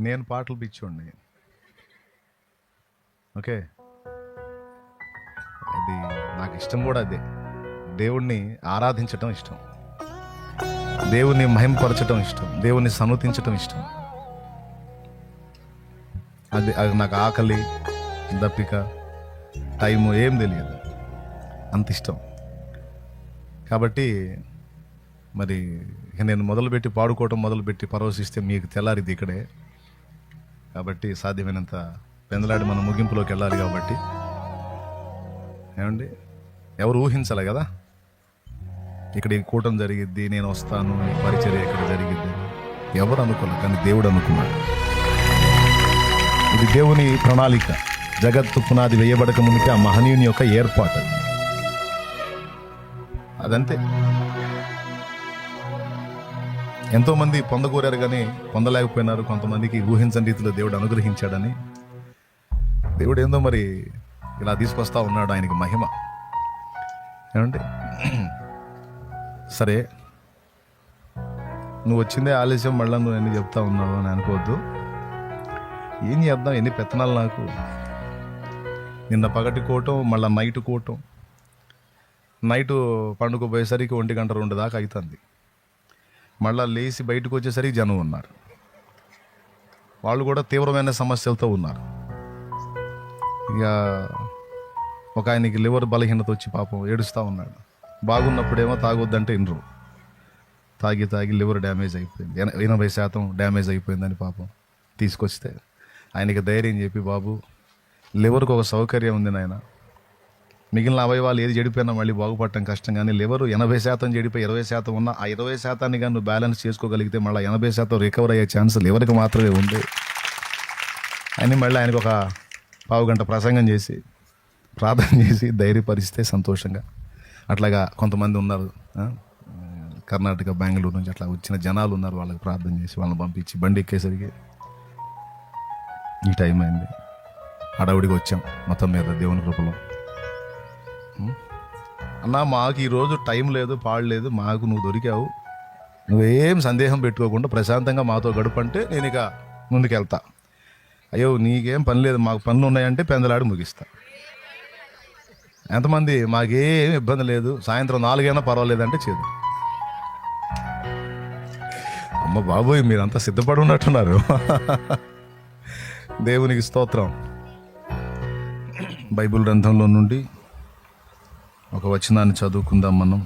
నేను పాటలు పిచ్చోండి. ఓకే, అది నాకు ఇష్టం కూడా అదే. దేవుణ్ణి ఆరాధించటం ఇష్టం, దేవుణ్ణి మహిమపరచటం ఇష్టం, దేవుణ్ణి సన్నుతించటం ఇష్టం. అది నాకు ఆకలి దప్పిక టైము ఏం తెలియదు, అంత ఇష్టం. కాబట్టి మరి నేను మొదలుపెట్టి పాడుకోవటం మొదలుపెట్టి పరవశిస్తే మీకు తెల్లారిది ఇక్కడే. కాబట్టి సాధ్యమైనంత పెందలాడి మనం ముగింపులోకి వెళ్ళాలి. కాబట్టి ఏమండి, ఎవరు ఊహించాలి కదా ఇక్కడ ఈ కూటం జరిగిద్ది, నేను వస్తాను, ఈ పరిచర్య ఇక్కడ జరిగిద్ది, ఎవరు అనుకోలేదు, కానీ దేవుడు అనుకున్నాడు. ఇది దేవుని ప్రణాళిక. జగత్తు పునాది వేయబడక ముందుకే ఆ మహనీయుని యొక్క ఏర్పాటు. అదంతే. ఎంతోమంది పొందకూరారు కానీ పొందలేకపోయినారు. కొంతమందికి ఊహించని రీతిలో దేవుడు అనుగ్రహించాడని దేవుడు ఏందో మరి ఇలా తీసుకొస్తా ఉన్నాడు. ఆయనకి మహిమ. ఏమండి, సరే నువ్వు వచ్చిందే ఆలస్యం, మళ్ళీ నువ్వు ఎన్ని చెప్తా ఉన్నావు అని అనుకోవద్దు. ఏం చేద్దాం, ఎన్ని పెత్తనాలు నాకు. నిన్న పగటి కోవటం, మళ్ళీ నైట్ కోవటం, నైటు పండుగ పోయేసరికి 1 గంట 2 దాకా అవుతుంది. మళ్ళీ లేచి బయటకు వచ్చేసరికి జనం ఉన్నారు. వాళ్ళు కూడా తీవ్రమైన సమస్యలతో ఉన్నారు. ఇక ఒక ఆయనకి లివర్ బలహీనత వచ్చి పాపం ఏడుస్తూ ఉన్నాడు. బాగున్నప్పుడేమో తాగొద్దంటే ఇన్రు, తాగి తాగి లివర్ డ్యామేజ్ అయిపోయింది, 80% డ్యామేజ్ అయిపోయిందని పాపం తీసుకొస్తే ఆయనకి ధైర్యం చెప్పి, బాబు లివర్కి ఒక సౌకర్యం ఉంది నాయన, మిగిలిన అవయవాలు ఏది చెడిపోయినా మళ్ళీ బాగుపడటం కష్టం, కానీ లివరు 80% చెడిపోయి 20% ఉన్న ఆ 20%ని కానీ నువ్వు బ్యాలెన్స్ చేసుకోగలిగితే మళ్ళీ 80% రికవర్ అయ్యే ఛాన్స్ లివర్కి మాత్రమే ఉంది అని మళ్ళీ ఆయనకు ఒక పావు గంట ప్రసంగం చేసి ప్రార్థన చేసి ధైర్యపరిస్తే సంతోషంగా. అట్లాగా కొంతమంది ఉన్నారు, కర్ణాటక బెంగళూరు నుంచి అట్లా వచ్చిన జనాలు ఉన్నారు. వాళ్ళకి ప్రార్థన చేసి వాళ్ళని పంపించి బండి ఎక్కేసరికి ఈ టైం అయింది. హడావుడికి వచ్చాం మొత్తం మీద దేవుని కృపలో. అన్నా మాకు ఈరోజు టైం లేదు, పాడలేదు, మాకు నువ్వు దొరికావు, నువ్వేం సందేహం పెట్టుకోకుండా ప్రశాంతంగా మాతో గడుపంటే నేను ఇక ముందుకెళ్తా. అయ్యో నీకేం పని లేదు, మాకు పనులు ఉన్నాయంటే పెందలాడి ముగిస్తా. ఎంతమంది మాకేం ఇబ్బంది లేదు, సాయంత్రం 4 అయినా పర్వాలేదంటే చేదు. అమ్మ బాబోయ్, మీరంతా సిద్ధపడి ఉన్నట్టున్నారు. దేవునికి స్తోత్రం. బైబిల్ గ్రంథంలో నుండి ఒక వచనాన్ని చదువుకుందాం మనం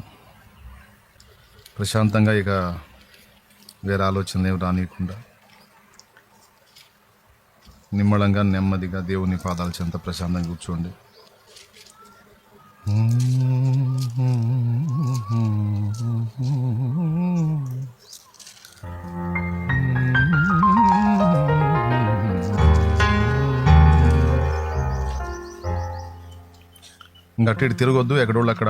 ప్రశాంతంగా. ఇక వేరే ఆలోచన ఏమి రానియకుండా నిమ్మళంగా నెమ్మదిగా దేవుని పాదాల చెంత ప్రశాంతంగా కూర్చోండి. ఇంకా అటు ఇటు తిరగొద్దు, ఎక్కడోళ్ళు అక్కడ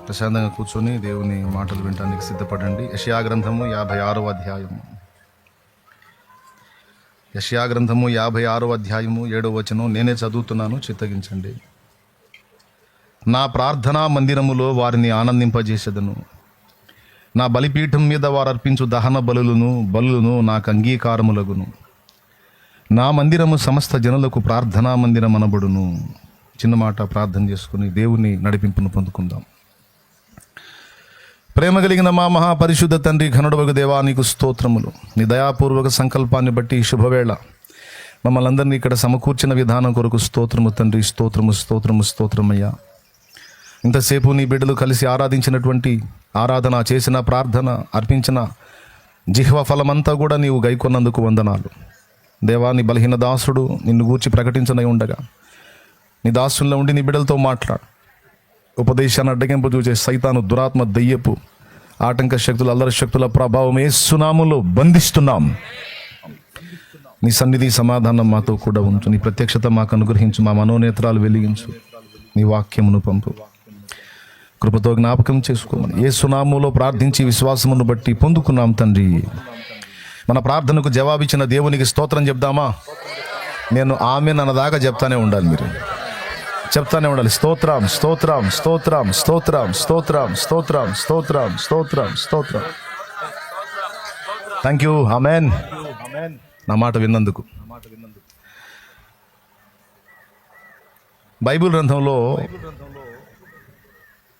ప్రశాంతంగా కూర్చొని దేవుని మాటలు వినడానికి సిద్ధపడండి. యెషయా గ్రంథము 56వ అధ్యాయము. యెషయా గ్రంథము 56వ అధ్యాయము 7వ వచనం నేనే చదువుతున్నాను, చిత్తగించండి. నా ప్రార్థనా మందిరములో వారిని ఆనందింపజేసేదను, నా బలిపీఠం మీద వారు అర్పించు దహన బలులను నాకు అంగీకారములగును. నా మందిరము సమస్త జనులకు ప్రార్థనా మందిరం అనబడును. చిన్న మాట ప్రార్థన చేసుకుని దేవుని నడిపింపును పొందుకుందాం. ప్రేమ కలిగిన మా మహాపరిశుద్ధ తండ్రి, ఘనుడవగు దేవా, నీకు స్తోత్రములు. నీ దయాపూర్వక సంకల్పాన్ని బట్టి శుభవేళ మమ్మల్ని అందరినీ ఇక్కడ సమకూర్చిన విధానం కొరకు స్తోత్రము తండ్రి. స్తోత్రము స్తోత్రము స్తోత్రమయ్యా. ఇంతసేపు నీ బిడ్డలు కలిసి ఆరాధించినటువంటి ఆరాధన, చేసిన ప్రార్థన, అర్పించిన జిహ్వ ఫలమంతా కూడా నీవు గైకొన్నందుకు వందనాలు దేవా. నీ బలహీన దాసుడు నిన్ను గూర్చి ప్రకటించనై ఉండగా నీ దాసుల్లో ఉండి నీ బిడ్డలతో మాట్లాడు. ఉపదేశాన్ని అడ్డగింపు చూసే సైతాను, దురాత్మ, దయ్యపు ఆటంక శక్తులు, అల్లరి శక్తుల ప్రభావం యేసు నామములో బంధిస్తున్నాం. నీ సన్నిధి సమాధానం మాతో కూడా ఉంచు. నీ ప్రత్యక్షత మాకు అనుగ్రహించు. మా మనోనేత్రాలు వెలిగించు. నీ వాక్యమును పంపు. కృపతో జ్ఞాపకం చేసుకోమని యేసు నామములో ప్రార్థించి విశ్వాసమును బట్టి పొందుకున్నాం తండ్రి. మన ప్రార్థనకు జవాబిచ్చిన దేవునికి స్తోత్రం చెప్దామా? నేను ఆమెన్ అన్నదాకా చెప్తానే ఉండాలి, మీరు చెప్తానే ఉండాలి. స్తోత్రం స్తోత్రం స్తోత్రం స్తోత్రం స్తోత్రం స్తోత్రం స్తోత్రం స్తోత్రం స్తోత్రం. Thank you. ఆమెన్. నా మాట విన్నందుకు. బైబిల్ గ్రంథంలో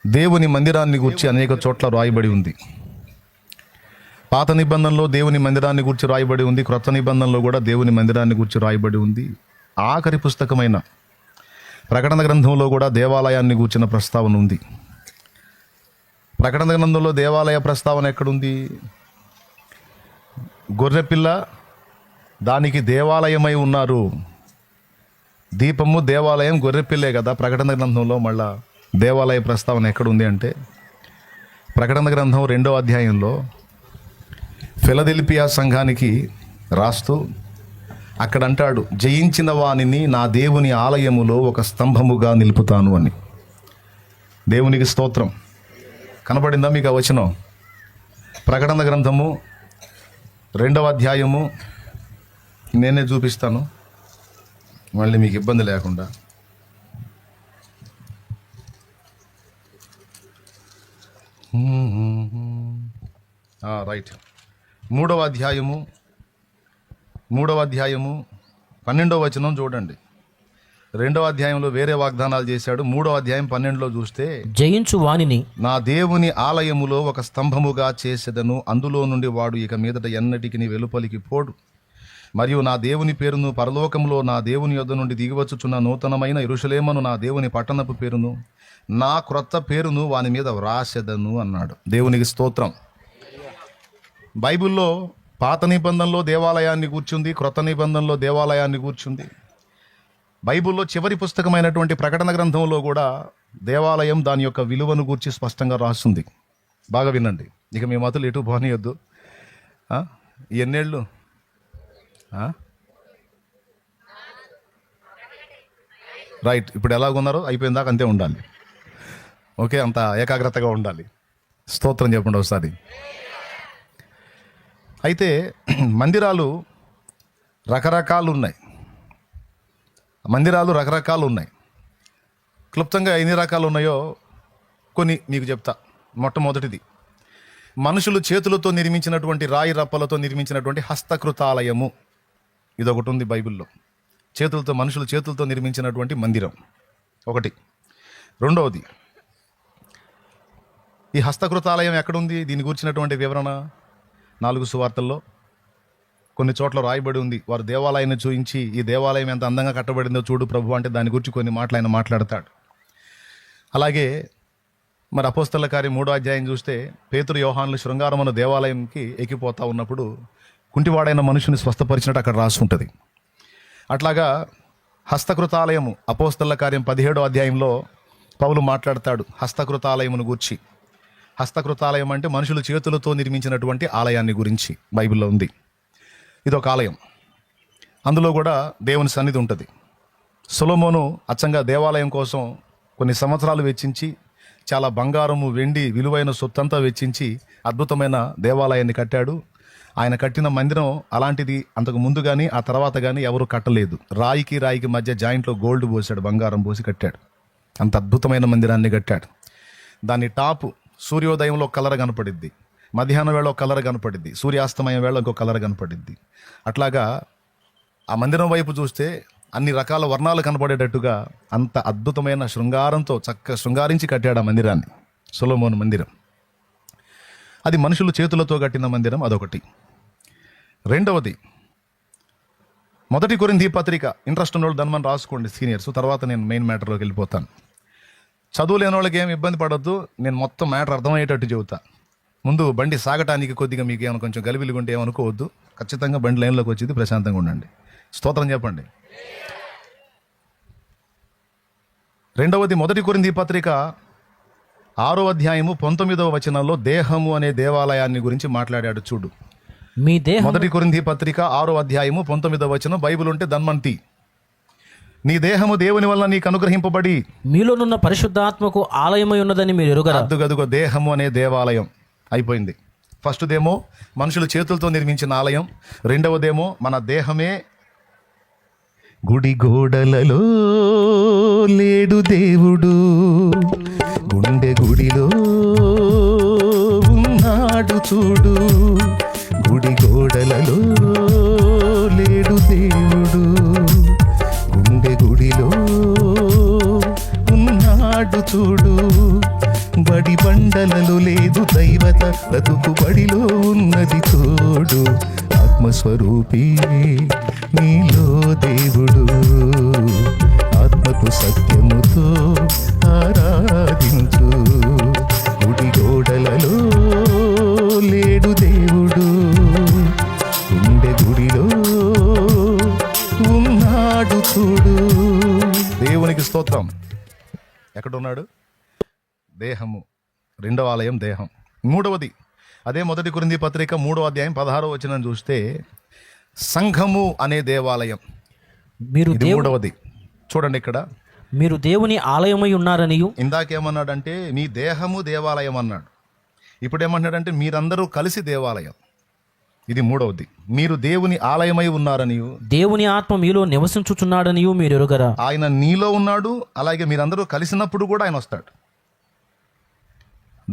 దేవుని మందిరాన్ని గూర్చి అనేక చోట్ల రాయబడి ఉంది. పాత నిబంధనలో దేవుని మందిరాన్ని గూర్చి రాయబడి ఉంది. క్రొత్త నిబంధనలో కూడా దేవుని మందిరాన్ని గూర్చి రాయబడి ఉంది. ఆఖరి పుస్తకమైన ప్రకటన గ్రంథంలో కూడా దేవాలయాన్ని గూర్చిన ప్రస్తావన ఉంది. ప్రకటన గ్రంథంలో దేవాలయ ప్రస్తావన ఎక్కడుంది? గొర్రెపిల్ల దానికి దేవాలయమై ఉన్నారు. దీపము దేవాలయం గొర్రెపిల్లే కదా. ప్రకటన గ్రంథంలో మళ్ళా దేవాలయ ప్రస్తావన ఎక్కడుంది అంటే ప్రకటన గ్రంథం 2వ అధ్యాయంలో ఫిలదెల్ఫియా సంఘానికి రాస్తూ అక్కడ అంటాడు, జయించిన వానిని నా దేవుని ఆలయములో ఒక స్తంభముగా నిలుపుతాను అని. దేవునికి స్తోత్రం. కనపడిందా మీకు ఆ వచనం? ప్రకటన గ్రంథము 2వ అధ్యాయము నేనే చూపిస్తాను మళ్ళీ మీకు ఇబ్బంది లేకుండా. రైట్. 3వ అధ్యాయము 12వ వచనం చూడండి. 2వ అధ్యాయంలో వేరే వాగ్దానాలు చేశాడు. 3వ అధ్యాయం 12లో చూస్తే, జయించు వానిని నా దేవుని ఆలయములో ఒక స్తంభముగా చేసేదను, అందులో నుండి వాడు ఇక మీదట ఎన్నటికి వెలుపలికి పోడు. మరియు నా దేవుని పేరును, పరలోకములో నా దేవుని యొద్ద నుండి దిగివచ్చుచున్న నూతనమైన యెరూషలేమును, నా దేవుని పట్టణపు పేరును, నా క్రొత్త పేరును వాని మీద వ్రాసెదను అన్నాడు. దేవునికి స్తోత్రం. బైబిల్లో పాత నిబంధనలో దేవాలయాన్ని కూర్చుంది, క్రొత్త నిబంధనలో దేవాలయాన్ని కూర్చుంది. బైబిల్లో చివరి పుస్తకమైనటువంటి ప్రకటన గ్రంథంలో కూడా దేవాలయం దాని యొక్క విలువను గూర్చి స్పష్టంగా రాస్తుంది. బాగా వినండి. ఇక మీ మతులు ఎటు పోనీయొద్దు. ఎన్నేళ్ళు? రైట్. ఇప్పుడు ఎలాగున్నారో అయిపోయిన దాకా అంతే ఉండాలి. ఓకే, అంత ఏకాగ్రతగా ఉండాలి. స్తోత్రం చెప్పండి ఒకసారి. అయితే మందిరాలు రకరకాలు ఉన్నాయి. క్లుప్తంగా ఎన్ని రకాలు ఉన్నాయో కొన్ని మీకు చెప్తా. మొట్టమొదటిది, మనుషులు చేతులతో నిర్మించినటువంటి రాయి రప్పలతో నిర్మించినటువంటి హస్తకృతాలయము. ఇదొకటి ఉంది బైబిల్లో. మనుషులు చేతులతో నిర్మించినటువంటి మందిరం ఒకటి. రెండవది, ఈ హస్తకృతాలయం ఎక్కడుంది? దీని గురించినటువంటి వివరణ 4 సువార్తల్లో కొన్ని చోట్ల రాయబడి ఉంది. వారు దేవాలయాన్ని చూయించి, ఈ దేవాలయం ఎంత అందంగా కట్టబడిందో చూడు ప్రభు అంటే దాని గురించి కొన్ని మాటలు ఆయన మాట్లాడతాడు. అలాగే మరి అపోస్తల కార్యం 3వ అధ్యాయం చూస్తే పేతురు యోహానులు శృంగారమున దేవాలయంకి ఎక్కిపోతా ఉన్నప్పుడు కుంటివాడైన మనుషుని స్వస్థపరిచినట్టు అక్కడ రాసుంటుంది. అట్లాగా హస్తకృతాలయము అపోస్తల కార్యం 17వ అధ్యాయంలో పౌలు మాట్లాడతాడు హస్తకృతాలయమును గూర్చి. హస్తకృతాలయం అంటే మనుషులు చేతులతో నిర్మించినటువంటి ఆలయాన్ని గురించి బైబిల్లో ఉంది. ఇదొక ఆలయం. అందులో కూడా దేవుని సన్నిధి ఉంటుంది. సొలొమోను అచ్చంగా దేవాలయం కోసం కొన్ని సంవత్సరాలు వెచ్చించి, చాలా బంగారము, వెండి, విలువైన సొత్తంతా వెచ్చించి అద్భుతమైన దేవాలయాన్ని కట్టాడు. ఆయన కట్టిన మందిరం అలాంటిది అంతకు ముందు కానీ ఆ తర్వాత కానీ ఎవరు కట్టలేదు. రాయికి మధ్య జాయింట్లో గోల్డ్ పోసాడు, బంగారం పోసి కట్టాడు. అంత అద్భుతమైన మందిరాన్ని కట్టాడు. దాని టాపు సూర్యోదయంలో ఒక కలర్ కనపడిద్ది, మధ్యాహ్నం వేళ ఒక కలర్ కనపడిద్ది, సూర్యాస్తమయం వేళ ఇంకో కలర్ కనపడిద్ది. అట్లాగా ఆ మందిరం వైపు చూస్తే అన్ని రకాల వర్ణాలు కనపడేటట్టుగా అంత అద్భుతమైన శృంగారంతో చక్కగా శృంగారించి కట్టాడు ఆ మందిరాన్ని, సొలొమోను మందిరం. అది మనుషులు చేతులతో కట్టిన మందిరం, అదొకటి. రెండవది, 1 కొరింథీ పత్రిక. ఇంట్రెస్ట్ ఉన్న వాళ్ళు దాన్ని రాసుకోండి సీనియర్స్, తర్వాత నేను మెయిన్ మ్యాటర్లోకి వెళ్ళిపోతాను. చదువు లేని వాళ్ళకి ఏం ఇబ్బంది పడద్దు, నేను మొత్తం మ్యాటర్ అర్థమయ్యేటట్టు చెబుతా. ముందు బండి సాగటానికి కొద్దిగా మీకు ఏమైనా కొంచెం గలిబిలిగుంటే ఏమనుకోవద్దు. ఖచ్చితంగా బండి లైన్లోకి వచ్చింది, ప్రశాంతంగా ఉండండి. స్తోత్రం చెప్పండి. రెండవది, 1 కొరింథీ పత్రిక 6వ అధ్యాయము 19వ వచనంలో దేహము అనే దేవాలయాన్ని గురించి మాట్లాడాడు. చూడు, మీ దేహం. 1 కొరింథీ పత్రిక 6వ అధ్యాయము 19వ వచనం. బైబిల్ ఉంటే దన్మంతి. నీ దేహము దేవుని వల్ల నీకు అనుగ్రహింపబడి మీలోనున్న పరిశుద్ధాత్మకు ఆలయమై ఉన్నదని మీరు ఎరుగరా. అదుగదుగో దేహము అనే దేవాలయం అయిపోయింది. ఫస్ట్దేమో మనుషులు చేతులతో నిర్మించిన ఆలయం, రెండవదేమో మన దేహమే. గుడి గోడలలో లేడు దేవుడు, గుండె గుడిలో ఉన్నాడు చూడు. గుడి గోడలలో లేదు దైవత, బ్రతుకు బడిలో ఉన్నది తోడు. ఆత్మస్వరూపి నీలో దేవుడు, ఆత్మకు సత్యముతో ఆరాధించు. గుడి గోడలలో లేడు దేవుడు, గుండె గుడిలో ఉన్నాడు చూడు. దేవునికి స్తోత్రం. ఎక్కడున్నాడు? దేహము. రెండవ ఆలయం దేహం. మూడవది అదే 1 కొరింథీ పత్రిక 3వ అధ్యాయం 16వ వచనం చూస్తే సంఘము అనే దేవాలయం. మీరు ఇది మూడవది. చూడండి ఇక్కడ, మీరు దేవుని ఆలయమై ఉన్నారనియు. ఇందాకేమన్నాడంటే మీ దేహము దేవాలయం అన్నాడు. ఇప్పుడు ఏమన్నాడంటే మీరందరూ కలిసి దేవాలయం. ఇది మూడవది. మీరు దేవుని ఆలయమై ఉన్నారనియు, దేవుని ఆత్మ మీలో నివసించుచున్నాడనియు మీరు ఎరుగరా. ఆయన నీలో ఉన్నాడు, అలాగే మీరందరూ కలిసినప్పుడు కూడా ఆయన వస్తాడు.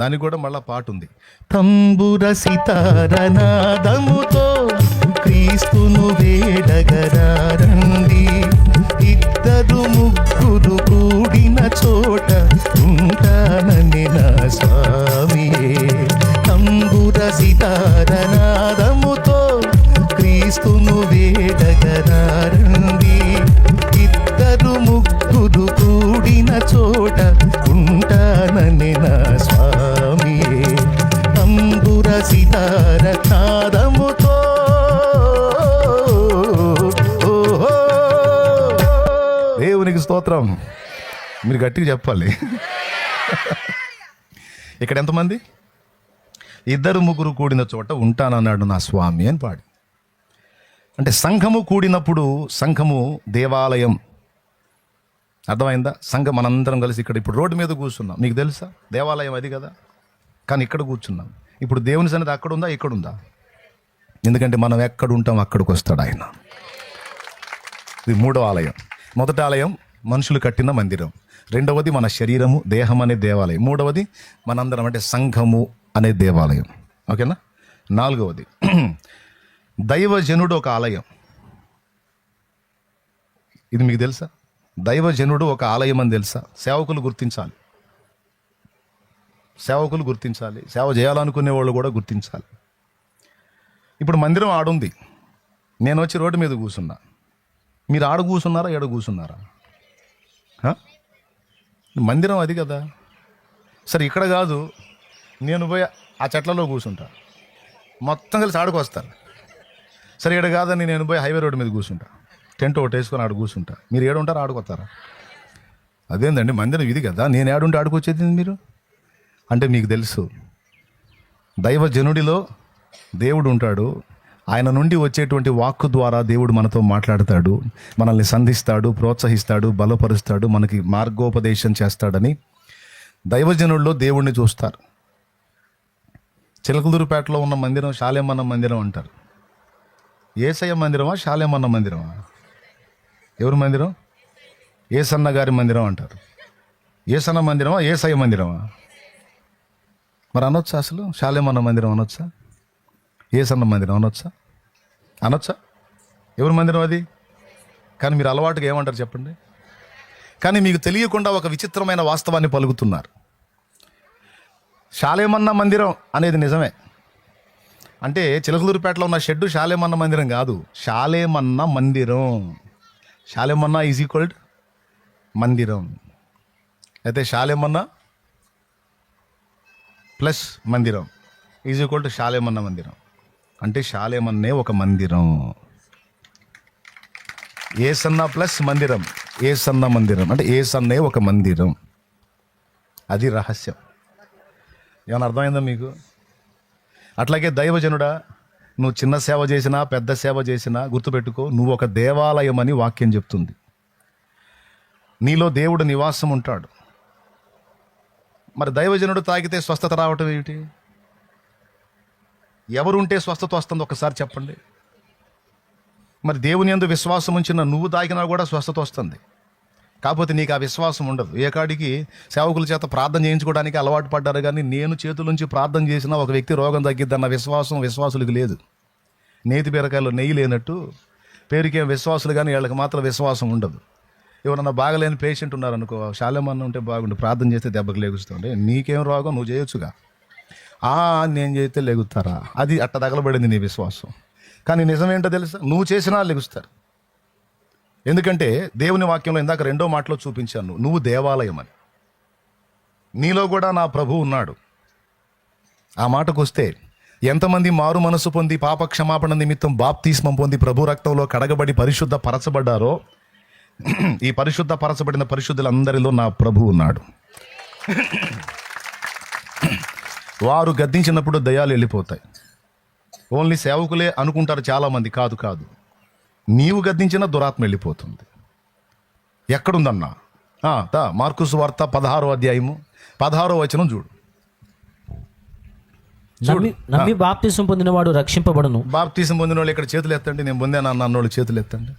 దానికి కూడా మళ్ళా పాట ఉంది. తంబుర సితారనాదముతో క్రీస్తును వేడగరారండి, ఇద్దరు ముగ్గురు కూడిన చోట ఉంటానని నా స్వామియే. తంబుర సితారనాదముతో క్రీస్తును వేడగరారండి, ఇద్దరు ముగ్గురు కూడిన చోట ఉంటానని నా స్వామియే. తంబుర సితారనాదముతో దేవునికి స్తోత్రం. మీరు గట్టిగా చెప్పాలి. ఇక్కడ ఎంతమంది? ఇద్దరు ముగ్గురు కూడిన చోట ఉంటానన్నాడు నా స్వామి అని పాడి. అంటే సంఘము కూడినప్పుడు సంఘము దేవాలయం. అర్థమైందా? సంఘం మనందరం కలిసి ఇక్కడ ఇప్పుడు రోడ్డు మీద కూర్చున్నాం. మీకు తెలుసా దేవాలయం అది కదా, కానీ ఇక్కడ కూర్చున్నాం. ఇప్పుడు దేవుని సన్నిధి అక్కడ ఉందా ఇక్కడ ఉందా? ఎందుకంటే మనం ఎక్కడ ఉంటాం అక్కడికి వస్తాడు ఆయన. ఇది మూడో ఆలయం. మొదటి ఆలయం మనుషులు కట్టిన మందిరం, రెండవది మన శరీరము దేహం అనే దేవాలయం, మూడవది మనందరం అంటే సంఘము అనే దేవాలయం. ఓకేనా? నాలుగవది దైవజనుడు ఒక ఆలయం. ఇది మీకు తెలుసా? దైవజనుడు ఒక ఆలయం అని తెలుసా? సేవకులు గుర్తించాలి, సేవకులు గుర్తించాలి, సేవ చేయాలనుకునే వాళ్ళు కూడా గుర్తించాలి. ఇప్పుడు మందిరం ఆడుంది, నేను వచ్చి రోడ్డు మీద కూర్చున్నా. మీరు ఆడ కూర్చున్నారా ఏడ కూర్చున్నారా? మందిరం అది కదా. సరే ఇక్కడ కాదు, నేను పోయి ఆ చెట్లలో కూర్చుంటా, మొత్తం కలిసి ఆడుకు వస్తారు. సరే ఇక్కడ కాదని నేను పోయి హైవే రోడ్డు మీద కూర్చుంటా, టెంట్ ఒకటి వేసుకొని ఆడు కూర్చుంటా. మీరు ఏడుంటారు ఆడుకొస్తారా? అదేందండి మందిరం ఇది కదా, నేను ఏడుంటే ఆడుకొచ్చేది మీరు అంటే మీకు తెలుసు దైవజనుడిలో దేవుడు ఉంటాడు. ఆయన నుండి వచ్చేటువంటి వాక్కు ద్వారా దేవుడు మనతో మాట్లాడతాడు, మనల్ని సంధిస్తాడు, ప్రోత్సహిస్తాడు, బలపరుస్తాడు, మనకి మార్గోపదేశం చేస్తాడని దైవజనుల్లో దేవుణ్ణి చూస్తారు. చిలకలూరుపేటలో ఉన్న మందిరం శాలేమన్న మందిరం అంటారు. ఏసయ్య మందిరమా శాలేమన్న మందిరమా? ఎవరి మందిరం? ఏసన్న గారి మందిరం అంటారు. ఏసన్న మందిరమా ఏసయ్య మందిరమా? మరి అనొచ్చా? అసలు శాలేమన్న మందిరం అనొచ్చా? ఏసన్న మందిరం అనొచ్చా? అనొచ్చా? ఎవరి మందిరం అది? కానీ మీరు అలవాటుగా ఏమంటారు చెప్పండి? కానీ మీకు తెలియకుండా ఒక విచిత్రమైన వాస్తవాన్ని పలుకుతున్నారు. శాలేమన్న మందిరం అనేది నిజమే. అంటే చిలకలూరుపేటలో ఉన్న షెడ్డు శాలేమన్న మందిరం కాదు, శాలేమన్న మందిరం. శాలేమన్న ఈజ్ ఈక్వల్డ్ మందిరం. అయితే శాలేమన్న ప్లస్ మందిరం ఈజ్ ఈక్వల్ టు శాలేమన్న మందిరం. అంటే శాలేమన్నే ఒక మందిరం. ఏసన్న ప్లస్ మందిరం, ఏసన్న మందిరం అంటే ఏసన్నే ఒక మందిరం. అది రహస్యం. ఏమైనా అర్థమైందా మీకు? అట్లాగే దైవజనుడా, నువ్వు చిన్న సేవ చేసినా పెద్ద సేవ చేసినా గుర్తుపెట్టుకో, నువ్వు ఒక దేవాలయం అని వాక్యం చెప్తుంది. నీలో దేవుడు నివాసం ఉంటాడు. మరి దైవజనుడు తాగితే స్వస్థత రావటం ఏమిటి? ఎవరుంటే స్వస్థత వస్తుంది ఒకసారి చెప్పండి. మరి దేవుని యందు విశ్వాసం ఉంచిన నువ్వు తాగినా కూడా స్వస్థత వస్తుంది. కాకపోతే నీకు ఆ విశ్వాసం ఉండదు. ఏ కాడికి సేవకుల చేత ప్రార్థన చేయించుకోవడానికి అలవాటు పడ్డారు, కానీ నేను చేతుల నుంచి ప్రార్థన చేసిన ఒక వ్యక్తి రోగం తగ్గిద్దన్న విశ్వాసులకు లేదు. నేతి బీరకాయలో నెయ్యి లేనట్టు పేరుకేం విశ్వాసులు, కానీ వీళ్ళకి మాత్రం విశ్వాసం ఉండదు. ఎవరన్నా బాగలేని పేషెంట్ ఉన్నారనుకో, శాలేమన్న ఉంటే బాగుండు, ప్రార్థన చేస్తే దెబ్బకి లేగుస్తుంటే నీకేం రోగం నువ్వు చేయొచ్చుగా. నేను చేస్తే లెగుతారా, అది అట్ట తగలబడింది నీ విశ్వాసం. కానీ నిజమేంటో తెలుసా, నువ్వు చేసినా లెగుస్తారు. ఎందుకంటే దేవుని వాక్యంలో ఇందాక 2వ మాటలో చూపించాను, నువ్వు దేవాలయం అని. నీలో కూడా నా ప్రభు ఉన్నాడు. ఆ మాటకు వస్తే ఎంతమంది మారు మనసు పొంది పాప క్షమాపణ నిమిత్తం బాప్తిస్మం పొంది ప్రభు రక్తంలో కడగబడి పరిశుద్ధ పరచబడ్డారో, ఈ పరిశుద్ధ పరచబడిన పరిశుద్ధులందరిలో నా ప్రభు ఉన్నాడు. వారు గద్దించినప్పుడు దయ్యాలు వెళ్ళిపోతాయి. ఓన్లీ సేవకులే అనుకుంటారు చాలామంది. కాదు కాదు, నీవు గద్దించిన దురాత్మ వెళ్ళిపోతుంది. ఎక్కడుందన్నా మార్కు సువార్త 16వ అధ్యాయము 16వ వచనం చూడు. నమ్మి బాప్తిసం పొందినవాడు రక్షింపబడును. బాప్తిసం పొందిన వాళ్ళు ఇక్కడ చేతులు ఎత్తండి. నేను పొందాను అన్న వాళ్ళు చేతులు ఎత్తండి.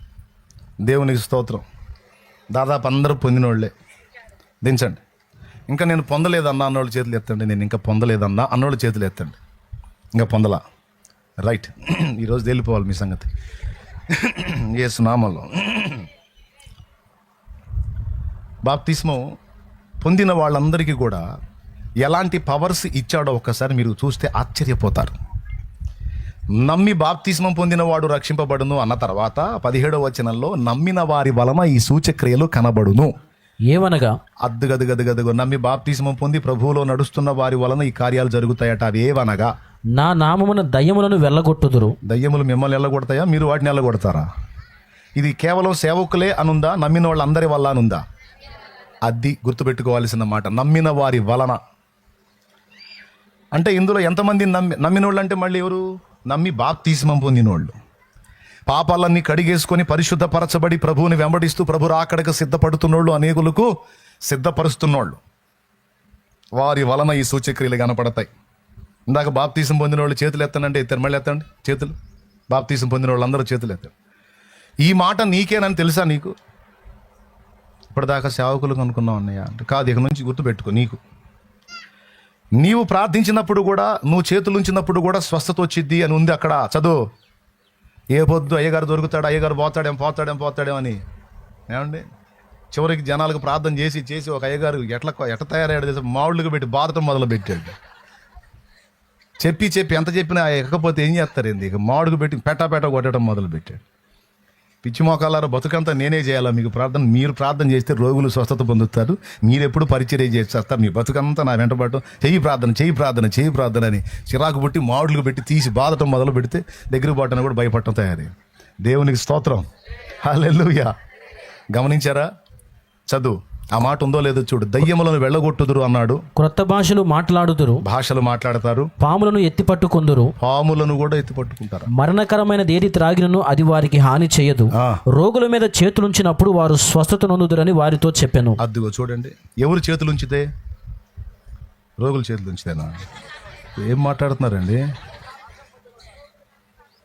దేవునికి స్తోత్రం. దాదాపు అందరూ పొందిన వాళ్ళే. దించండి. ఇంకా నేను పొందలేదన్నా అన్నోళ్ళు చేతులు ఎత్తండి. నేను ఇంకా పొందలేదన్నా అన్నోళ్ళు చేతులు ఎత్తండి. ఇంకా పొందలా. రైట్. ఈరోజు తేలిపోవాలి మీ సంగతి. యేసు నామములో బాప్తిస్మం పొందిన వాళ్ళందరికీ కూడా ఎలాంటి పవర్స్ ఇచ్చాడో ఒక్కసారి మీరు చూస్తే ఆశ్చర్యపోతారు. నమ్మి బాప్తిస్మం పొందిన వాడు రక్షింపబడును అన్న తర్వాత 17వ వచనంలో నమ్మిన వారి వలన ఈ సూచక్రియలు కనబడును. ఏవనగా అద్దుగదుగదుగదుగు నమ్మి బాప్తిస్మం పొంది ప్రభువులో నడుస్తున్న వారి వలన ఈ కార్యాలు జరుగుతాయట. అవి ఏవనగా, నా నామమున దయ్యములను వెళ్ళగొట్టుదురు. దయ్యములు మిమ్మల్ని వెళ్ళగొడతాయా, మీరు వాటిని వెళ్ళగొడతారా? ఇది కేవలం సేవకులే అనుందా, నమ్మిన వాళ్ళందరి వల్ల అనుందా? అది గుర్తుపెట్టుకోవాల్సిన మాట. నమ్మిన వారి వలన అంటే ఇందులో ఎంతమంది నమ్మినోళ్ళు అంటే మళ్ళీ ఎవరు? నమ్మి బాప్తిస్మం పొందినోళ్ళు, పాపాలన్నీ కడిగేసుకొని పరిశుద్ధపరచబడి ప్రభువుని వెంబడిస్తూ ప్రభు రాకడకు సిద్ధపడుతున్నోళ్ళు, అనేకులకు సిద్ధపరుస్తున్నోళ్ళు, వారి వలన ఈ సూచక్రియలు కనపడతాయి. ఇందాక బాప్తిసం పొందిన వాళ్ళు చేతులు ఎత్తండి ఎత్తారు. మళ్ళీ ఎత్తండి చేతులు. బాప్తిసం పొందిన వాళ్ళు అందరూ చేతులు ఎత్తారు. ఈ మాట నీకేనని తెలుసా? నీకు ఇప్పటిదాకా సేవకులకు అనుకున్నావు అన్నయ్య అంటే కాదు. ఇక నుంచి గుర్తుపెట్టుకో, నీవు ప్రార్థించినప్పుడు కూడా, నువ్వు చేతులు ఉంచినప్పుడు కూడా స్వస్థత వచ్చిద్ది అని ఉంది అక్కడ. చదువు. ఏ పొద్దు అయ్యగారు దొరుకుతాడు, అయ్యగారు పోతాడేమో అని ఏమండి. చివరికి జనాలకు ప్రార్థన చేసి ఒక అయ్యగారు ఎట్లా తయారయ్యాడు, మావుళ్ళకి పెట్టి బాధటం మొదలు పెట్టాడు. చెప్పి ఎంత చెప్పినా ఎక్కకపోతే ఏం చేస్తారు? ఏంది ఇక మాడుగు పెట్టి పెట్ట కొట్టడం మొదలు పెట్టాడు. పిచ్చి మోకాలారా, బతుకంతా నేనే చేయాలా మీకు ప్రార్థన? మీరు ప్రార్థన చేస్తే రోగులు స్వస్థత పొందుతారు. మీరు ఎప్పుడు పరిచర్య చేస్తారు? మీ బతుకంతా నా వెంటబడటం, చెయ్యి ప్రార్థన అని చిరాకు పుట్టి మాడులు పెట్టి తీసి బాధటం మొదలు పెడితే దగ్గరికి పోవటానికి కూడా భయపడటం తయారీ. దేవునికి స్తోత్రం. హల్లెలూయా. గమనించారా? చదువు. ఆ మాట ఉందో లేదో చూడు. దయ్యములను వెళ్ళగొట్టుదురు అన్నాడు. క్రొత్త భాషలు మాట్లాడుదురు. భాషలు మాట్లాడతారు. పాములను ఎత్తి పట్టుకొందురు. పాములను కూడా ఎత్తి పట్టుకుంటారు. మరణకరమైనది ఏది త్రాగినను అది వారికి హాని చేయదు. రోగుల మీద చేతులుంచినప్పుడు వారు స్వస్థత నొందుదురని వారితో చెప్పాను. అదిగో చూడండి. ఎవరు చేతులుంచితే? రోగుల చేతులుంచితేనా? ఏం మాట్లాడుతున్నారండి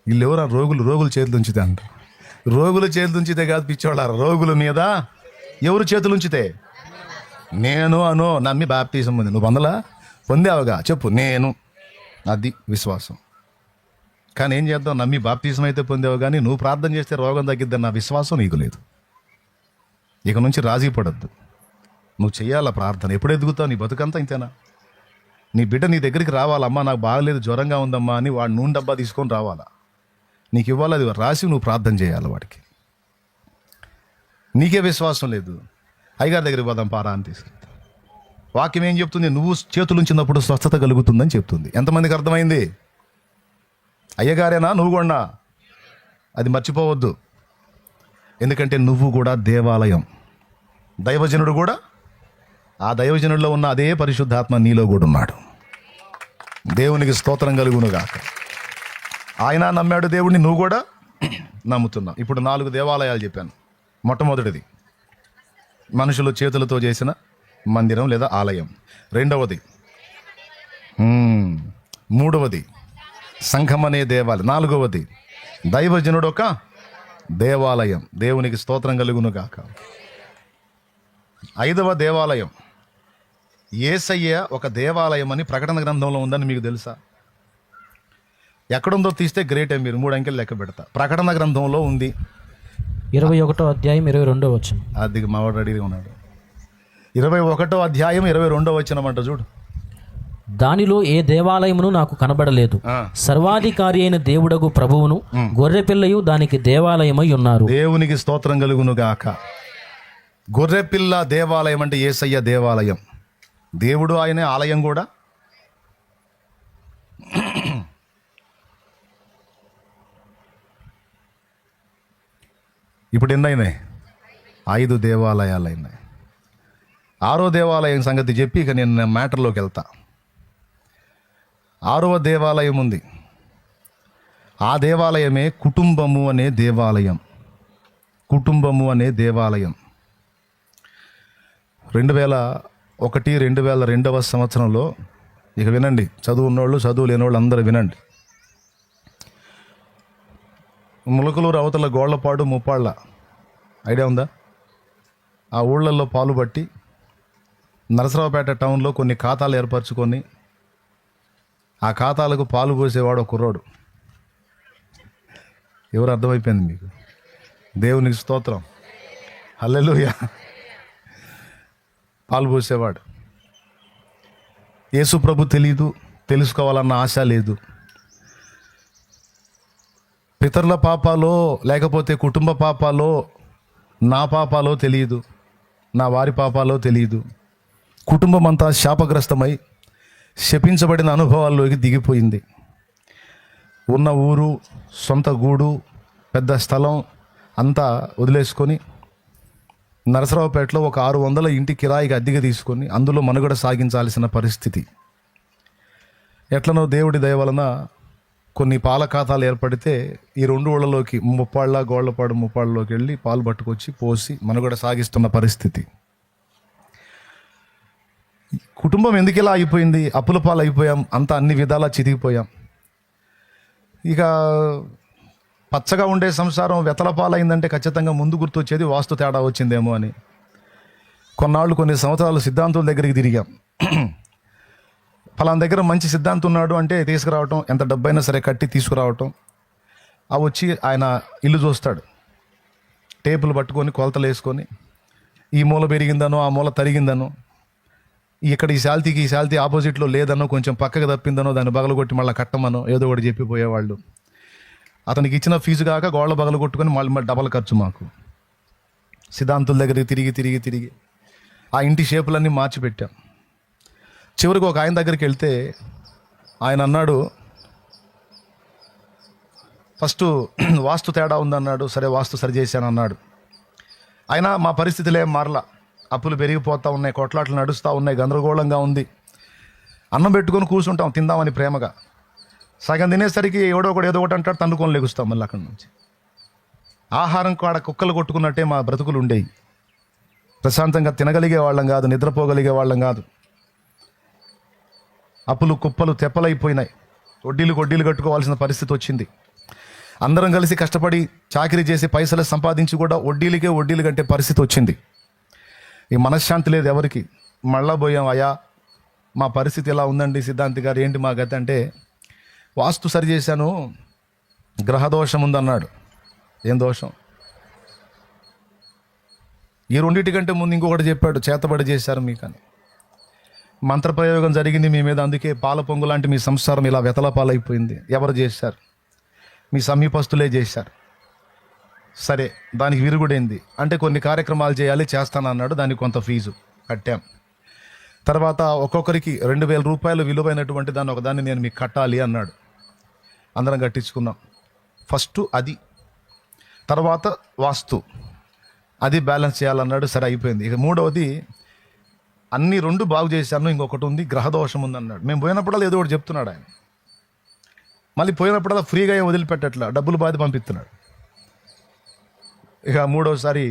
వీళ్ళు? ఎవరు రోగులు చేతులుంచితే అంటారు? రోగుల చేతులుంచితే కాదు పిచ్చోళ్ళారా. రోగుల మీద ఎవరు చేతులుంచితే? నేను నమ్మి బాప్తిసం పొంది. నువ్వు పొందావుగా చెప్పు నేను. అది విశ్వాసం. కానీ ఏం చేద్దాం? నమ్మి బాప్తిసం అయితే పొందావు, కానీ నువ్వు ప్రార్థన చేస్తే రోగం తగ్గిద్దని నా విశ్వాసం నీకు లేదు. ఇక నుంచి రాజీ పడద్దు. నువ్వు చెయ్యాలా ప్రార్థన. ఎప్పుడు ఎదుగుతావు? నీ బతుకంతా ఇంతేనా? నీ బిడ్డ నీ దగ్గరికి రావాలమ్మా, నాకు బాగలేదు, జ్వరంగా ఉందమ్మా అని వాడు నూనె డబ్బా తీసుకొని రావాలా. నీకు ఇవ్వాలి, అది రాసి నువ్వు ప్రార్థన చేయాలి వాడికి. నీకే విశ్వాసం లేదు, అయ్యగారి దగ్గరికి పోదాం పారా అని తీసుకెళ్తా. వాక్యం ఏం చెప్తుంది? నువ్వు చేతులుంచినప్పుడు స్వస్థత కలుగుతుందని చెప్తుంది. ఎంతమందికి అర్థమైంది? అయ్యగారేనా నువ్వు కూడా? అది మర్చిపోవద్దు. ఎందుకంటే నువ్వు కూడా దేవాలయం. దైవజనుడు కూడా, ఆ దైవజనుడిలో ఉన్న అదే పరిశుద్ధాత్మ నీలో కూడా ఉన్నాడు. దేవునికి స్తోత్రం కలుగునుగాక. ఆయన నమ్మాడు దేవుడిని, నువ్వు కూడా నమ్ముతున్నావు. ఇప్పుడు 4 దేవాలయాలు చెప్పాను. మొట్టమొదటిది మనుషులు చేతులతో చేసిన మందిరం లేదా ఆలయం. రెండవది, మూడవది సంఘం అనే దేవాలయం. 4వది దైవజనుడు ఒక దేవాలయం. దేవునికి స్తోత్రం కలుగును గాక. 5వ దేవాలయం యేసయ్య ఒక దేవాలయం అని ప్రకటన గ్రంథంలో ఉందని మీకు తెలుసా? ఎక్కడుందో తీస్తే గ్రేట్. మీరు 3 అంకెలు లెక్క పెడతా. ప్రకటన గ్రంథంలో ఉంది. 21వ అధ్యాయం 22వ వచనం. అది మావాడు రెడీగా ఉన్నాడు. 21వ అధ్యాయం 22వ వచనం అంట చూడు. దానిలో ఏ దేవాలయమును నాకు కనబడలేదు. సర్వాధికారి అయిన దేవుడగు ప్రభువును గొర్రెపిల్లయు దానికి దేవాలయమై ఉన్నారు. దేవునికి స్తోత్రం కలుగును గాక. గొర్రెపిల్ల దేవాలయం అంటే యేసయ్య దేవాలయం. దేవుడు ఆయనే ఆలయం కూడా. ఇప్పుడు ఎన్నైనాయి? 5 దేవాలయాలు అయినాయి. 6వ దేవాలయం సంగతి చెప్పి ఇక నేను మ్యాటర్లోకి వెళ్తా. 6వ దేవాలయం ఉంది. ఆ దేవాలయమే కుటుంబము అనే దేవాలయం. కుటుంబము అనే దేవాలయం 2001-2002 సంవత్సరంలో, ఇక వినండి, చదువు ఉన్నోళ్ళు చదువు లేనివాళ్ళు అందరూ వినండి. ములకలూరు అవతల గోళ్లపాడు, ముప్పాళ్ళ ఐడియా ఉందా? ఆ ఊళ్ళల్లో పాలు పట్టి నరసరావుపేట టౌన్లో కొన్ని ఖాతాలు ఏర్పరచుకొని ఆ ఖాతాలకు పాలు పోసేవాడు ఒక కుర్రోడు. ఎవరు? అర్థమైపోయింది మీకు? దేవునికి స్తోత్రం, హల్లెలూయా. పాలు పోసేవాడు. యేసు ప్రభు తెలీదు, తెలుసుకోవాలన్న ఆశ లేదు. పితరుల పాపాలో లేకపోతే కుటుంబ పాపాలో నా పాపాలో తెలియదు, నా వారి పాపాలో తెలియదు. కుటుంబం అంతా శాపగ్రస్తమై శపించబడిన అనుభవాల్లోకి దిగిపోయింది. ఉన్న ఊరు, సొంత గూడు, పెద్ద స్థలం అంతా వదిలేసుకొని నరసరావుపేటలో ఒక 600 ఇంటి కిరాయికి అద్దెకి తీసుకొని అందులో మనుగడ సాగించాల్సిన పరిస్థితి. ఎట్లనో దేవుడి దయ వలన కొన్ని పాల ఖాతాలు ఏర్పడితే ఈ 2 ఊళ్ళలోకి, ముప్పాళ్ళ గోళ్లపాడు ముప్పాళ్ళలోకి వెళ్ళి పాలు పట్టుకొచ్చి పోసి మనుగడ సాగిస్తున్న పరిస్థితి. కుటుంబం ఎందుకు ఇలా అయిపోయింది? అప్పుల పాలు అయిపోయాం, అంతా అన్ని విధాలా చితికిపోయాం. ఇక పచ్చగా ఉండే సంసారం వెతల పాలైందంటే ఖచ్చితంగా ముందు గుర్తొచ్చేది వాస్తు తేడా వచ్చిందేమో అని. కొన్నాళ్ళు, కొన్ని సంవత్సరాలు సిద్ధాంతుల దగ్గరికి తిరిగాం. ఫలానా దగ్గర మంచి సిద్ధాంతం ఉన్నాడు అంటే తీసుకురావటం, ఎంత డబ్బైనా సరే కట్టి తీసుకురావటం. ఆ వచ్చి ఆయన ఇల్లు చూస్తాడు, టేపులు పట్టుకొని కొలతలు వేసుకొని ఈ మూల పెరిగిందనో ఆ మూల తరిగిందనో, ఇక్కడ ఈ శాల్తీ ఆపోజిట్లో లేదనో, కొంచెం పక్కకు తప్పిందనో దాన్ని బగలగొట్టి మళ్ళీ కట్టమనో ఏదో ఒకటి చెప్పిపోయేవాళ్ళు. అతనికి ఇచ్చిన ఫీజు కాక గోళ్ళ బగలు కొట్టుకొని మళ్ళీ డబల్ ఖర్చు మాకు. సిద్ధాంతుల దగ్గరికి తిరిగి ఆ ఇంటి షేపులన్నీ మార్చిపెట్టాం. చివరికి ఒక ఆయన దగ్గరికి వెళ్తే ఆయన అన్నాడు, ఫస్ట్ వాస్తు తేడా ఉందన్నాడు. సరే వాస్తు సరి చేశాను అన్నాడు. అయినా మా పరిస్థితులు ఏం మారలా. అప్పులు పెరిగిపోతూ ఉన్నాయి, కొట్లాట్లు నడుస్తూ ఉన్నాయి, గందరగోళంగా ఉంది. అన్నం పెట్టుకొని కూర్చుంటాం తిందామని ప్రేమగా. సగం తినేసరికి ఏదో ఒకటి అంటాడు, తన్నుకొని లెగుస్తాం మళ్ళీ అక్కడి నుంచి. ఆహారం కాడ కుక్కలు కొట్టుకున్నట్టే మా బ్రతుకులు ఉండేవి. ప్రశాంతంగా తినగలిగే వాళ్ళం కాదు, నిద్రపోగలిగే వాళ్ళం కాదు. అప్పులు కుప్పలు తెప్పలైపోయినాయి. వడ్డీలు కట్టుకోవాల్సిన పరిస్థితి వచ్చింది. అందరం కలిసి కష్టపడి చాకరీ చేసి పైసలు సంపాదించి కూడా వడ్డీలు కట్టే పరిస్థితి వచ్చింది. ఈ మనశ్శాంతి లేదు ఎవరికి. మళ్ళా పోయాం, అయ్యా మా పరిస్థితి ఎలా ఉందండి సిద్ధాంతి గారు, ఏంటి మా గతి అంటే, వాస్తు సరి చేశాను, గ్రహదోషం ఉందన్నాడు. ఏం దోషం? ఈ 2 కంటే ముందు ఇంకొకటి చెప్పాడు, చేతబడి చేశారు మీకని. మంత్రప్రయోగం జరిగింది మీ మీద, అందుకే పాల పొంగు లాంటి మీ సంసారం ఇలా వెతల పాలైపోయింది. ఎవరు చేశారు? మీ సమీపస్తులే చేశారు. సరే, దానికి విరుగుడైంది అంటే కొన్ని కార్యక్రమాలు చేయాలి, చేస్తానన్నాడు. దానికి కొంత ఫీజు కట్టాం. తర్వాత ఒక్కొక్కరికి 2000 రూపాయలు విలువైనటువంటి ఒకదాన్ని నేను మీకు కట్టాలి అన్నాడు. అందరం కట్టించుకున్నాం. ఫస్ట్ అది, తర్వాత వాస్తు, అది బ్యాలెన్స్ చేయాలన్నాడు. సరే అయిపోయింది. ఇక 3వది, అన్ని 2 బాగు చేశాను, ఇంకొకటి ఉంది గ్రహదోషం ఉందన్నాడు. మేము పోయినప్పుడల్లా ఏదో ఒకటి చెప్తున్నాడు ఆయన. మళ్ళీ పోయినప్పుడల్లా ఫ్రీగా ఏం వదిలిపెట్టట్లా, డబ్బులు బాధ పంపిస్తున్నాడు. ఇక 3వసారి,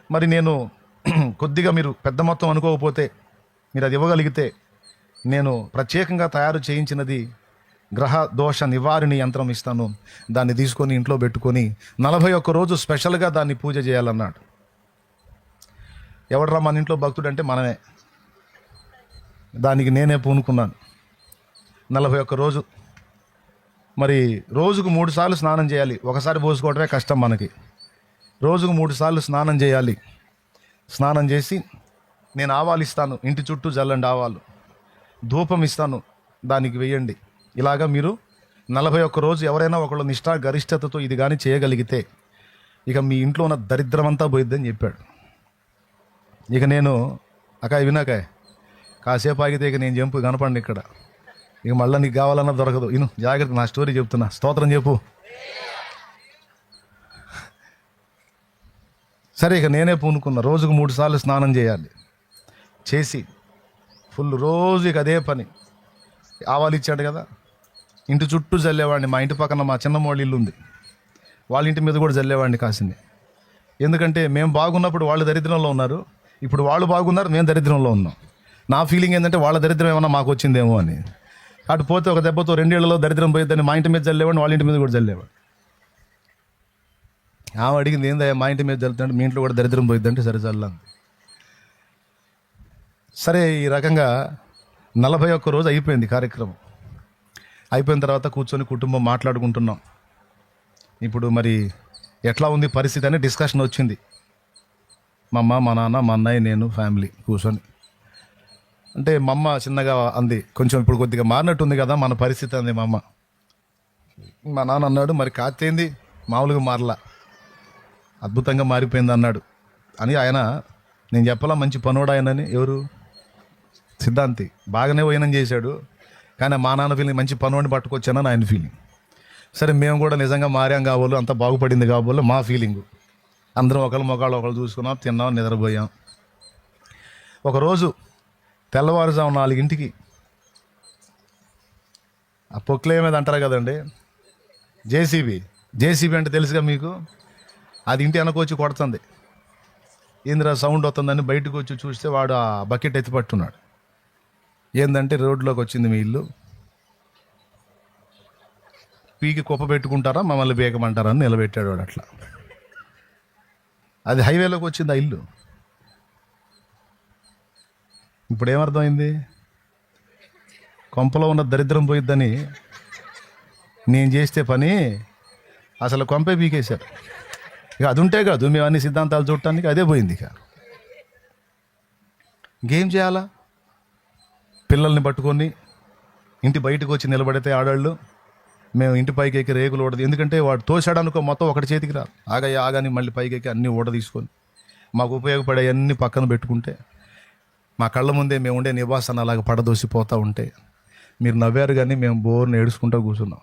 మరి నేను కొద్దిగా మీరు పెద్ద మొత్తం అనుకోకపోతే, మీరు అది ఇవ్వగలిగితే నేను ప్రత్యేకంగా తయారు చేయించినది గ్రహ దోష నివారిణి యంత్రం ఇస్తాను, దాన్ని తీసుకొని ఇంట్లో పెట్టుకొని 41 రోజు స్పెషల్గా దాన్ని పూజ చేయాలన్నాడు. ఎవడరా మన ఇంట్లో భక్తుడు అంటే మనమే. దానికి నేనే పూనుకున్నాను. 41 రోజు. మరి రోజుకు 3 సార్లు స్నానం చేయాలి. ఒకసారి పోసుకోవడమే కష్టం మనకి. రోజుకు 3 సార్లు స్నానం చేయాలి. స్నానం చేసి నేను ఆవాలు ఇస్తాను, ఇంటి చుట్టూ జల్లండి ఆవాలు. ధూపం ఇస్తాను, దానికి వేయండి. ఇలాగా మీరు 41 రోజు ఎవరైనా ఒకళ్ళు నిష్ఠా గరిష్టతతో ఇది కానీ చేయగలిగితే ఇక మీ ఇంట్లో ఉన్న దరిద్రం అంతా పోయిద్దని చెప్పాడు. ఇక నేను అకాయ్ వినాకాయ్ కాసేపు ఆగితే ఇక నేను చెప్పు కనపండి ఇక్కడ, ఇక మళ్ళీ నీకు కావాలన్నా దొరకదు. ఇను జాగ్రత్త, నా స్టోరీ చెప్తున్నా. స్తోత్రం చెప్పు. సరే, ఇక నేనే పూనుకున్నా. రోజుకు 3 సార్లు స్నానం చేయాలి. చేసి ఫుల్ రోజు ఇక అదే పని. ఆవాలు ఇచ్చాడు కదా, ఇంటి చుట్టూ చల్లేవాడిని. మా ఇంటి పక్కన మా చిన్నమ్మోళ్ళ ఇల్లు ఉంది, వాళ్ళ ఇంటి మీద కూడా చల్లేవాడిని కాసింది. ఎందుకంటే మేము బాగున్నప్పుడు వాళ్ళు దరిద్రంలో ఉన్నారు, ఇప్పుడు వాళ్ళు బాగున్నారు, మేము దరిద్రంలో ఉన్నాం. నా ఫీలింగ్ ఏంటంటే వాళ్ళ దరిద్రం ఏమన్నా మాకు వచ్చిందేమో అని. అటు పోతే ఒక దెబ్బతో 2 ఏళ్లలో దరిద్రం పోయిద్దని మా ఇంటి మీద చల్లేవాడిని, వాళ్ళ ఇంటి మీద కూడా చల్లేవాడు. ఆమె అడిగింది, ఏందా మా ఇంటి మీద చల్లుతుంటే మీ ఇంట్లో కూడా దరిద్రం పోయిద్దంటే సరే చల్లాను. సరే, ఈ రకంగా 41 రోజు అయిపోయింది కార్యక్రమం. అయిపోయిన తర్వాత కూర్చొని కుటుంబం మాట్లాడుకుంటున్నాం. ఇప్పుడు మరి ఎట్లా ఉంది పరిస్థితి అని డిస్కషన్ వచ్చింది. మా అమ్మ, మా నాన్న, మా అన్నయ్య, నేను ఫ్యామిలీ కూర్చొని. అంటే మా అమ్మ చిన్నగా అంది, కొంచెం ఇప్పుడు కొద్దిగా మారినట్టుంది కదా మన పరిస్థితి అంది మా అమ్మ. మా నాన్న అన్నాడు, మరి కాతేంది మామూలుగా మారలా, అద్భుతంగా మారిపోయింది అన్నాడు. అని ఆయన, నేను చెప్పలా మంచి పనోడు ఆయనని. ఎవరు? సిద్ధాంతి. బాగానే పోయినం చేశాడు, కానీ మా నాన్న ఫీలింగ్ మంచి పనోడిని పట్టుకొచ్చానని ఆయన ఫీలింగ్. సరే, మేము కూడా నిజంగా మారాం కాబోలు, అంత బాగుపడింది కాబోలు మా ఫీలింగు. అందరం ఒకళ్ళు మొగాళ్ళు ఒకళ్ళు చూసుకున్నాం, తిన్నాం, నిద్రపోయాం. ఒకరోజు తెల్లవారుజాము 4 ఆ పొక్లే మీద అంటారు కదండి, జేసీబీ అంటే తెలుసుగా మీకు. అది ఇంటి వెనకొచ్చి కొడుతుంది. ఏందిరా సౌండ్ వస్తుందని బయటకు వచ్చి చూస్తే వాడు ఆ బకెట్ ఎత్తి పట్టున్నాడు. ఏందంటే, రోడ్లోకి వచ్చింది మీ ఇల్లు, పీకి కుప్ప పెట్టుకుంటారా మమ్మల్ని బేకమంటారా అని నిలబెట్టాడు వాడు. అట్లా అది హైవేలోకి వచ్చింది ఆ ఇల్లు. ఇప్పుడు ఏమర్థమైంది? కొంపలో ఉన్న దరిద్రం పోయిద్దని నేను చేస్తే పని అసలు కొంపే పీకేశారు. ఇక అది ఉంటే కాదు మేము అన్ని సిద్ధాంతాలు చూడటానికి, అదే పోయింది. ఇక ఇంకేం చేయాలా? పిల్లల్ని పట్టుకొని ఇంటి బయటకు వచ్చి నిలబడితే ఆడాళ్ళు, మేము ఇంటి పైకి ఎక్కి రేకులు ఓడదు. ఎందుకంటే వాడు తోసాడనుకో మొత్తం ఒకటి చేతికి రాదు. ఆగాని మళ్ళీ పైకి ఎక్కి అన్నీ ఓడ తీసుకొని మాకు ఉపయోగపడే అన్నీ పక్కన పెట్టుకుంటే మా కళ్ళ ముందే మేము ఉండే నివాసాన్ని అలాగ పడదోసిపోతూ ఉంటే మీరు నవ్వారు, కానీ మేము బోర్ని ఏడుచుకుంటూ కూర్చున్నాం.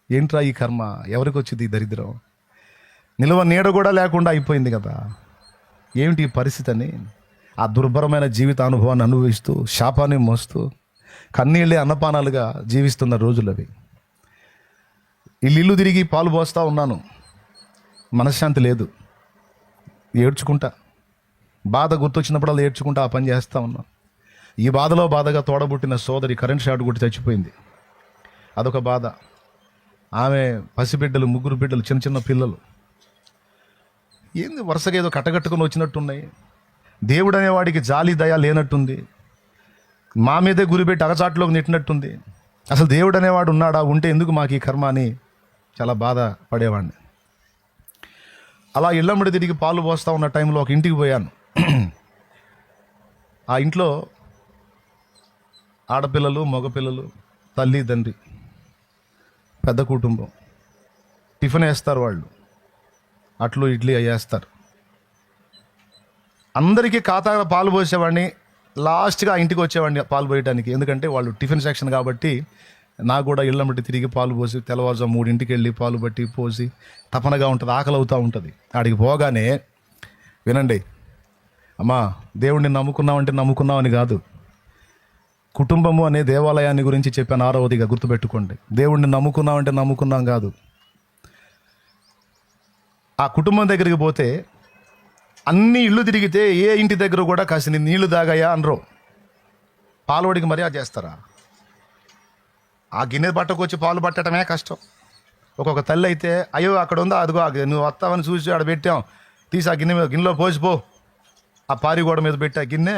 ఏంట్రా ఈ కర్మ, ఎవరికి వచ్చింది ఈ దరిద్రం? నిలువ నీడ కూడా లేకుండా అయిపోయింది కదా, ఏమిటి ఈ పరిస్థితి అని ఆ దుర్భరమైన జీవిత అనుభవాన్ని అనుభవిస్తూ శాపాన్ని మోస్తూ కన్నీళ్ళే అన్నపానాలుగా జీవిస్తున్న రోజులు అవి. ఇల్లు తిరిగి పాలు పోస్తూ ఉన్నాను, మనశ్శాంతి లేదు, ఏడ్చుకుంటా, బాధ గుర్తొచ్చినప్పుడు అలా ఏడ్చుకుంటా ఆ పని చేస్తూ ఉన్నాను. ఈ బాధలో బాధగా తోడబుట్టిన సోదరి కరెంట్ షాట్ కొట్టి చచ్చిపోయింది, అదొక బాధ. ఆమె పసిబిడ్డలు, 3 బిడ్డలు, చిన్న చిన్న పిల్లలు. ఏంది వరుసగా ఏదో కట్టగట్టుకుని వచ్చినట్టున్నాయి. దేవుడు అనేవాడికి జాలి దయ లేనట్టుంది, మా మీదే గురిపెట్టి అగచాట్లోకి నెట్టినట్టుంది. అసలు దేవుడు అనేవాడు ఉన్నాడా? ఉంటే ఎందుకు మాకు ఈ కర్మ అని చాలా బాధ పడేవాడిని. అలా ఇళ్ళమ్మడి తిరిగి పాలు పోస్తూ ఉన్న టైంలో ఒక ఇంటికి పోయాను. ఆ ఇంట్లో ఆడపిల్లలు, మగపిల్లలు, తల్లి, తండ్రి, పెద్ద కుటుంబం. టిఫిన్ వేస్తారు వాళ్ళు, అట్లు ఇడ్లీ వేస్తారు. అందరికీ ఖాతాగా పాలు పోసేవాడిని, లాస్ట్గా ఆ ఇంటికి వచ్చేవాడిని పాలు పోయడానికి. ఎందుకంటే వాళ్ళు టిఫిన్ సెక్షన్ కాబట్టి నాకు కూడా ఇళ్ళమ్మటి తిరిగి పాలు పోసి తెల్లవారుజాము 3 వెళ్ళి పాలు బట్టి పోసి తపనగా ఉంటుంది, ఆకలి అవుతూ ఉంటుంది. ఆడికి పోగానే, వినండి అమ్మా, దేవుడిని నమ్ముకున్నామంటే నమ్ముకున్నామని కాదు, కుటుంబము అనే దేవాలయాన్ని గురించి చెప్పాను 6వదిగా గుర్తుపెట్టుకోండి. దేవుడిని నమ్ముకున్నామంటే నమ్ముకున్నాం కాదు. ఆ కుటుంబం దగ్గరికి పోతే అన్ని ఇళ్ళు తిరిగితే ఏ ఇంటి దగ్గర కూడా కాసిన నీళ్లు తాగాయా అనరు. పాలవాడికి మర్యాద చేస్తారా? ఆ గిన్నె పట్టకొచ్చి పాలు పట్టడమే కష్టం. ఒక్కొక్క తల్లి అయితే, అయ్యో అక్కడ ఉందా, అదిగో నువ్వు వస్తావని చూసి ఆడ పెట్టాం, తీసి ఆ గిన్నెలో పోసిపో, ఆ పారి గోడ మీద పెట్టి ఆ గిన్నె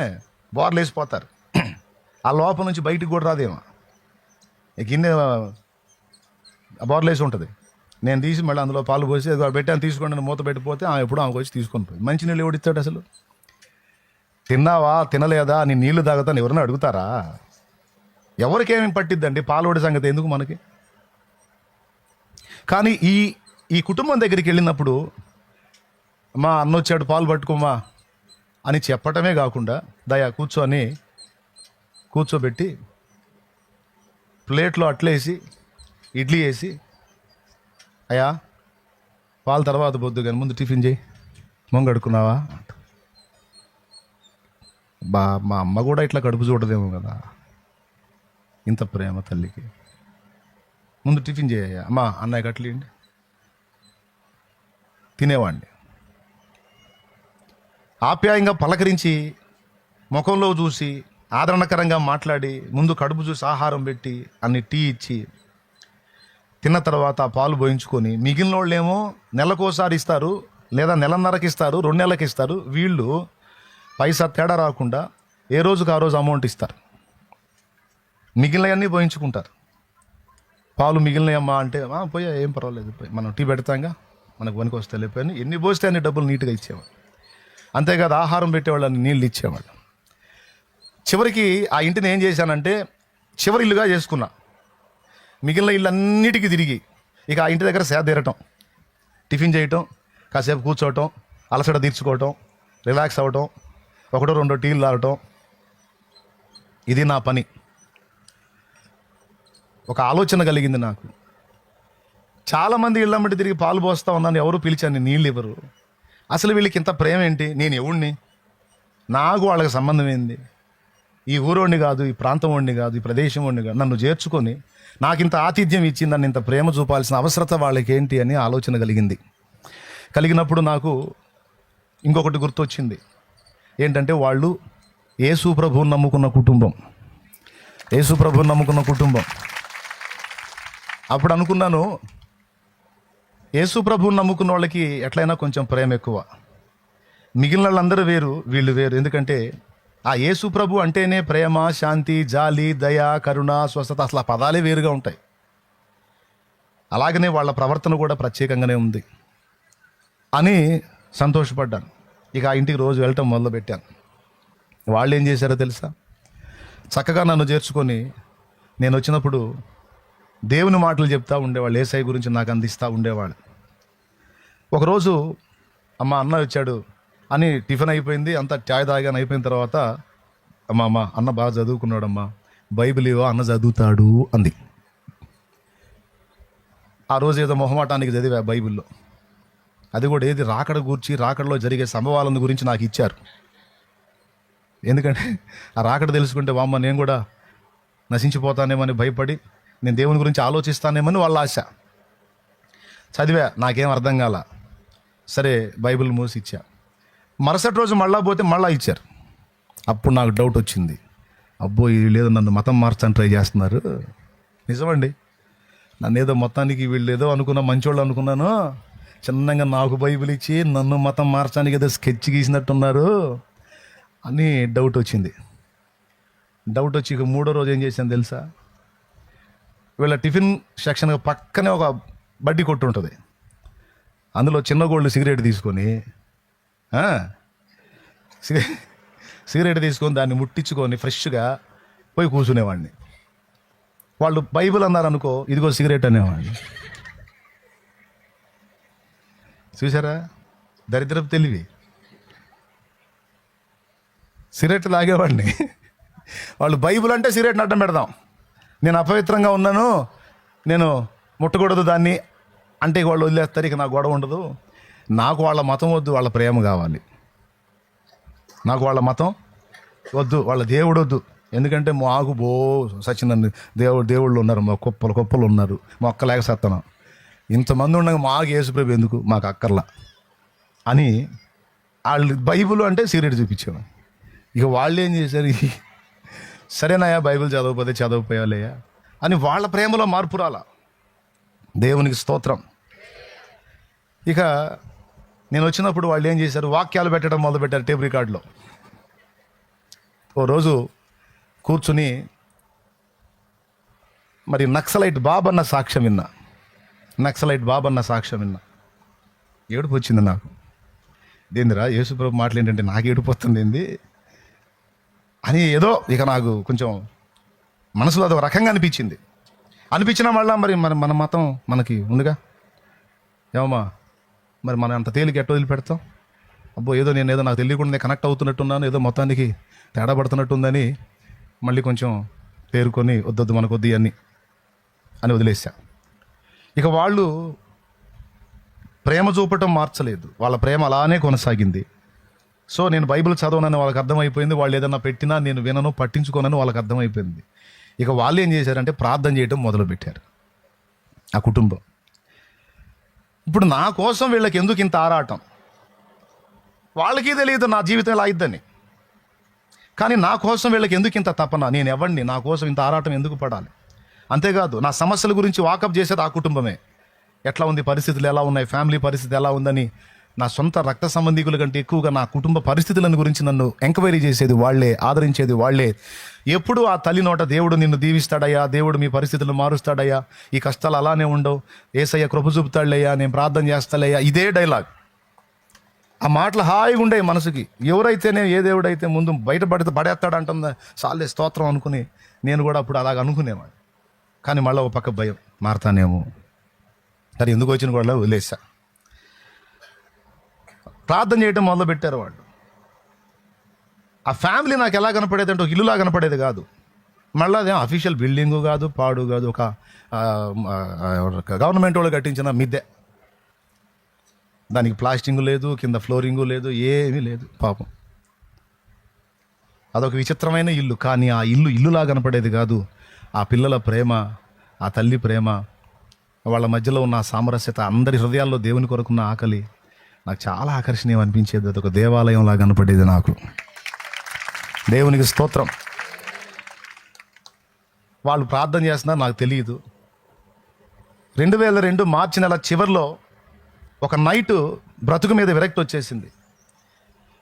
బోర్లు వేసిపోతారు. ఆ లోపల నుంచి బయటికి కూడా రాదేమో, ఈ గిన్నె బోర్లు వేసి ఉంటుంది. నేను తీసి మళ్ళీ అందులో పాలు పోసి అది పెట్టాను, తీసుకోండి మూత పెట్టిపోతే ఎప్పుడు ఆమెకు వచ్చి తీసుకొని పోయి. మంచి నీళ్ళు ఎవడిస్తాడు అసలు? తిన్నావా తినలేదా, నీ నీళ్లు తాగుతాను ఎవరైనా అడుగుతారా? ఎవరికేమి పట్టిద్దండి పాలోడి సంగతి ఎందుకు మనకి? కానీ ఈ కుటుంబం దగ్గరికి వెళ్ళినప్పుడు మా అన్న వచ్చాడు పాలు పట్టుకోమా అని చెప్పటమే కాకుండా దయా కూర్చొని కూర్చోబెట్టి ప్లేట్లో అట్లేసి ఇడ్లీ వేసి, అయ్యా పాలు తర్వాత పొద్దు కానీ ముందు టిఫిన్ చేయి, మొంగడుకున్నావా? మా అమ్మ కూడా ఇట్లా కడుపు చూడదేమో కదా, ఇంత ప్రేమ తల్లికి. ముందు టిఫిన్ చేయ్యా అమ్మా, అన్నయ్య కట్లేండి, తినేవాడిని. ఆప్యాయంగా పలకరించి ముఖంలో చూసి ఆదరణకరంగా మాట్లాడి ముందు కడుపు చూసి ఆహారం పెట్టి అన్ని టీ ఇచ్చి తిన్న తర్వాత పాలు పోయించుకొని, మిగిలిన వాళ్ళేమో నెలకోసారి ఇస్తారు, లేదా నెలన్నరకి ఇస్తారు, 2 నెలలకి ఇస్తారు. వీళ్ళు పైసా తేడా రాకుండా ఏ రోజుకి ఆ రోజు అమౌంట్ ఇస్తారు, మిగిలినవన్నీ పోయించుకుంటారు. పాలు మిగిలినయమ్మా అంటే పోయా ఏం పర్వాలేదు, మనం టీ పెడతాంగా, మనకు పనికి వస్తే లేకపోయినా ఎన్ని పోస్తే అన్ని డబ్బులు నీట్గా ఇచ్చేవాళ్ళు. అంతేకాదు ఆహారం పెట్టేవాళ్ళని నీళ్ళు ఇచ్చేవాళ్ళు. చివరికి ఆ ఇంటిని ఏం చేశానంటే చివరి ఇల్లుగా చేసుకున్నా. మిగిలిన ఇళ్ళన్నిటికీ తిరిగి ఇక ఆ ఇంటి దగ్గర సేద తీరటం, టిఫిన్ చేయటం, కాసేపు కూర్చోవటం, అలసట తీర్చుకోవటం, రిలాక్స్ అవ్వటం, 1-2 టీలు తాగటం, ఇది నా పని. ఒక ఆలోచన కలిగింది నాకు. చాలామంది ఇళ్ళమ్మటి తిరిగి పాలు పోస్తా ఉన్నాను, ఎవరు పిలిచాను, నీళ్ళు ఇవ్వరు. అసలు వీళ్ళకి ఇంత ప్రేమ ఏంటి? నేను ఎవడిని? నాకు వాళ్ళకి సంబంధం ఏంది? ఈ ఊరోడిని కాదు, ఈ ప్రాంతం వాడిని కాదు, ఈ ప్రదేశం వాడిని కాదు, నన్ను చేర్చుకొని నాకు ఇంత ఆతిథ్యం ఇచ్చి నన్ను ఇంత ప్రేమ చూపాల్సిన అవసరత వాళ్ళకి ఏంటి అని ఆలోచన కలిగింది. కలిగినప్పుడు నాకు ఇంకొకటి గుర్తొచ్చింది. ఏంటంటే వాళ్ళు యేసు ప్రభువుని నమ్ముకున్న కుటుంబం, యేసు ప్రభువుని నమ్ముకున్న కుటుంబం. అప్పుడు అనుకున్నాను, యేసు ప్రభువుని నమ్ముకున్న వాళ్ళకి ఎట్లయినా కొంచెం ప్రేమ ఎక్కువ. మిగిలిన వాళ్ళందరూ వేరు, వీళ్ళు వేరు. ఎందుకంటే ఆ యేసు ప్రభు అంటేనే ప్రేమ, శాంతి, జాలి, దయ, కరుణ, స్వస్థత, అసలు ఆ పదాలే వేరుగా ఉంటాయి. అలాగనే వాళ్ళ ప్రవర్తన కూడా ప్రత్యేకంగానే ఉంది అని సంతోషపడ్డాను. ఇక ఆ ఇంటికి రోజు వెళ్ళటం మొదలుపెట్టాను. వాళ్ళు ఏం చేశారో తెలుసా? చక్కగా నన్ను చేర్చుకొని నేను వచ్చినప్పుడు దేవుని మాటలు చెప్తా ఉండేవాళ్ళు, యేసయ్య గురించి నాకు అందిస్తూ ఉండేవాళ్ళు. ఒకరోజు అన్న వచ్చాడు అని టిఫిన్ అయిపోయింది, అంతా చాయ్ తాగాని అయిపోయిన తర్వాత, అమ్మ అన్న బాగా చదువుకున్నాడమ్మా, బైబిల్ ఇవో అన్న చదువుతాడు అంది. ఆ రోజు ఏదో మొహమాటానికి చదివా బైబిల్లో, అది కూడా ఏది రాకడ గూర్చి, రాకడలో జరిగే సంభవాలను గురించి నాకు ఇచ్చారు. ఎందుకంటే ఆ రాకడ తెలుసుకుంటే వామ్మ నేను కూడా నశించిపోతానేమని భయపడి నేను దేవుని గురించి ఆలోచిస్తానేమని వాళ్ళ ఆశ. చదివా, నాకేం అర్థం కాల. సరే బైబిల్ మూసి ఇచ్చా. మరుసటి రోజు మళ్ళా పోతే మళ్ళా ఇచ్చారు. అప్పుడు నాకు డౌట్ వచ్చింది, అబ్బో వీళ్ళు ఏదో నన్ను మతం మార్చని ట్రై చేస్తున్నారు. నిజమండి, నన్ను ఏదో మొత్తానికి వీళ్ళు ఏదో అనుకున్నా, మంచోళ్ళు అనుకున్నాను. చిన్నగా నాకు బైబిల్ ఇచ్చి నన్ను మతం మార్చడానికి ఏదో స్కెచ్ గీసినట్టున్నారు అని డౌట్ వచ్చింది. డౌట్ వచ్చి ఇక 3వ రోజు ఏం చేశాను తెలుసా? వీళ్ళ టిఫిన్ సెక్షన్ పక్కనే ఒక బడ్డీ కొట్టు ఉంటుంది. అందులో చిన్న గోల్డ్ సిగరెట్ తీసుకొని సిగరెట్ తీసుకొని దాన్ని ముట్టించుకొని ఫ్రెష్గా పోయి కూర్చునేవాడిని. వాళ్ళు బైబిల్ అన్నారనుకో, ఇదిగో సిగరెట్ అనేవాడిని. చూసారా దరిద్రపు తెలివి? సిగరెట్ తాగేవాడిని. వాళ్ళు బైబిల్ అంటే సిగరెట్ని అడ్డం పెడదాం, నేను అపవిత్రంగా ఉన్నాను, నేను ముట్టకూడదు దాన్ని అంటే వాళ్ళు వదిలేస్తారు. ఇక నాకు గొడవ ఉండదు. నాకు వాళ్ళ మతం వద్దు, వాళ్ళ ప్రేమ కావాలి. నాకు వాళ్ళ మతం వద్దు, వాళ్ళ దేవుడు వద్దు. ఎందుకంటే మాకు సచిన్ దేవుళ్ళు ఉన్నారు, మా కుప్పలు ఉన్నారు, మొక్కలేక సత్తనం, ఇంతమంది ఉండగా మాకు యేసుప్రభు ఎందుకు, మాకు అక్కర్లా అని వాళ్ళు బైబిల్ అంటే సిగరెట్ చూపించాను. ఇక వాళ్ళు ఏం చేశారు, సరేనాయా బైబిల్ చదవపోయాలయ్యా అని వాళ్ళ ప్రేమలో మార్పు రాలా. దేవునికి స్తోత్రం. ఇక నేను వచ్చినప్పుడు వాళ్ళు ఏం చేశారు, వాక్యాలు పెట్టడం మొదలుపెట్టారు టేప్ రికార్డులో. ఓ రోజు కూర్చుని మరి నక్సలైట్ బాబన్న సాక్ష్యం విన్నా. ఏడుపు వచ్చింది నాకు. ఏందిరా యేసుప్రభు మాటలు ఏంటంటే నాకు ఏడుపు వస్తుంది ఏంది అని ఏదో ఇక నాకు కొంచెం మనసులో అదొక రకంగా అనిపించినా మళ్ళా మరి మన మతం మనకి ఉందిగా. ఏమమ్మా మరి మనం అంత తేలిక ఎట్ట వదిలిపెడతాం? అబ్బో ఏదో నాకు తెలియకుండా కనెక్ట్ అవుతున్నట్టున్నాను, ఏదో మొత్తానికి తేడా పడుతున్నట్టుందని మళ్ళీ కొంచెం తేరుకొని వద్దొద్దు మనకొద్దు అని వదిలేశా. ఇక వాళ్ళు ప్రేమ చూపటం మార్చలేదు, వాళ్ళ ప్రేమ అలానే కొనసాగింది. సో నేను బైబిల్ చదవనని వాళ్ళకి అర్థమైపోయింది, వాళ్ళు ఏదన్నా పెట్టినా నేను వినను పట్టించుకోనని వాళ్ళకి అర్థమైపోయింది. ఇక వాళ్ళు ఏం చేశారంటే ప్రార్థన చేయడం మొదలుపెట్టారు ఆ కుటుంబం. ఇప్పుడు నా కోసం వీళ్ళకి ఎందుకు ఇంత ఆరాటం? వాళ్ళకి తెలియదు నా జీవితం ఎలా అయిద్దని, కానీ నా కోసం వీళ్ళకి ఎందుకు ఇంత తపన? నేను ఎవరిని? నా కోసం ఇంత ఆరాటం ఎందుకు పడాలి? అంతేకాదు నా సమస్యల గురించి వాకప్ చేసేది ఆ కుటుంబమే. ఎట్లా ఉంది, పరిస్థితులు ఎలా ఉన్నాయి, ఫ్యామిలీ పరిస్థితి ఎలా ఉందని నా సొంత రక్త సంబంధికుల కంటే ఎక్కువగా నా కుటుంబ పరిస్థితులను గురించి నన్ను ఎంక్వైరీ చేసేది వాళ్ళే, ఆదరించేది వాళ్ళే. ఎప్పుడు ఆ తల్లి నోట దేవుడు నిన్ను దీవిస్తాడయ్యా, దేవుడు మీ పరిస్థితులను మారుస్తాడయ్యా, ఈ కష్టాలు అలానే ఉండవు, యేసయ్య కృప చూపుతాడులయ్యా, నేను ప్రార్థన చేస్తాలయ్యా, ఇదే డైలాగ్. ఆ మాటలు హాయిగా ఉండే మనసుకి. ఎవరైతేనే ఏ దేవుడైతే ముందు పడేస్తాడంటుందా చాలే స్తోత్రం అనుకుని నేను కూడా అప్పుడు అలాగ అనుకునేవాడు. కానీ మళ్ళీ ఒక పక్క భయం, మారతానేమో, సరే ఎందుకు వచ్చిన కూడా వదిలేసా. ప్రార్థన చేయడం మొదలుపెట్టారు వాళ్ళు. ఆ ఫ్యామిలీ నాకు ఎలా కనపడేది అంటే ఒక ఇల్లులా కనపడేది కాదు, మళ్ళీ అదేం అఫీషియల్ బిల్డింగు కాదు, పాడు కాదు, ఒక గవర్నమెంట్ వాళ్ళు కట్టించిన మిద్దె. దానికి ప్లాస్టింగ్ లేదు, కింద ఫ్లోరింగు లేదు, ఏమీ లేదు పాపం. అదొక విచిత్రమైన ఇల్లు. కానీ ఆ ఇల్లులా కనపడేది కాదు. ఆ పిల్లల ప్రేమ, ఆ తల్లి ప్రేమ, వాళ్ళ మధ్యలో ఉన్న సామరస్యత, అందరి హృదయాల్లో దేవుని కొరకున్న ఆకలి నాకు చాలా ఆకర్షణీయం అనిపించేది. అదొక దేవాలయంలా కనపడేది నాకు. దేవునికి స్తోత్రం. వాళ్ళు ప్రార్థన చేస్తున్నారు నాకు తెలియదు. 2002 మార్చి నెల చివరిలో ఒక నైటు బ్రతుకు మీద విరక్తి వచ్చేసింది.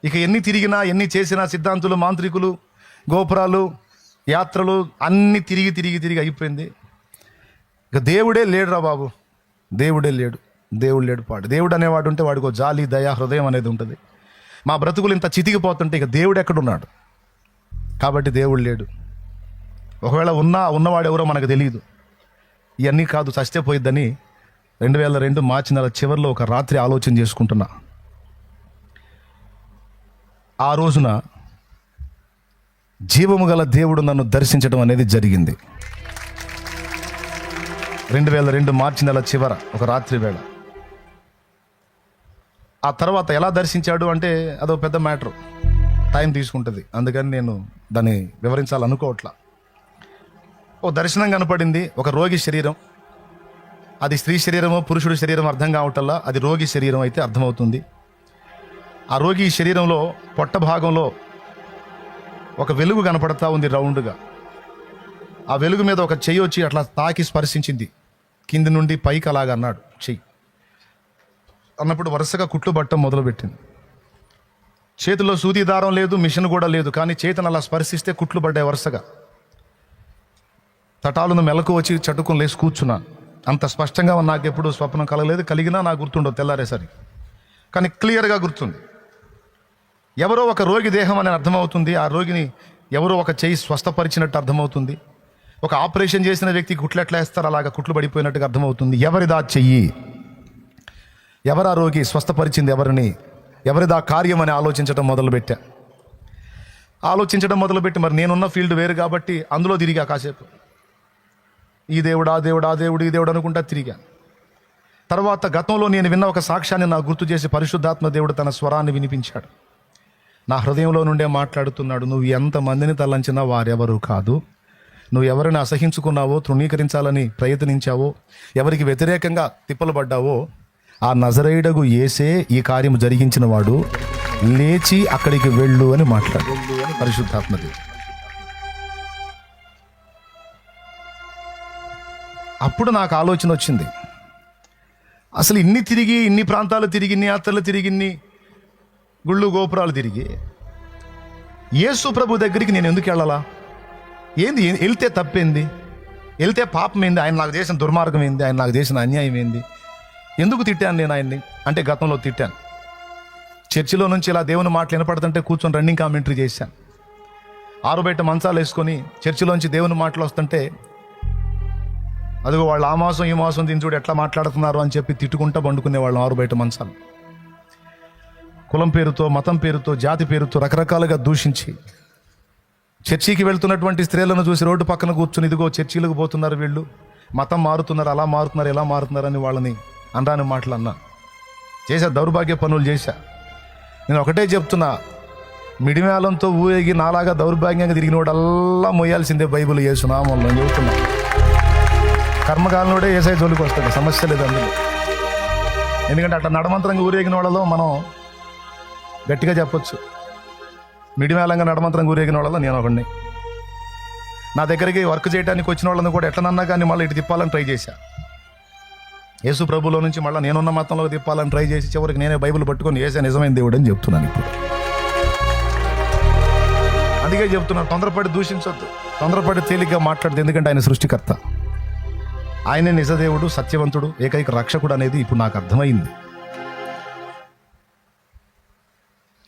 ఇక ఎన్ని తిరిగినా, ఎన్ని చేసినా, సిద్ధాంతులు, మాంత్రికులు, గోపురాలు, యాత్రలు అన్నీ తిరిగి అయిపోయింది. ఇక దేవుడే లేడురా బాబు, దేవుడే లేడు, దేవుడు లేడు. దేవుడు అనేవాడు ఉంటే వాడికి ఒక జాలి, దయా, హృదయం అనేది ఉంటుంది. మా బ్రతుకులు ఇంత చితికిపోతుంటే ఇక దేవుడు ఎక్కడున్నాడు? కాబట్టి దేవుడు లేడు. ఒకవేళ ఉన్నవాడు ఎవరో మనకు తెలియదు. ఇవన్నీ కాదు, చస్తే పోయిద్దని 2002 మార్చి నెల చివరిలో ఒక రాత్రి ఆలోచన చేసుకుంటున్నా. ఆ రోజున జీవము గల దేవుడు నన్ను దర్శించడం అనేది జరిగింది. 2002 మార్చి నెల చివర ఒక రాత్రి వేళ. ఆ తర్వాత ఎలా దర్శించాడు అంటే అదో పెద్ద మ్యాటర్, టైం తీసుకుంటుంది, అందుకని నేను దాన్ని వివరించాలనుకోవట్లా. ఓ దర్శనం కనపడింది. ఒక రోగి శరీరం, అది స్త్రీ శరీరమో పురుషుడి శరీరం అర్థం కావటల్లా, అది రోగి శరీరం అయితే అర్థమవుతుంది. ఆ రోగి శరీరంలో పొట్ట భాగంలో ఒక వెలుగు కనపడతా ఉంది రౌండ్గా. ఆ వెలుగు మీద ఒక చెయ్యి వచ్చి అట్లా తాకి స్పర్శించింది, కింది నుండి పైకి అలాగా అన్నాడు చెయ్యి. అన్నప్పుడు వరుసగా కుట్లు పట్టడం మొదలుపెట్టింది. చేతిలో సూది దారం లేదు, మిషన్ కూడా లేదు, కానీ చేతిని అలా స్పర్శిస్తే కుట్లు పడ్డాయి వరుసగా. తటాలను మెలకు వచ్చి చటుకుని లేచి కూర్చున్నాను. అంత స్పష్టంగా నాకు ఎప్పుడు స్వప్నం కలగలేదు, కలిగినా నాకు గుర్తుండదు తెల్లారేసరి, కానీ క్లియర్గా గుర్తుంది. ఎవరో ఒక రోగి దేహం అని అర్థమవుతుంది. ఆ రోగిని ఎవరో ఒక చెయ్యి స్వస్థపరిచినట్టు అర్థమవుతుంది. ఒక ఆపరేషన్ చేసిన వ్యక్తికి కుట్లు ఎట్లా వేస్తారు అలాగా కుట్లు పడిపోయినట్టుగా అర్థమవుతుంది. ఎవరిదా చెయ్యి, ఎవరా రోగి, స్వస్థపరిచింది ఎవరిని, ఎవరిదా కార్యం అని ఆలోచించడం మొదలుపెట్టి మరి నేనున్న ఫీల్డ్ వేరు కాబట్టి అందులో తిరిగా కాసేపు. ఈ దేవుడు, ఆ దేవుడు, ఆ దేవుడు, ఈ దేవుడు అనుకుంటా తిరిగా. తర్వాత గతంలో నేను విన్న ఒక సాక్ష్యాన్ని నాకు గుర్తు చేసి పరిశుద్ధాత్మ దేవుడు తన స్వరాన్ని వినిపించాడు. నా హృదయంలో నుండే మాట్లాడుతున్నాడు. నువ్వు ఎంతమందిని తలంచినా వారెవరు కాదు. నువ్వు ఎవరిని అసహించుకున్నావో, తృణీకరించాలని ప్రయత్నించావో, ఎవరికి వ్యతిరేకంగా తిప్పలు పడ్డావో, ఆ నజరేయుడగు యేసే ఈ కార్యం జరిగించిన వాడు, లేచి అక్కడికి వెళ్ళు అని మాట్లాడు పరిశుద్ధాత్మ దేవుడు. అప్పుడు నాకు ఆలోచన వచ్చింది, అసలు ఇన్ని ప్రాంతాలు తిరిగి, ఇన్ని యాత్రలు తిరిగి, ఇన్ని గుళ్ళు గోపురాలు తిరిగి యేసు ప్రభు దగ్గరికి నేను ఎందుకు వెళ్ళాలా? ఏంది వెళ్తే తప్పేంది, వెళ్తే పాపం ఏంది, ఆయన నాకు చేసిన దుర్మార్గం ఏంది, ఆయన నాకు చేసిన అన్యాయం ఏంది, ఎందుకు తిట్టాను నేను ఆయన్ని అంటే గతంలో తిట్టాను. చర్చిలో నుంచి ఇలా దేవుని మాటలు వినపడుతుంటే కూర్చొని రన్నింగ్ కామెంటరీ చేశాను. ఆరు బయట మంచాలు వేసుకొని చర్చిలోంచి దేవుని మాటలు వస్తుంటే అదిగో వాళ్ళు ఆ మాసం ఈ మాసం దీని చూడు ఎట్లా మాట్లాడుతున్నారు అని చెప్పి తిట్టుకుంటా పండుకునే వాళ్ళు ఆరు బయట మంచాలు. కులం పేరుతో, మతం పేరుతో, జాతి పేరుతో రకరకాలుగా దూషించి చర్చికి వెళ్తున్నటువంటి స్త్రీలను చూసి రోడ్డు పక్కన కూర్చుని ఇదిగో చర్చిలకు పోతున్నారు వీళ్ళు, మతం మారుతున్నారు, అలా మారుతున్నారు, ఇలా మారుతున్నారని వాళ్ళని అనరాని మాటలు అన్నా. చేశా, దౌర్భాగ్య పనులు చేశా. నేను ఒకటే చెప్తున్నా, మిడిమేళంతో ఊరేగి నాలాగా దౌర్భాగ్యంగా తిరిగిన వాడల్లా మోయాల్సిందే బైబిల్ యేసునామంలో అని చెబుతున్నా. కర్మకాలంలోడే ఏసై జోలికి వస్తాడు, సమస్య లేదు అందులో. ఎందుకంటే అట్లా నడమంత్రంగా ఊరేగిన వాళ్ళలో మనం గట్టిగా చెప్పొచ్చు, మిడిమేళంగా నడమంత్రంగా ఊరేగిన వాళ్ళలో నేను ఒకడిని. నా దగ్గరికి వర్క్ చేయడానికి వచ్చిన వాళ్ళని కూడా ఎట్లనన్నా కానీ మళ్ళీ ఇటు తిప్పాలని ట్రై చేశా. యేసు ప్రభులో నుంచి మళ్ళీ నేనున్న మతంలో తిప్పాలని ట్రై చేసి చివరికి నేనే బైబిల్ పట్టుకొని యేసే నిజమైన దేవుడు అని చెప్తున్నాను ఇప్పుడు. అందుకే చెప్తున్నాను, తొందరపడి దూషించొద్దు, తొందరపడి తేలిగ్గా మాట్లాడదు. ఎందుకంటే ఆయన సృష్టికర్త, ఆయనే నిజదేవుడు, సత్యవంతుడు, ఏకైక రక్షకుడు అనేది ఇప్పుడు నాకు అర్థమైంది.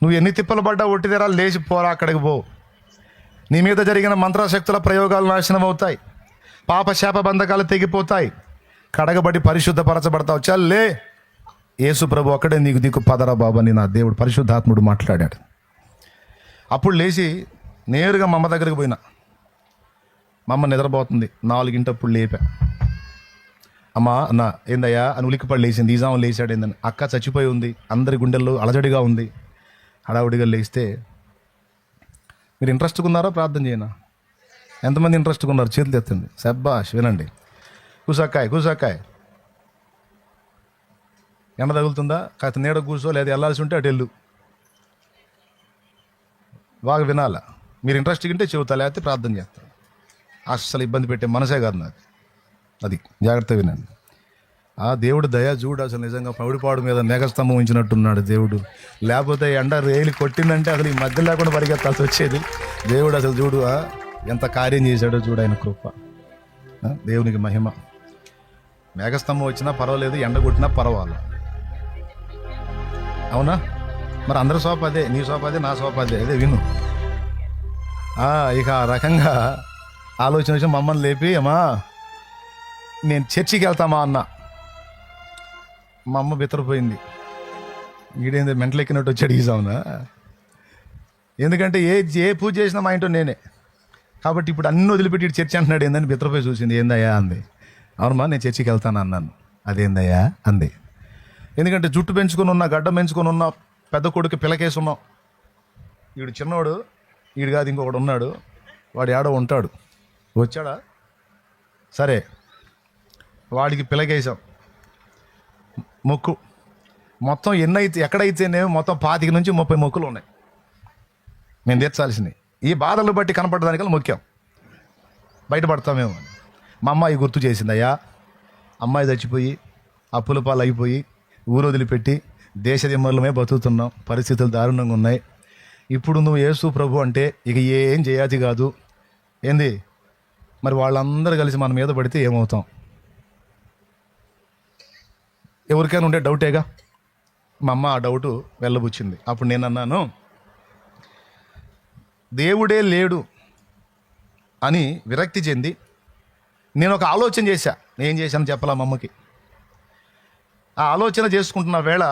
నువ్వు ఎన్ని తిప్పలు పడ్డా ఒట్టిదెరా, లేచి పోరా, అక్కడికి పో. నీ మీద జరిగిన మంత్రశక్తుల ప్రయోగాలు నాశనం అవుతాయి, పాప శాప బంధకాలు తెగిపోతాయి, కడగబడి పరిశుద్ధపరచబడతావు. చల్లే, యేసు ప్రభు ఒక్కడే నీకు దిక్కు, పదరా బాబు అని నా దేవుడు పరిశుద్ధాత్ముడు మాట్లాడాడు. అప్పుడు లేచి నేరుగా మా అమ్మ దగ్గరికి పోయినా. మా అమ్మ నిద్రపోతుంది, 4 లేపా. అమ్మా అన్న ఏందయ్యా అని ఉలిక్కిపడి లేచింది. ఈజాము లేచాడు ఏందని, అక్క చచ్చిపోయి ఉంది, అందరి గుండెల్లో అలజడిగా ఉంది. హడావుడిగా లేస్తే, మీరు ఇంట్రెస్ట్గా ఉన్నారో ప్రార్థన చేయనా? ఎంతమంది ఇంట్రెస్ట్గా ఉన్నారు చేతులు ఎత్తండి. శబ్బాష్, వినండి. కూసాకాయ్ కూసాకాయ్, ఎండ తగులుతుందా? కాస్త నీడ కూర్చో, లేదా వెళ్ళాల్సి ఉంటే అటు వెళ్ళు. బాగా వినాలా. మీరు ఇంట్రెస్ట్ ఉంటే చెబుతా, లేకపోతే ప్రార్థన చేస్తాను. అస్సలు ఇబ్బంది పెట్టే మనసే కాదు నాకు. అది జాగ్రత్త వినండి. ఆ దేవుడు దయ చూడు, అసలు నిజంగా పౌడిపాడు మీద మేఘస్తంభం ఉంచినట్టున్నాడు దేవుడు. లేకపోతే ఎండ రేలి కొట్టిందంటే అసలు ఈ మధ్య లేకుండా పరిగెత్తాల్సి వచ్చేది. దేవుడు అసలు చూడు ఎంత కార్యం చేశాడో చూడు, ఆయన కృప. దేవునికి మహిమ. మేఘస్తంభం వచ్చినా పర్వాలేదు, ఎండ కొట్టినా పర్వాలేదు, అవునా? మరి అందరి సోప అదే, నీ సోప అదే, నా సోప అదే. అదే విను. ఇక ఆ రకంగా ఆలోచన వచ్చి మమ్మల్ని లేపి, అమ్మా నేను చర్చికి వెళ్తామా అన్న. మా అమ్మ బిత్తరపోయింది. వీడేంది మెంటలెక్కినట్టు వచ్చాడు ఈజామునా. ఎందుకంటే ఏ పూజ చేసినా మా ఇంట్లో నేనే కాబట్టి ఇప్పుడు అన్ని వదిలిపెట్టి చర్చి అంటున్నాడు ఏందని బిత్తరపోయి చూసింది. ఏందయ్యా అంది. అవునమ్మా నేను చర్చికి వెళ్తాను అన్నాను. అదేందయ్యా అంది. ఎందుకంటే జుట్టు పెంచుకొని ఉన్నా, గడ్డ పెంచుకొని ఉన్నా, పెద్ద కొడుకు పిల్లకేసి ఉన్నాం. వీడు చిన్నవాడు, వీడు కాదు ఇంకొకడు ఉన్నాడు, వాడు ఏడో ఉంటాడు. వచ్చాడా సరే, వాడికి పిల్లకేసాం. మొక్కు మొత్తం ఎన్నైతే ఎక్కడైతేనేమో మొత్తం 25 నుంచి 30 మొక్కులు ఉన్నాయి మేము తీర్చాల్సినవి. ఈ బాధలు బట్టి కనపడడానికల్లా మొక్కాం, బయటపడతామేమో అని. మా అమ్మాయి గుర్తు చేసింది, అయ్యా అమ్మాయి చచ్చిపోయి అప్పుల పాలు అయిపోయి ఊరు వదిలిపెట్టి దేశ దిమ్మలమే బతుకుతున్నాం, పరిస్థితులు దారుణంగా ఉన్నాయి. ఇప్పుడు నువ్వు యేసు ప్రభు అంటే ఇక ఏం చేయాది కాదు. ఏంది మరి వాళ్ళందరూ కలిసి మన మీద పడితే ఏమవుతాం? ఎవరికైనా ఉండే డౌటేగా. మా అమ్మ ఆ డౌటు వెళ్ళబుచ్చింది. అప్పుడు నేను అన్నాను, దేవుడే లేడు అని విరక్తి చెంది నేను ఒక ఆలోచన చేశా. ఏం చేశాను చెప్పాలా మా అమ్మకి. ఆ ఆలోచన చేసుకుంటున్న వేళ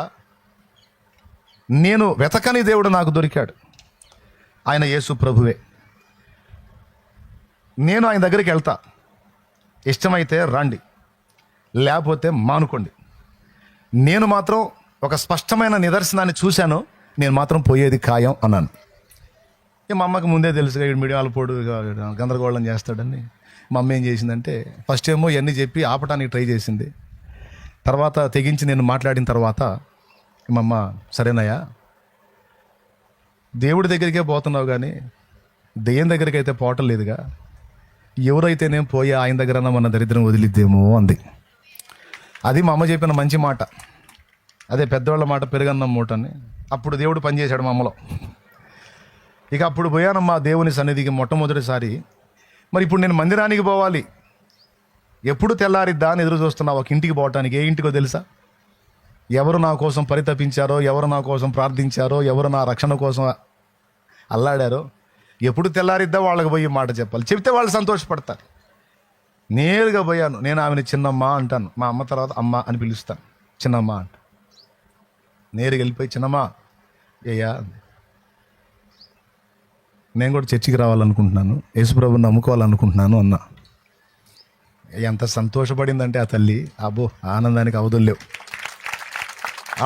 నేను వెతకని దేవుడు నాకు దొరికాడు. ఆయన యేసు ప్రభువే. నేను ఆయన దగ్గరికి వెళ్తా, ఇష్టమైతే రండి, లేకపోతే మానుకోండి. నేను మాత్రం ఒక స్పష్టమైన నిదర్శనాన్ని చూశాను, నేను మాత్రం పోయేది ఖాయం అన్నాను. మా అమ్మకి ముందే తెలుసుగా వీడు మీడియాలో పోడు గందరగోళం చేస్తాడని. మా అమ్మ ఏం చేసిందంటే ఫస్ట్ ఏమో ఇవన్నీ చెప్పి ఆపటానికి ట్రై చేసింది. తర్వాత తెగించి నేను మాట్లాడిన తర్వాత మా అమ్మ, సరేనయ్యా దేవుడి దగ్గరికే పోతున్నావు కానీ దెయ్యం దగ్గరికి అయితే పోవటం లేదుగా, ఎవరైతే నేను పోయి ఆయన దగ్గరన్నా మన దరిద్రం వదిలిద్దేమో అంది. అది మా అమ్మ చెప్పిన మంచి మాట. అదే పెద్దవాళ్ళ మాట పెరుగన్నం మూట అని. అప్పుడు దేవుడు పనిచేశాడు మా అమ్మలో. ఇక అప్పుడు పోయానమ్మా దేవుని సన్నిధికి మొట్టమొదటిసారి. మరి ఇప్పుడు నేను మందిరానికి పోవాలి, ఎప్పుడు తెల్లారిద్దా అని ఎదురు చూస్తున్నా ఒక ఇంటికి పోవటానికి. ఏ ఇంటికో తెలుసా? ఎవరు నా కోసం పరితపించారో, ఎవరు నా కోసం ప్రార్థించారో, ఎవరు నా రక్షణ కోసం అల్లాడారో, ఎప్పుడు తెల్లారిద్దా వాళ్ళకి పోయి మాట చెప్పాలి, చెప్తే వాళ్ళు సంతోషపడతారు. నేరుగా పోయాను, నేను ఆమెని చిన్నమ్మ అంటాను, మా అమ్మ తర్వాత అమ్మ అని పిలుస్తాను, చిన్నమ్మ అంట. నేరుగా వెళ్ళిపోయి చిన్నమ్మ అయ్యా నేను కూడా చర్చికి రావాలనుకుంటున్నాను, యేసుప్రభుని నమ్ముకోవాలనుకుంటున్నాను అన్నా. ఎంత సంతోషపడిందంటే ఆ తల్లి, అబ్బో ఆనందానికి అవధులు లేవు.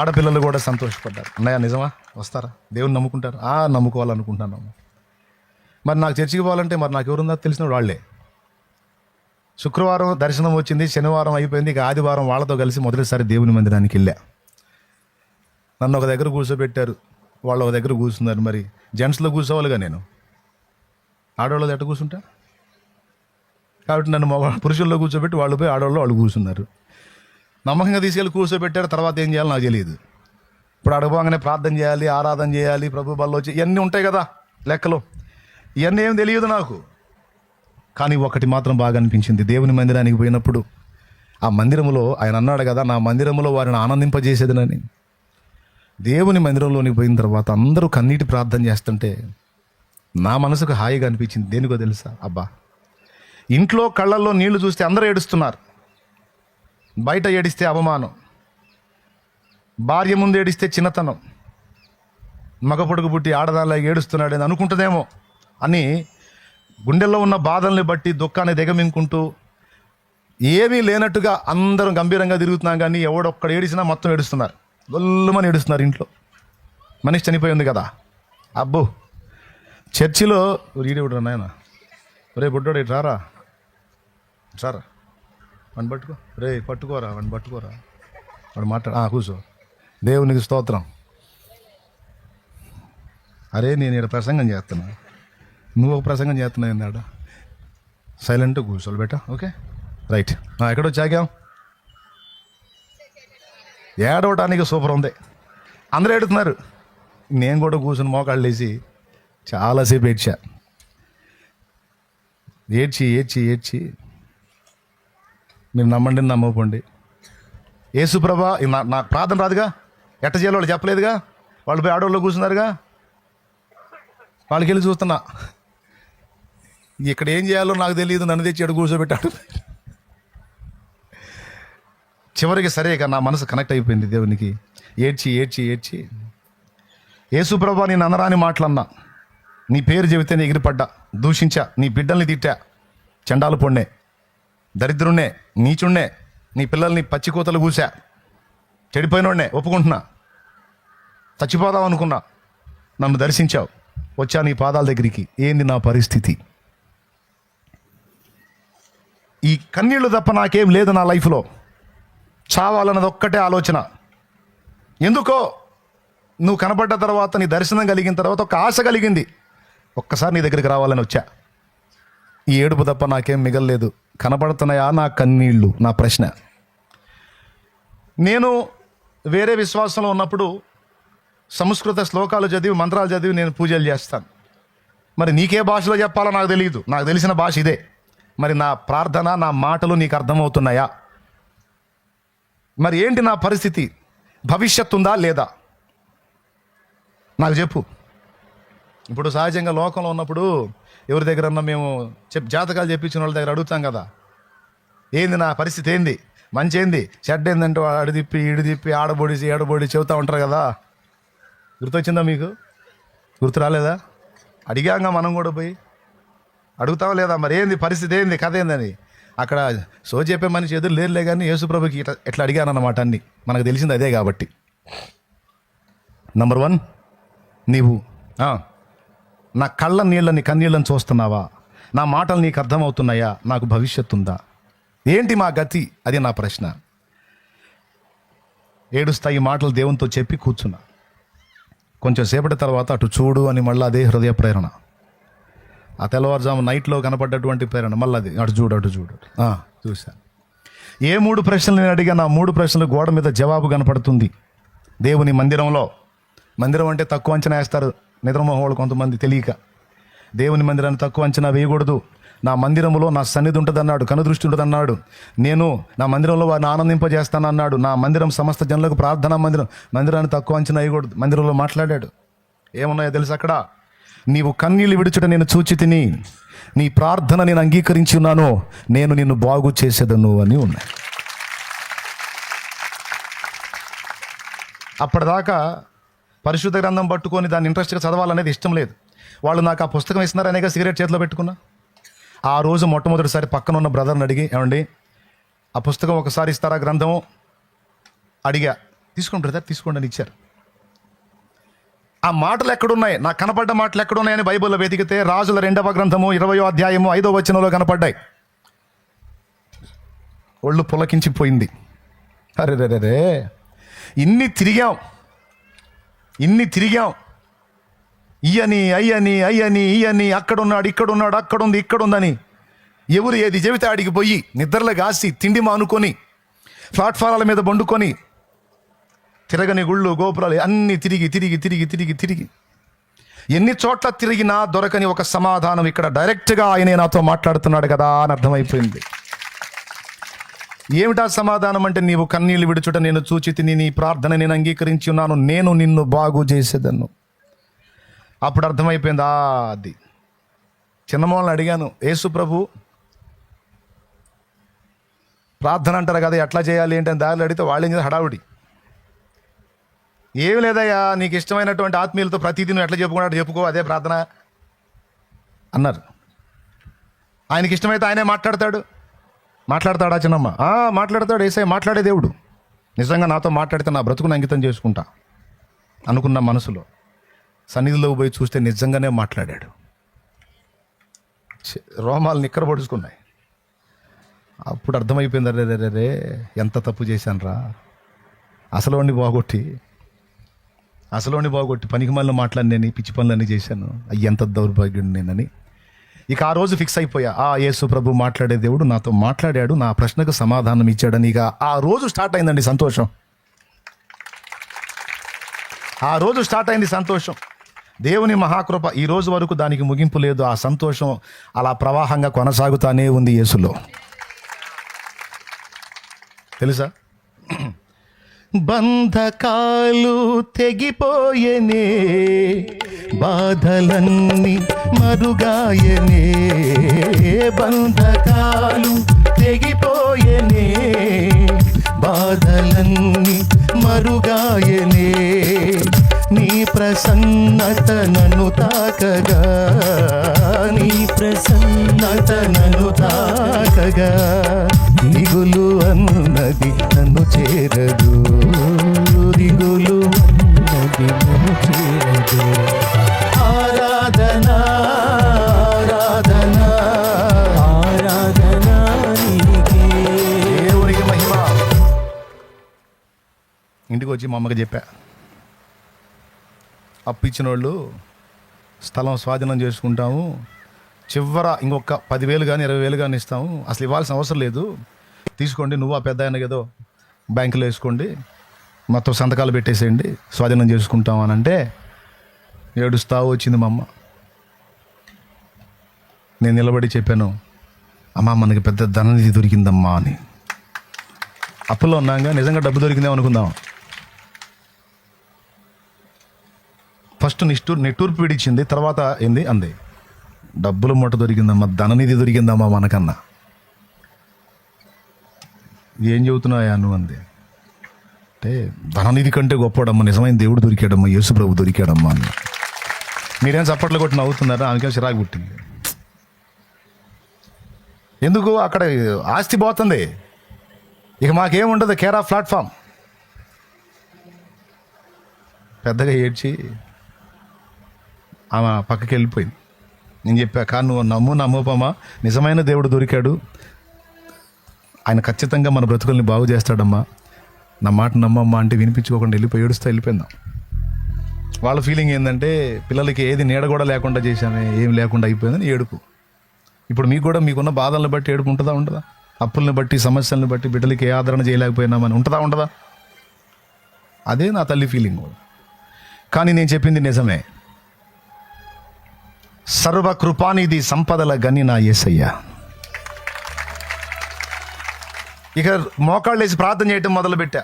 ఆడపిల్లలు కూడా సంతోషపడ్డారు. అన్నయ్య నిజమా, వస్తారా, దేవుని నమ్ముకుంటారు? నమ్ముకోవాలనుకుంటున్నాను. మరి నాకు చర్చికి పోవాలంటే మరి నాకు ఎవరుందో తెలిసిన వాళ్ళే. శుక్రవారం దర్శనం వచ్చింది, శనివారం అయిపోయింది, ఇక ఆదివారం వాళ్ళతో కలిసి మొదటిసారి దేవుని మందిరానికి వెళ్ళా. నన్ను ఒక దగ్గర కూర్చోబెట్టారు, వాళ్ళు ఒక దగ్గర కూర్చున్నారు. మరి జెంట్స్లో కూర్చోవాలిగా, నేను ఆడవాళ్ళతో ఎట్ట కూర్చుంటా? కాబట్టి నన్ను పురుషుల్లో కూర్చోబెట్టి వాళ్ళు పోయి ఆడవాళ్ళు వాళ్ళు కూర్చున్నారు. నమ్మకంగా తీసుకెళ్ళి కూర్చోబెట్టారు. తర్వాత ఏం చేయాలో నాకు తెలియదు. ఇప్పుడు అడగగానే ప్రార్థన చేయాలి, ఆరాధన చేయాలి, ప్రభు బల్లో వచ్చి ఇవన్నీ ఉంటాయి కదా లెక్కలు, ఇవన్నీ ఏం తెలియదు నాకు. కానీ ఒకటి మాత్రం బాగా అనిపించింది, దేవుని మందిరానికి పోయినప్పుడు ఆ మందిరంలో ఆయన అన్నాడు కదా, నా మందిరంలో వారిని ఆనందింపజేసేదనని. దేవుని మందిరంలోనికి పోయిన తర్వాత అందరూ కన్నీటి ప్రార్థన చేస్తుంటే నా మనసుకు హాయిగా అనిపించింది. దేనికో తెలుసా? అబ్బా, ఇంట్లో కళ్ళల్లో నీళ్లు చూస్తే అందరూ ఏడుస్తున్నారు, బయట ఏడిస్తే అవమానం, భార్య ముందు ఏడిస్తే చిన్నతనం, మగ పొడుగు పుట్టి ఆడదానిలా ఏడుస్తున్నాడు అని అనుకుంటుందేమో అని గుండెల్లో ఉన్న బాధల్ని బట్టి దుఃఖాన్ని దిగమింగుకుంటూ ఏమీ లేనట్టుగా అందరం గంభీరంగా తిరుగుతున్నాం. కానీ ఎవడొక్కడ ఏడిసినా మొత్తం ఏడుస్తున్నారు, గొల్లుమని ఏడుస్తున్నారు. ఇంట్లో మనిషి చనిపోయింది కదా. అబ్బో, చర్చిలో ఈడేవుడు నాయన, రే బుడ్డోడు ఇటు రారా, సారా వాడిని పట్టుకో, రే పట్టుకోరా, వాడిని పట్టుకోరా, వాడు మాట్లాడు, కూర్చో, దేవునికి స్తోత్రం. అరే నేను ఇక్కడ ప్రసంగం చేస్తున్నా, నువ్వు ఒక ప్రసంగం చేస్తున్నావు ఏందాడ, సైలెంట్గా కూర్చోవాలి బేటా. Okay right. ఎక్కడో చాగాం, ఏడవటానికి సూపర్ ఉంది, అందరూ ఏడుతున్నారు. నేను కూడా కూర్చొని మోకాళ్ళు వేసి చాలాసేపు ఏడ్చి మీరు నమ్మండి నమ్మకండి, యేసుప్రభా నాకు ప్రార్థన రాదుగా, ఎట్ట చేయాలో వాళ్ళు చెప్పలేదుగా, వాళ్ళు పోయి ఆడవాళ్ళు కూర్చున్నారుగా, వాళ్ళకి వెళ్ళి చూస్తున్నా, ఇక్కడ ఏం చేయాలో నాకు తెలియదు, నన్ను తెచ్చి ఎడు కూర్చోబెట్టాడు. చివరికి సరే ఇక నా మనసు కనెక్ట్ అయిపోయింది దేవునికి. ఏడ్చి యేసుప్రభా నేను అనరాని మాటలన్నా, నీ పేరు చెబితే నీ ఎగిరిపడ్డా, దూషించా, నీ బిడ్డల్ని తిట్టా, చండాలు పొన్నే, దరిద్రుణ్ణే, నీచుణ్ణే, నీ పిల్లల్ని పచ్చికోతలు కూసా, చెడిపోయినోడ్నే ఒప్పుకుంటున్నా, చచ్చిపోదాం అనుకున్నా, నన్ను దర్శించావు, వచ్చా నీ పాదాల దగ్గరికి. ఏంది నా పరిస్థితి? ఈ కన్నీళ్లు తప్ప నాకేం లేదు నా లైఫ్లో. చావాలన్నది ఒక్కటే ఆలోచన. ఎందుకో నువ్వు కనపడ్డ తర్వాత, నీ దర్శనం కలిగిన తర్వాత ఒక ఆశ కలిగింది, ఒక్కసారి నీ దగ్గరికి రావాలని వచ్చా. ఈ ఏడుపు తప్ప నాకేం మిగలలేదు. కనపడుతున్నాయా నా కన్నీళ్ళు? నా ప్రశ్న. నేను వేరే విశ్వాసంలో ఉన్నప్పుడు సంస్కృత శ్లోకాలు చదివి, మంత్రాలు చదివి నేను పూజలు చేస్తాను. మరి నీకే భాషలో చెప్పాలో నాకు తెలియదు, నాకు తెలిసిన భాష ఇదే. మరి నా ప్రార్థన, నా మాటలు నీకు అర్థమవుతున్నాయా? మరి ఏంటి నా పరిస్థితి? భవిష్యత్తు ఉందా లేదా? నాకు చెప్పు. ఇప్పుడు సహజంగా లోకంలో ఉన్నప్పుడు ఎవరి దగ్గరన్నా మేము జాతకాలు చెప్పించిన వాళ్ళ దగ్గర అడుగుతాం కదా, ఏంది నా పరిస్థితి, ఏంది మంచి, ఏంది చెడ్డ, ఏందంటే అడిదిప్పి ఇడిదిప్పి ఆడబొడిసి ఏడబొడి చెబుతూ ఉంటారు కదా. గుర్తొచ్చిందా మీకు? గుర్తు రాలేదా? అడిగాంగా మనం కూడా పోయి అడుగుతావా లేదా? మరి ఏంది పరిస్థితి, ఏంది కథ ఏందని. అక్కడ సో చెప్పే మనిషి ఎదురు లేరులే, కానీ యేసుప్రభుకి ఎట్లా అడిగానన్నమాట. అన్ని మనకు తెలిసింది అదే కాబట్టి. నంబర్ 1, నీవు నా కళ్ళ నీళ్ళని, కన్నీళ్ళని చూస్తున్నావా? నా మాటలు నీకు అర్థమవుతున్నాయా? నాకు భవిష్యత్తు ఉందా? ఏంటి మా గతి? అది నా ప్రశ్న. ఏడుస్తాయి మాటలు దేవునితో చెప్పి కూర్చున్నా. కొంచెం సేపటి తర్వాత అటు చూడు అని మళ్ళీ అదే హృదయ ప్రేరణ. ఆ తెల్లవారుజాము నైట్లో కనపడ్డటువంటి ప్రేరణ మళ్ళీ అది, అటు చూడు. చూశాను. ఏ 3 ప్రశ్నలు నేను అడిగా, నా 3 ప్రశ్నలు గోడ మీద జవాబు కనపడుతుంది. దేవుని మందిరంలో, మందిరం అంటే తక్కువ అంచనా వేస్తారు నిద్రమోహోళ్ళు కొంతమంది తెలియక. దేవుని మందిరాన్ని తక్కువ అంచనా వేయకూడదు. నా మందిరంలో నా సన్నిధి ఉంటుందన్నాడు, కనుదృష్టి ఉంటుందన్నాడు. నేను నా మందిరంలో వారిని ఆనందింపజేస్తానన్నాడు. నా మందిరం సమస్త జనులకు ప్రార్థనా మందిరం. మందిరాన్ని తక్కువ అంచనా వేయకూడదు. మందిరంలో మాట్లాడాడు. ఏమున్నాయో తెలుసు అక్కడ? నీవు కన్నీళ్ళు విడుచుట నేను చూచి తిని, నీ ప్రార్థన నేను అంగీకరించి ఉన్నాను, నేను నిన్ను బాగు చేసేదను అని ఉన్నాయి. అప్పటిదాకా పరిశుద్ధ గ్రంథం పట్టుకొని దాన్ని ఇంట్రెస్ట్గా చదవాలనేది ఇష్టం లేదు. వాళ్ళు నాకు ఆ పుస్తకం ఇస్తున్నారనేగా సిగరెట్ చేతిలో పెట్టుకున్నా. ఆ రోజు మొట్టమొదటిసారి పక్కన ఉన్న బ్రదర్ని అడిగి, ఏమండి ఆ పుస్తకం ఒకసారి ఇస్తారా గ్రంథము అడిగా. తీసుకోండి బ్రదర్, తీసుకోండి అని ఇచ్చారు. ఆ మాటలు ఎక్కడున్నాయి, నాకు కనపడ్డ మాటలు ఎక్కడున్నాయని బైబిల్లో వెతికితే రాజుల 2వ గ్రంథము 20వ అధ్యాయము 5వ వచనంలో కనపడ్డాయి. ఒళ్ళు పులకించిపోయింది. అరే రే రే, ఇన్ని తిరిగాం, ఇయ్యని అయ్యని ఇయ్యని, అక్కడున్నాడు ఇక్కడున్నాడు, అక్కడుంది ఇక్కడుందని ఎవరు ఏది చెబితే ఆడికి పోయి నిద్రలో కాసి తిండి మానుకొని ప్లాట్ఫారాల మీద బండుకొని తిరగని గుళ్ళు గోపురాలు అన్నీ తిరిగి ఎన్ని చోట్ల తిరిగినా దొరకని ఒక సమాధానం ఇక్కడ డైరెక్ట్గా ఆయనే నాతో మాట్లాడుతున్నాడు కదా అని అర్థమైపోయింది. ఏమిటా సమాధానం అంటే, నీవు కన్నీళ్ళు విడుచుట నేను చూచి తిని, నీ ప్రార్థన నేను అంగీకరించి ఉన్నాను, నేను నిన్ను బాగు చేసేదను. అప్పుడు అర్థమైపోయింది. అది చిన్నమోళ్ళని అడిగాను, యేసు ప్రభు ప్రార్థన అంటారు కదా, ఎట్లా చేయాలి ఏంటి అని దారిలో అడిగితే వాళ్ళు ఏం చేయాలి, హడావుడి. ఏమి లేదయ్యా, నీకు ఇష్టమైనటువంటి ఆత్మీయులతో ప్రతిదీ నువ్వు ఎట్లా చెప్పుకున్నాడు చెప్పుకో, అదే ప్రార్థన అన్నారు. ఆయనకి ఇష్టమైతే ఆయనే మాట్లాడతాడా చిన్నమ్మ? మాట్లాడతాడు. యేసయ్య మాట్లాడే దేవుడు. నిజంగా నాతో మాట్లాడితే నా బ్రతుకును అంకితం చేసుకుంటా అనుకున్న మనసులో సన్నిధిలోకి పోయి చూస్తే నిజంగానే మాట్లాడాడు. రోమాలు నిక్కర పొడుచుకున్నాయి. అప్పుడు అర్థమైపోయింది, రే ఎంత తప్పు చేశాను రా, అసలు బాగొట్టి పనికి మళ్ళీ మాట్లాడినేని పిచ్చి పనులన్నీ చేశాను, ఎంత దౌర్భాగ్యుడు నేనని. ఇక ఆ రోజు ఫిక్స్ అయిపోయా, యేసు ప్రభు మాట్లాడే దేవుడు నాతో మాట్లాడాడు, నా ప్రశ్నకు సమాధానం ఇచ్చాడని. ఇక ఆ రోజు స్టార్ట్ అయిందండి సంతోషం. దేవుని మహాకృప ఈ రోజు వరకు దానికి ముగింపు లేదు. ఆ సంతోషం అలా ప్రవాహంగా కొనసాగుతానే ఉంది యేసులో. తెలుసా, బంధకాలు తెగిపోయెనే, బాధలన్నీ మరుగాయనే, బంధకాలు తెగిపోయెనే, బాధలన్నీ మరుగాయనే, నీ ప్రసన్నత నన్ను తాకగా, నీ ప్రసన్నత నన్ను తాకగా, దిగులు అన్నది నన్ను చేరదు, దిగులు అన్నది నన్ను చేరదు. ఆరాధనా ఆరాధనా ఆరాధనా నీకే. దేవునికి మహిమ. ఇంటికి వచ్చి మా అమ్మకి చెప్పా, అప్పు ఇచ్చిన వాళ్ళు స్థలం స్వాధీనం చేసుకుంటాము, చివర ఇంకొక 10,000 కానీ 20,000 కానీ ఇస్తాము, అసలు ఇవ్వాల్సిన అవసరం లేదు, తీసుకోండి, నువ్వు ఆ పెద్ద ఆయనకి ఏదో బ్యాంకులో వేసుకోండి, మొత్తం సంతకాలు పెట్టేసేయండి, స్వాధీనం చేసుకుంటాం అని అంటే ఏడుస్తా వచ్చింది మా అమ్మ. నేను నిలబడి చెప్పాను, అమ్మ మనకి పెద్ద ధననిధి దొరికిందమ్మా అని. అప్పుల్లో ఉన్నాగా నిజంగా డబ్బు దొరికిందేమో అనుకుందాం. ఫస్ట్ నిట్టూర్పు విడిచింది, తర్వాత ఏంది అంది, డబ్బుల మూట దొరికిందమ్మా, ధననిధి దొరికిందమ్మా మనకన్నా. ఏం చెబుతున్నాయా నువ్వు అంది. అంటే ధననిధి కంటే గొప్పడమ్మా, నిజమైన దేవుడు దొరికాడమ్మా, యేసు ప్రభు దొరికాడమ్మా అని. మీరేం చప్పట్లు కొట్టి నవ్వుతున్నారా? ఆమెకేం చిరాకు పుట్టింది. ఎందుకు, అక్కడ ఆస్తి పోతుంది, ఇక మాకేముండదు, కేర్ ఆఫ్ ప్లాట్ఫామ్. పెద్దగా ఏడ్చి ఆమె పక్కకి వెళ్ళిపోయింది. నేను చెప్పా, నువ్వు నమ్మోపమ్మా, నిజమైన దేవుడు దొరికాడు, ఆయన ఖచ్చితంగా మన బ్రతుకుల్ని బాగు చేస్తాడమ్మా, నా మాట నమ్మమ్మా అంటే వినిపించుకోకుండా వెళ్ళిపోయిందాం. వాళ్ళ ఫీలింగ్ ఏంటంటే, పిల్లలకి ఏది నీడ కూడా లేకుండా చేశామే, ఏం లేకుండా అయిపోయిందని ఏడుపు. ఇప్పుడు మీకు కూడా మీకున్న బాధలను బట్టి ఏడుపు ఉండదా? అప్పుల్ని బట్టి, సమస్యలను బట్టి, బిడ్డలకి ఏ ఆదరణ చేయలేకపోయినామని ఉండదా? అదే నా తల్లి ఫీలింగ్. కానీ నేను చెప్పింది నిజమే. సర్వకృపానిధి సంపదల గని నా యేసయ్య. ఇక మోకాళ్ళు వేసి ప్రార్థన చేయటం మొదలుపెట్టా.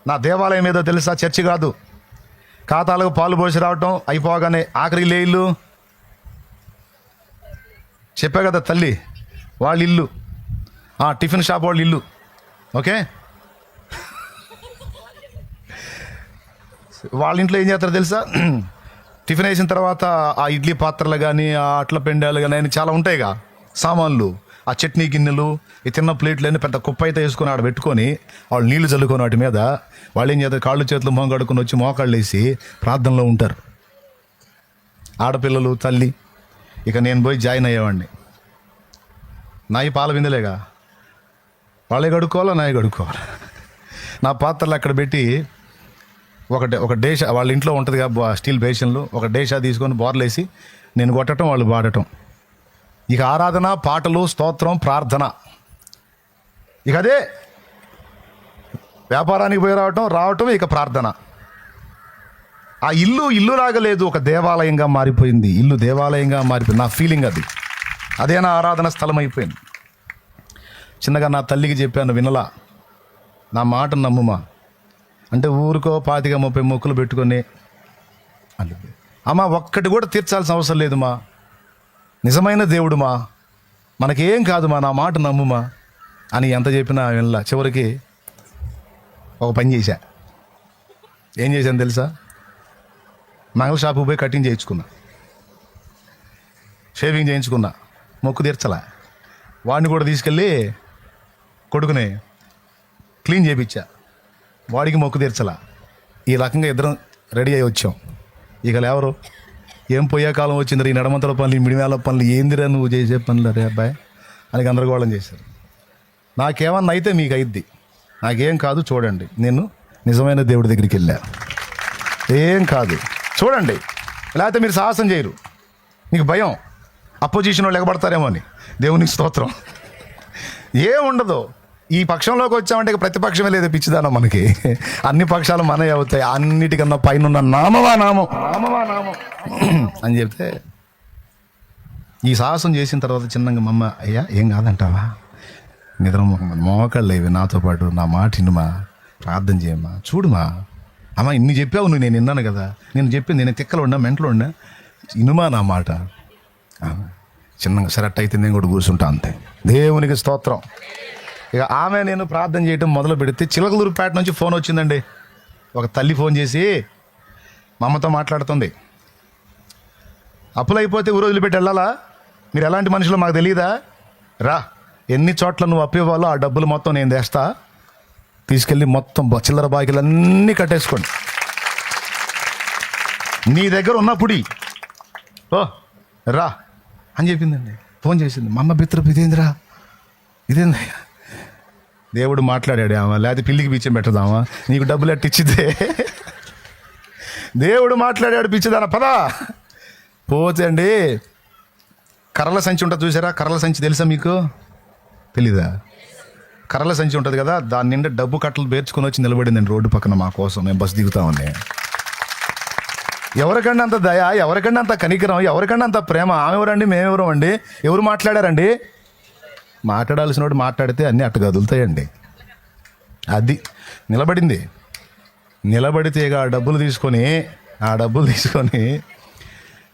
నా దేవాలయం ఏదో తెలుసా? చర్చి కాదు, ఖాతాలకు పాలు పోసి రావటం, అయిపోగానే ఆఖరికి లే ఇల్లు చెప్పా కదా తల్లి వాళ్ళ ఇల్లు, టిఫిన్ షాప్ వాళ్ళ ఇల్లు. ఓకే, వాళ్ళ ఇంట్లో ఏం చేస్తారో తెలుసా? టిఫిన్ వేసిన తర్వాత ఆ ఇడ్లీ పాత్రలు కానీ, ఆ అట్ల పెండాలు కానీ అని చాలా ఉంటాయిగా సామాన్లు, ఆ చట్నీ గిన్నెలు, ఈ తిన్న ప్లేట్లు అన్నీ పెద్ద కుప్ప అయితే వేసుకొని ఆడ పెట్టుకొని వాళ్ళు నీళ్లు చల్లుకొని వాటి మీద వాళ్ళు ఏం చేస్తారు, కాళ్ళు చేతులు మొహం కడుక్కొని వచ్చి మోకాళ్ళు వేసి ప్రార్థనలో ఉంటారు ఆడపిల్లలు, తల్లి. ఇక నేను పోయి జాయిన్ అయ్యేవాడిని. నాయి పాల బిందెలేగా, వాళ్ళే కడుక్కోవాలా నాయి కడుక్కోవాలి. నా పాత్రలు అక్కడ పెట్టి ఒక డేష వాళ్ళ ఇంట్లో ఉంటుంది కదా స్టీల్ బేషన్లు, ఒక డేషా తీసుకొని బోర్లేసి నేను కొట్టడం, వాళ్ళు పాడటం. ఇక ఆరాధన, పాటలు, స్తోత్రం, ప్రార్థన. ఇక అదే వ్యాపారానికి పోయి రావటం ఇక ప్రార్థన. ఆ ఇల్లులాగా లేదు, ఒక దేవాలయంగా మారిపోయింది. ఇల్లు దేవాలయంగా మారిపోయింది. నా ఫీలింగ్ అది. అదే నా ఆరాధన స్థలం అయిపోయింది. చిన్నగా నా తల్లికి చెప్పాను, వినలా. నా మాట నమ్ముమా అంటే ఊరికో 25-30 మొక్కులు పెట్టుకొని, అమ్మా ఒక్కటి కూడా తీర్చాల్సిన అవసరం లేదు మా, నిజమైన దేవుడు మా, మనకేం కాదు మా, నా మాట నమ్ముమా అని ఎంత చెప్పినా వినలా. చివరికి ఒక పని చేశా. ఏం చేశాను తెలుసా? మంగళ షాపుకి పోయి కటింగ్ చేయించుకున్నా, షేవింగ్ చేయించుకున్నా, మొక్కు తీర్చలా. వాడిని కూడా తీసుకెళ్ళి కొడుకుని క్లీన్ చేయించా, వాడికి మొక్కు తీర్చలా. ఈ రకంగా ఇద్దరం రెడీ అయ్యి వచ్చాం. ఇక లేవరు, ఏం పోయే కాలం వచ్చిందిరా, ఈ నడమంతల పనులు, మిడిమేళ పనులు, ఏందిరా నువ్వు చేసే పనులు రే అబ్బాయి అని గందరగోళం చేశారు. నాకేమన్నా అయితే మీకు అయిద్ది, నాకేం కాదు చూడండి, నేను నిజమైన దేవుడి దగ్గరికి వెళ్ళా, ఏం కాదు చూడండి. లేకపోతే మీరు సాహసం చేయరు, మీకు భయం అపోజిషన్ వాళ్ళు ఎగబడతారేమో అని. దేవునికి స్తోత్రం. ఏముండదు. ఈ పక్షంలోకి వచ్చామంటే ఇక ప్రతిపక్షమే లేదు, పిచ్చిదానం మనకి. అన్ని పక్షాలు మనవి అవుతాయి. అన్నిటికన్నా పైన నామవా నామం అని చెప్తే, ఈ సాహసం చేసిన తర్వాత చిన్నగా మమ్మ, అయ్యా ఏం కాదంటావా, నిద్ర మోకాళ్ళు లేవి, నాతో పాటు నా మాట ఇన్నుమా, ప్రార్థన చేయమ్మా, చూడుమా అమ్మ ఇన్ని చెప్పావు నువ్వు, నేను విన్నాను కదా, నేను చెప్పింది, నేను తిక్కలో ఉన్నా, మెంటలో ఉన్నా, ఇనుమా నా మాట. చిన్నగా సెలెక్ట్ అయితే నేను కూడా కూర్చుంటా, అంతే. దేవునికి స్తోత్రం. ఇక ఆమె నేను ప్రార్థన చేయడం మొదలు పెడితే చిలకలూరుపేట నుంచి ఫోన్ వచ్చిందండి. ఒక తల్లి ఫోన్ చేసి మా అమ్మతో మాట్లాడుతుంది, అప్పులు అయిపోతే ఊరు వదిలిపెట్టి వెళ్ళాలా, మీరు ఎలాంటి మనుషులు మాకు తెలియదా, రా ఎన్ని చోట్ల నువ్వు అప్పు ఇవ్వాలో ఆ డబ్బులు మొత్తం నేను తెస్తా, తీసుకెళ్ళి మొత్తం చిల్లర బాకీలు అన్నీ కట్టేసుకోండి, నీ దగ్గర ఉన్నప్పుడు ఓ రా అని చెప్పిందండి. ఫోన్ చేసింది. మా అమ్మ బిత్రపు ఇదేందిరా, ఇదేంది, దేవుడు మాట్లాడాడు ఆమె, లేకపోతే పిల్లికి పిచ్చం పెట్టదామా, నీకు డబ్బులు ఎట్టిచ్చిద్దే, దేవుడు మాట్లాడాడు పిచ్చిదానా పదా. పోతే అండి కర్రల సంచి ఉంటుంది చూసారా, కర్రల సంచి తెలుసా మీకు, తెలీదా? కర్రల సంచి ఉంటుంది కదా, దాని నిండా డబ్బు కట్టలు పేర్చుకొని వచ్చి నిలబడిందండి రోడ్డు పక్కన మా కోసం. మేము బస్సు దిగుతామని. ఎవరికన్నా అంత దయ, ఎవరికన్నా అంత కనికరం, ఎవరికన్నా అంత ప్రేమ. ఆమె ఎవరండి, మేమెవరు అండి, ఎవరు మాట్లాడారండి? మాట్లాడాల్సిన వాడు మాట్లాడితే అన్నీ అట్టు కదులుతాయండి. అది నిలబడింది. నిలబడితే ఇక ఆ డబ్బులు తీసుకొని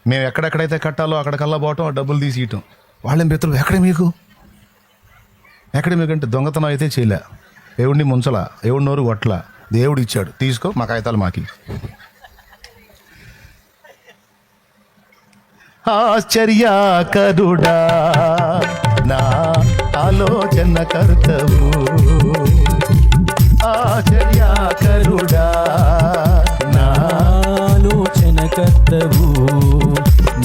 మేము ఎక్కడెక్కడైతే కట్టాలో అక్కడికల్లా పోవటం, ఆ డబ్బులు తీసి ఇయటం. వాళ్ళేం పెత్తలు, ఎక్కడ మీకు అంటే దొంగతనం అయితే చేయలే, దేవుడిని ముంచలా, దేవుడి నోరు కొట్టలా, దేవుడు ఇచ్చాడు, తీసుకో మా కాగితాలు మాకి. ఆశ్చర్యకరుడా నా ఆలోచన కర్తవు, ఆశ్చర్యకరుడా నా ఆలోచన కర్తవు,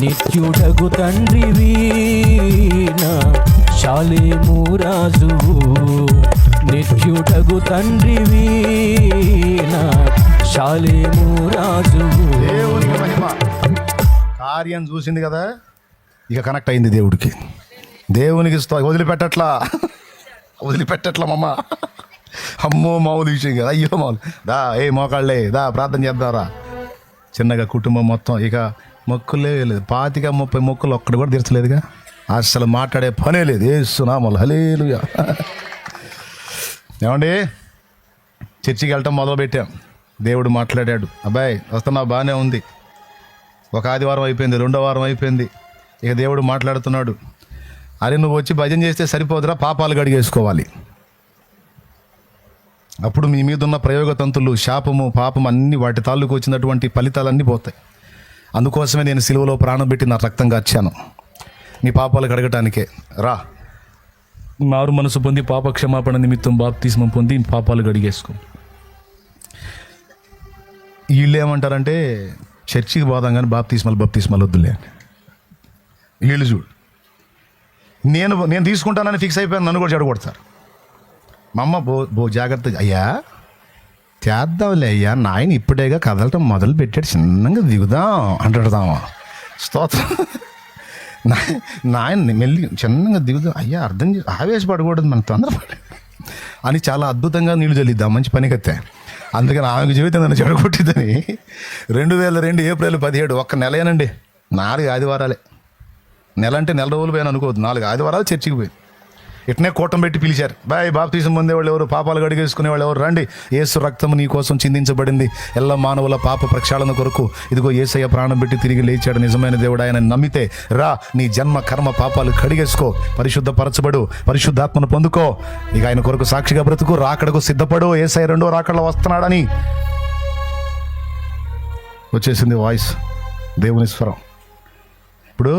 నిత్యుడగు తండ్రివి నా శాలేము రాజువు, నిత్యుడగు తండ్రివి నా శాలేము రాజువు. దేవునికి మహిమ. కార్యం చూసింది కదా, ఇక కనెక్ట్ అయింది దేవుడికి. దేవునికి వదిలిపెట్టట్లా మమ్మ. అమ్మో మామూలు విషయం కదా, అయ్యో మామూలు. దా మోకాళ్ళే దా ప్రార్థన చేద్దారా. చిన్నగా కుటుంబం మొత్తం ఇక మొక్కులే లేదు. 25-30 మొక్కులు ఒక్కడు కూడా తీర్చలేదుగా, అసలు మాట్లాడే పనే లేదు. యేసునామములో హల్లెలూయా. ఏమండి, చర్చికి వెళ్ళటం మొదలుపెట్టాం. దేవుడు మాట్లాడాడు, అబ్బాయి వస్తున్నావు, బాగానే ఉంది. ఒక ఆదివారం అయిపోయింది, రెండో వారం అయిపోయింది. ఇక దేవుడు మాట్లాడుతున్నాడు, అరే నువ్వు వచ్చి భజన చేస్తే సరిపోదురా, పాపాలు కడిగేసుకోవాలి. అప్పుడు మీ మీద ఉన్న ప్రయోగతంతులు, శాపము, పాపం అన్నీ వాటి తాలూకు వచ్చినటువంటి ఫలితాలన్నీ పోతాయి. అందుకోసమే నేను సిలువలో ప్రాణం పెట్టి నా రక్తం కార్చాను, నీ పాపాలు కడగటానికే. రా, మారు మనసు పొంది పాప క్షమాపణ నిమిత్తం బాప్తిస్మం పొంది పాపాలు కడిగేసుకో. వీళ్ళు ఏమంటారంటే చర్చికి పోదాం కానీ బాప్తిస్మాలు వద్దులే అని. వీళ్ళు చూడు, నేను తీసుకుంటానని ఫిక్స్ అయిపోయాను, నన్ను కూడా చెడగొడతారు. మా అమ్మ బో జాగ్రత్త, అయ్యా చేద్దాంలే అయ్యా, నాయన ఇప్పుడేగా కదలటం మొదలు పెట్టాడు, చిన్నగా దిగుదాం అంటాడుదామా. స్తోత్రం. నాయన మెల్లి చిన్నగా దిగుదాం, అయ్యా అర్థం చేసి ఆవేశపడకూడదు, మన తొందరపడి అని చాలా అద్భుతంగా నీళ్ళు చల్లిద్దాం, మంచి పనికత్తే. అందుకని ఆమెకు జీవితం నన్ను చెడగొట్టిద్దని 2002 ఏప్రిల్ 17, ఒక్క నెలేనండి, 4 ఆదివారాలే. నెల అంటే నెల రోజులు పోయాను అనుకోవద్దు, 4 ఆదివారాలు చర్చికి పోయి ఇట్నే కూటం పెట్టి పిలిచారు. బాయ్ బాప్తిసం పొందేవాళ్ళు ఎవరు, పాపాలు కడిగేసుకునేవాళ్ళు ఎవరు, రండి, యేసు రక్తము నీ కోసం చిందించబడింది, ఎల్ల మానవుల పాప ప్రక్షాళన కొరకు, ఇదిగో యేసయ్య ప్రాణం పెట్టి తిరిగి లేచాడు, నిజమైన దేవుడు ఆయన నమ్మితే రా, నీ జన్మ కర్మ పాపాలు కడిగేసుకో, పరిశుద్ధపరచబడు, పరిశుద్ధాత్మను పొందుకో, ఇక ఆయన కొరకు సాక్షిగా బ్రతుకు, రాకడకు సిద్ధపడు, యేసయ్య 2వ రాకడలో వస్తున్నాడని. వచ్చేసింది వాయిస్, దేవుని స్వరం. ఇప్పుడు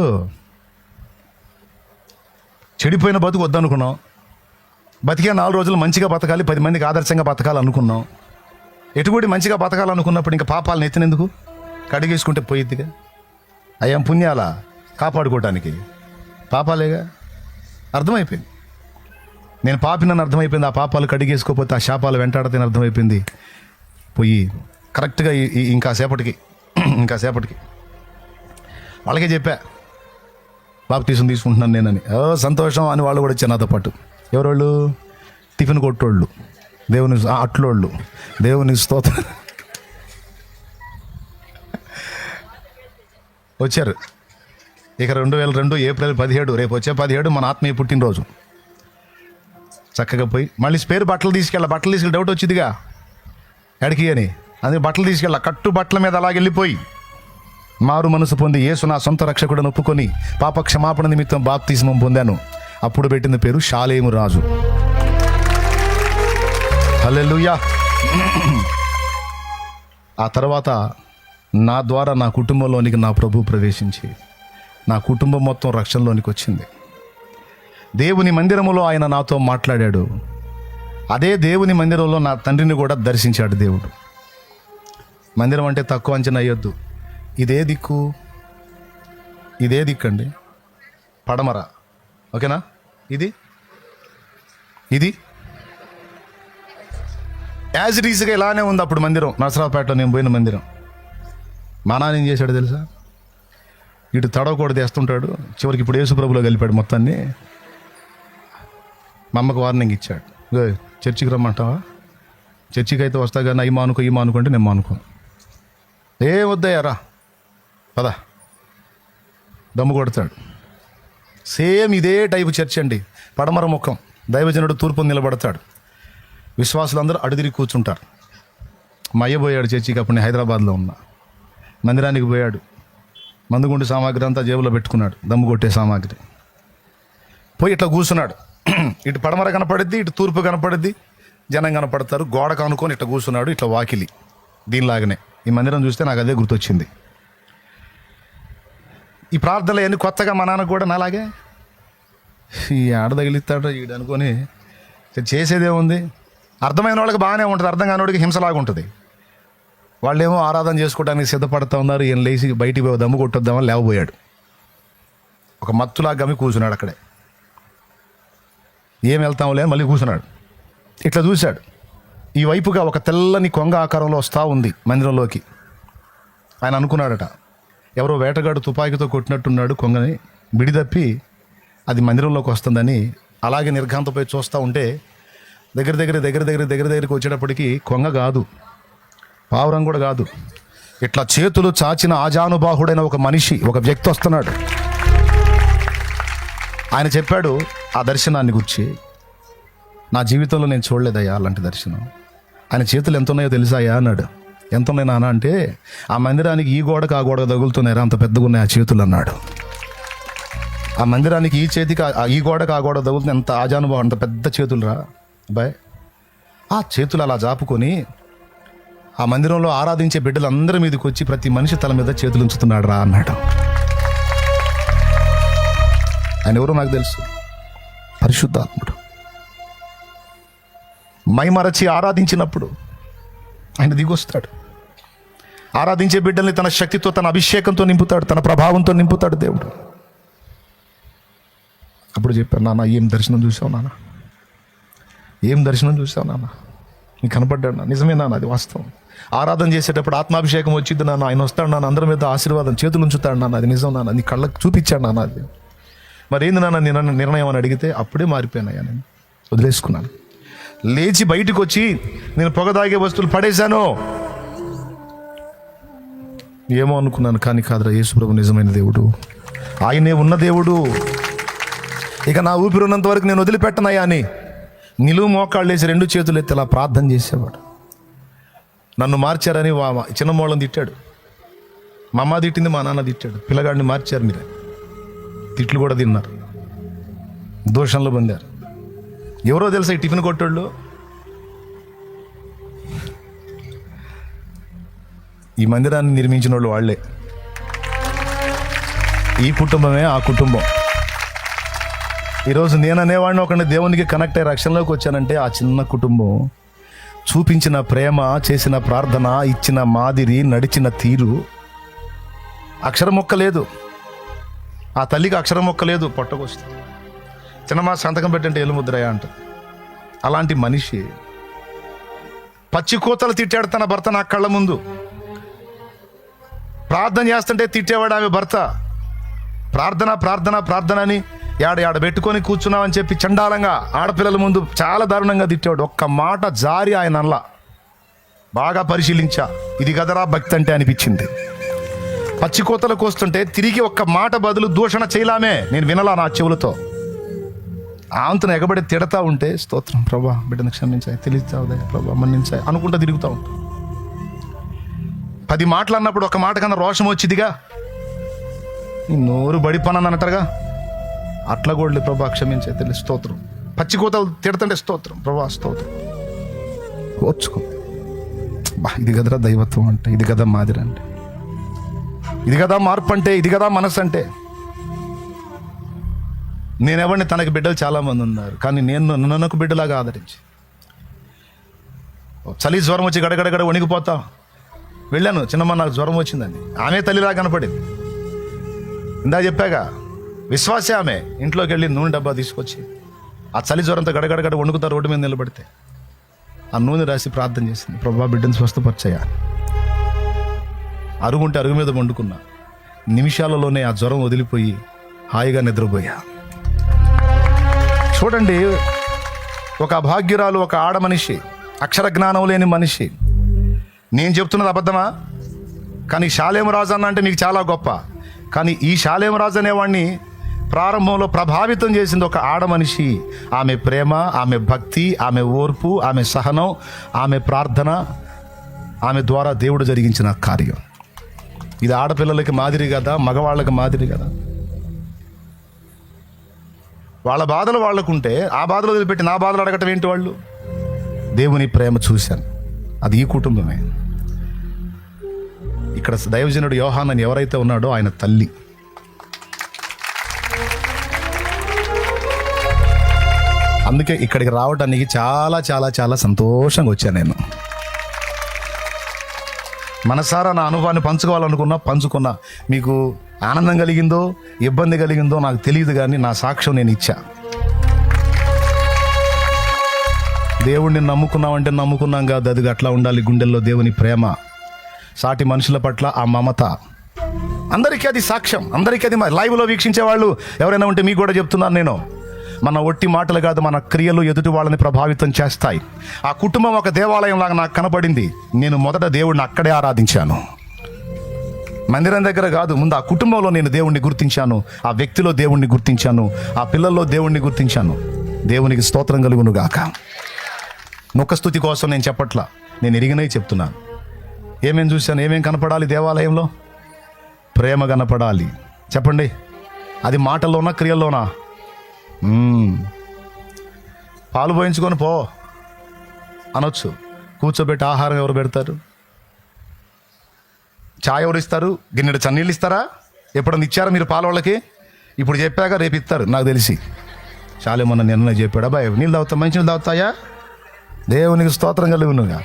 చెడిపోయిన బతుకు వద్దనుకున్నాం, బతికే 4 రోజులు మంచిగా బతకాలి, 10 మందికి ఆదర్శంగా బతకాలనుకున్నాం. ఎటుబడి మంచిగా బతకాలనుకున్నప్పుడు ఇంకా పాపాలను ఎత్తినందుకు, కడిగేసుకుంటే పోయిద్దిగా. అయ్యా పుణ్యాలా కాపాడుకోవటానికి, పాపాలేగా. అర్థమైపోయింది, నేను పాపినని అర్థమైపోయింది. ఆ పాపాలు కడిగేసుకోకపోతే ఆ శాపాలు వెంటాడతాయని అర్థమైపోయింది. పోయి కరెక్ట్గా ఇంకా సేపటికి వాళ్ళకే చెప్పా, బాప్తీసం తీసుకుంటున్నాను నేనని. సంతోషం అని వాళ్ళు కూడా వచ్చారు నాతో పాటు. ఎవరోళ్ళు? టిఫిన్ కొట్టోళ్ళు, దేవుని అట్లోళ్ళు, దేవుని స్తోత్రం వచ్చారు. ఇక 2002 ఏప్రిల్ 17, రేపు వచ్చే 17 మన ఆత్మీయ పుట్టినరోజు. చక్కగా పోయి మళ్ళీ స్పేర్ బట్టలు తీసుకెళ్ళి డౌట్ వచ్చిందిగా ఎడికి అని, అందుకే బట్టలు తీసుకెళ్ళా. కట్టు బట్టల మీద అలాగ వెళ్ళిపోయి మారు మనసు పొంది యేసు నా సొంత రక్షకుడని ఒప్పుకొని పాప క్షమాపణ నిమిత్తం బాప్తిస్మం పొందాను. అప్పుడు పెట్టిన పేరు షాలేము రాజు. హల్లెలూయా. ఆ తర్వాత నా ద్వారా నా కుటుంబంలోనికి నా ప్రభు ప్రవేశించి నా కుటుంబం మొత్తం రక్షణలోనికి వచ్చింది. దేవుని మందిరములో ఆయన నాతో మాట్లాడాడు. అదే దేవుని మందిరంలో నా తండ్రిని కూడా దర్శించాడు దేవుడు. మందిరం అంటే తక్కువ అంచనా అయ్యొద్దు. ఇదే దిక్కు అండి, పడమర, ఓకేనా? ఇది యాజ్ ఇట్ ఈజ్గా ఇలానే ఉంది. అప్పుడు మందిరం నరసరావుపేటలో నేను పోయిన మందిరం. మా నాన్న ఏం చేశాడు తెలుసా? ఇటు తడవకూడదు తెస్తుంటాడు, చివరికి ఇప్పుడు యేసుప్రభులో కలిపాడు మొత్తాన్ని. మా అమ్మకు వార్నింగ్ ఇచ్చాడు, చర్చికి రమ్మంటావా, చర్చికి అయితే వస్తా కానీ ఈ మానుకుంటే నేను మానుకోను, ఏ వద్దయ్యారా పదా, దమ్ము కొడతాడు. సేమ్ ఇదే టైపు చర్చ్ అండి, పడమర ముఖం, దైవజనుడు తూర్పు నిలబడతాడు, విశ్వాసులందరూ అడుదిరి కూర్చుంటారు. మా అయ్య పోయాడు చర్చికి, అప్పుడు నేను హైదరాబాద్లో ఉన్నా. మందిరానికి పోయాడు, మందుగుండు సామాగ్రి అంతా జేబులో పెట్టుకున్నాడు, దమ్ము కొట్టే సామాగ్రి. పోయి ఇట్లా కూర్చున్నాడు. ఇటు పడమర కనపడుద్ది, ఇటు తూర్పు కనపడుద్ది, జనం కనపడతారు. గోడ కానుకొని ఇట్లా కూర్చున్నాడు, ఇట్లా వాకిలి దీనిలాగానే. ఈ మందిరం చూస్తే నాకు అదే గుర్తొచ్చింది. ఈ ప్రార్థనలు అన్నీ కొత్తగా మా నాన్న కూడా నాలాగే ఈ ఆడ తగిలిస్తాడు ఈడు అనుకొని చేసేదేముంది. అర్థమైన వాళ్ళకి బాగానే ఉంటుంది, అర్థం కాని వాడికి హింసలాగా ఉంటుంది. వాళ్ళేమో ఆరాధన చేసుకోవడానికి సిద్ధపడుతూ ఉన్నారు. ఈయన లేచి బయటికి పోయి దమ్ము కొట్టొద్దామని లేవబోయాడు. ఒక మత్తులాగా గమ్మి కూర్చున్నాడు అక్కడే. ఏం వెళ్తాంలే మళ్ళీ కూర్చున్నాడు. ఇట్లా చూశాడు, ఈ వైపుగా ఒక తెల్లని కొంగ ఆకారంలో వస్తూ ఉంది మందిరంలోకి. ఆయన అనుకున్నాడట, ఎవరో వేటగాడు తుపాకీతో కొట్టినట్టున్నాడు కొంగని, బిడిదప్పి అది మందిరంలోకి వస్తుందని. అలాగే నిర్ఘాంతపై చూస్తూ ఉంటే దగ్గరికి వచ్చేటప్పటికి కొంగ కాదు, పావురం కూడా కాదు, ఇట్లా చేతులు చాచిన ఆజానుబాహుడైన ఒక మనిషి, ఒక వ్యక్తి వస్తున్నాడు. ఆయన చెప్పాడు ఆ దర్శనాన్ని గురించి, నా జీవితంలో నేను చూడలేదయ్యా అలాంటి దర్శనం. ఆయన చేతులు ఎంత ఉన్నాయో తెలుసాయా అన్నాడు. ఎంత ఉన్నాయి నాన్న అంటే, ఆ మందిరానికి ఈ గోడకు ఆ గోడకు తగులుతున్నారా, అంత పెద్దగా ఉన్నాయి ఆ చేతులు అన్నాడు. ఆ మందిరానికి ఈ చేతికి ఈ గోడకు ఆ గోడ తగులుతుంది, ఎంత ఆజానుభావం, అంత పెద్ద చేతులు రా అబ్బాయి. ఆ చేతులు అలా జాపుకొని ఆ మందిరంలో ఆరాధించే బిడ్డలందరి మీదకి వచ్చి ప్రతి మనిషి తల మీద చేతులు ఉంచుతున్నాడు రా అన్నాడు. ఆయన ఎవరో నాకు తెలుసు, పరిశుద్ధాత్ముడు. మైమరచి ఆరాధించినప్పుడు ఆయన దిగొస్తాడు. ఆరాధించే బిడ్డల్ని తన శక్తితో, తన అభిషేకంతో నింపుతాడు, తన ప్రభావంతో నింపుతాడు దేవుడు. అప్పుడు చెప్పాను, నాన్న ఏం దర్శనం చూసావు నాన్న, ఏం దర్శనం చూసావు నాన్న, నీకు కనపడ్డాడు నా. నిజమే నాన్న, అది వాస్తవం. ఆరాధన చేసేటప్పుడు ఆత్మాభిషేకం వచ్చింది నాన్న, ఆయన వస్తాడు నాన్న, అందరి మీద ఆశీర్వాదం చేతులు ఉంచుతాడు నాన్న, అది నిజం నాన్న, నీ కళ్ళకు చూపించాడు నాన్న. అది మరి ఏంది నాన్న నిర్ణయం అని అడిగితే అప్పుడే మారిపోయానయ్యా, నేను వదిలేసుకున్నాను. లేచి బయటకు వచ్చి నేను పొగ తాగే వస్తువులు పడేశాను. ఏమో అనుకున్నాను, కానీ కాదురా, యేసుప్రభు నిజమైన దేవుడు, ఆయనే ఉన్న దేవుడు. ఇక నా ఊపిరి ఉన్నంత వరకు నేను వదిలిపెట్టనయ్యా అని నిలువు మోకాళ్ళు వేసి 2 చేతులు ఎత్తి అలా ప్రార్థన చేసేవాడు. నన్ను మార్చారని చిన్నమోళ్ళని తిట్టాడు, మా అమ్మ తిట్టింది, మా నాన్న తిట్టాడు, పిల్లగాడిని మార్చారు మీరు, తిట్లు కూడా తిన్నారు, దోషంలో పొందారు. ఎవరో తెలుసా ఈ టిఫిన్ కొట్టోళ్ళు? ఈ మందిరాన్ని నిర్మించిన వాళ్ళు వాళ్ళే. ఈ కుటుంబమే ఆ కుటుంబం. ఈరోజు నేను అనేవాడిని ఒకరిని దేవునికి కనెక్ట్ అయ్యి రక్షణలోకి వచ్చానంటే ఆ చిన్న కుటుంబం చూపించిన ప్రేమ, చేసిన ప్రార్థన, ఇచ్చిన మాదిరి, నడిచిన తీరు. అక్షరం మొక్క లేదు, ఆ తల్లికి అక్షరం మొక్క లేదు, పొట్టకొస్తుంది. చిన్నమా సంతకం పెట్టంటే ఎలుముద్రయ్య అంట. అలాంటి మనిషి పచ్చి కూతలు తిట్టాడు తన భర్త నా కళ్ళ ముందు. ప్రార్థన చేస్తుంటే తిట్టేవాడు ఆమె భర్త. ప్రార్థన ప్రార్థన ప్రార్థన అని ఏడ పెట్టుకొని కూర్చున్నామని చెప్పి చండాలంగా ఆడపిల్లల ముందు చాలా దారుణంగా తిట్టేవాడు. ఒక్క మాట జారి ఆయన అల్లా బాగా పరిశీలించా, ఇది కదరా భక్తి అంటే అనిపించింది. పచ్చి కోతలకు వస్తుంటే తిరిగి ఒక్క మాట బదులు దూషణ చేయలామే, నేను వినలా నా చెవులతో. ఆంతను ఎగబడి తిడతా ఉంటే స్తోత్రం ప్రభా, బిడ్డను క్షమించాయి, తెలియచావుదే ప్రభా, మన్నించాయి అనుకుంటా తిరుగుతూ ఉంటా. 10 మాటలు అన్నప్పుడు ఒక మాట కన్నా రోషం వచ్చిదిగా, నీ నోరు బడి పని అని అంటారుగా, అట్లా కూడా ప్రభా క్షమించాయి, తెలియ స్తోత్రం. పచ్చి కోతలు తిడతంటే స్తోత్రం ప్రభా, స్తోత్రం. ఓర్చుకో బా, ఇది కదరా దైవత్వం అంటే, ఇది కదా మాదిరి అంటే, ఇది కదా మార్పు అంటే, ఇది కదా మనసు అంటే. నేనెవరిని, తనకి బిడ్డలు చాలామంది ఉన్నారు, కానీ నన్ను బిడ్డలాగా ఆదరించి, చలి జ్వరం వచ్చి గడగడగడ వణికిపోతా వెళ్ళాను. చిన్నమ్మ నాకు జ్వరం వచ్చిందండి, ఆమె తల్లిలా కనపడింది. ఇందా చెప్పాగా, విశ్వాసే ఆమె. ఇంట్లోకి వెళ్ళి నూనె డబ్బా తీసుకొచ్చి ఆ చలి జ్వరంతో గడగడగడ వణుకుతా రోడ్డు మీద నిలబడితే ఆ నూనె రాసి ప్రార్థన చేసింది, ప్రభా బిడ్డను స్వస్థపరిచయ్యా. అరుగుంటే అరుగు మీద వండుకున్నా, నిమిషాలలోనే ఆ జ్వరం వదిలిపోయి హాయిగా నిద్రపోయా. చూడండి, ఒక అభాగ్యురాలు, ఒక ఆడ మనిషి, అక్షర జ్ఞానం లేని మనిషి. నేను చెప్తున్నది అబద్ధమా? కానీ షాలేము రాజు అన్న అంటే నీకు చాలా గొప్ప. కానీ ఈ షాలేము రాజు అనేవాడిని ప్రారంభంలో ప్రభావితం చేసింది ఒక ఆడ మనిషి. ఆమె ప్రేమ, ఆమె భక్తి, ఆమె ఓర్పు, ఆమె సహనం, ఆమె ప్రార్థన, ఆమె ద్వారా దేవుడు జరిగించిన కార్యం. ఇది ఆడపిల్లలకి మాదిరి కదా, మగవాళ్ళకి మాదిరి కదా. వాళ్ళ బాధలు వాళ్ళకుంటే ఆ బాధలు వదిలిపెట్టి నా బాధలు అడగటం ఏంటి? వాళ్ళు దేవుని ప్రేమ చూశాను, అది ఈ కుటుంబమే. ఇక్కడ దైవజనుడు యోహాన్ అని ఎవరైతే ఉన్నాడో ఆయన తల్లి. అందుకే ఇక్కడికి రావడానికి చాలా చాలా చాలా సంతోషంగా వచ్చాను. నేను మనసారా నా అనుభవాన్ని పంచుకున్నా. మీకు ఆనందం కలిగిందో ఇబ్బంది కలిగిందో నాకు తెలియదు, కానీ నా సాక్ష్యం నేను ఇచ్చా. దేవుడిని నమ్ముకున్నామంటే నమ్ముకున్నాం కాదు, అది అట్లా ఉండాలి. గుండెల్లో దేవుని ప్రేమ, సాటి మనుషుల పట్ల ఆ మమత, అందరికీ అది సాక్ష్యం. అందరికీ అది లైవ్లో వీక్షించే వాళ్ళు ఎవరైనా ఉంటే మీకు కూడా చెప్తున్నాను నేను, మన ఒట్టి మాటలు కాదు, మన క్రియలు ఎదుటి వాళ్ళని ప్రభావితం చేస్తాయి. ఆ కుటుంబం ఒక దేవాలయం లాగా నాకు కనపడింది. నేను మొదట దేవుడిని అక్కడే ఆరాధించాను, మందిరం దగ్గర కాదు. ముందు ఆ కుటుంబంలో నేను దేవుణ్ణి గుర్తించాను, ఆ వ్యక్తిలో దేవుణ్ణి గుర్తించాను, ఆ పిల్లల్లో దేవుణ్ణి గుర్తించాను. దేవునికి స్తోత్రం కలుగును గాక. ముఖ స్తుతి కోసం నేను చెప్పట్లా, నేను ఎరిగినవి చెప్తున్నాను. ఏమేం చూశాను? ఏమేం కనపడాలి దేవాలయంలో? ప్రేమ కనపడాలి. చెప్పండి, అది మాటల్లోనా క్రియల్లోనా? పాలు పోయించుకొని పో అనొచ్చు. కూర్చోబెట్టి ఆహారం ఎవరు పెడతారు? చాయ్ ఎవరు ఇస్తారు? గిన్నెడు చన్నీళ్ళు ఇస్తారా? ఎప్పుడన్నా ఇచ్చారా మీరు పాల వాళ్ళకి? ఇప్పుడు చెప్పాక రేపు ఇస్తారు నాకు తెలిసి. చాలా మొన్న నిన్న చెప్పాడు, అబ్బాయి నీళ్ళు తాగుతా, మంచి నీళ్ళు తాగుతాయా? దేవునికి స్తోత్రం కలిగి ఉన్నగా.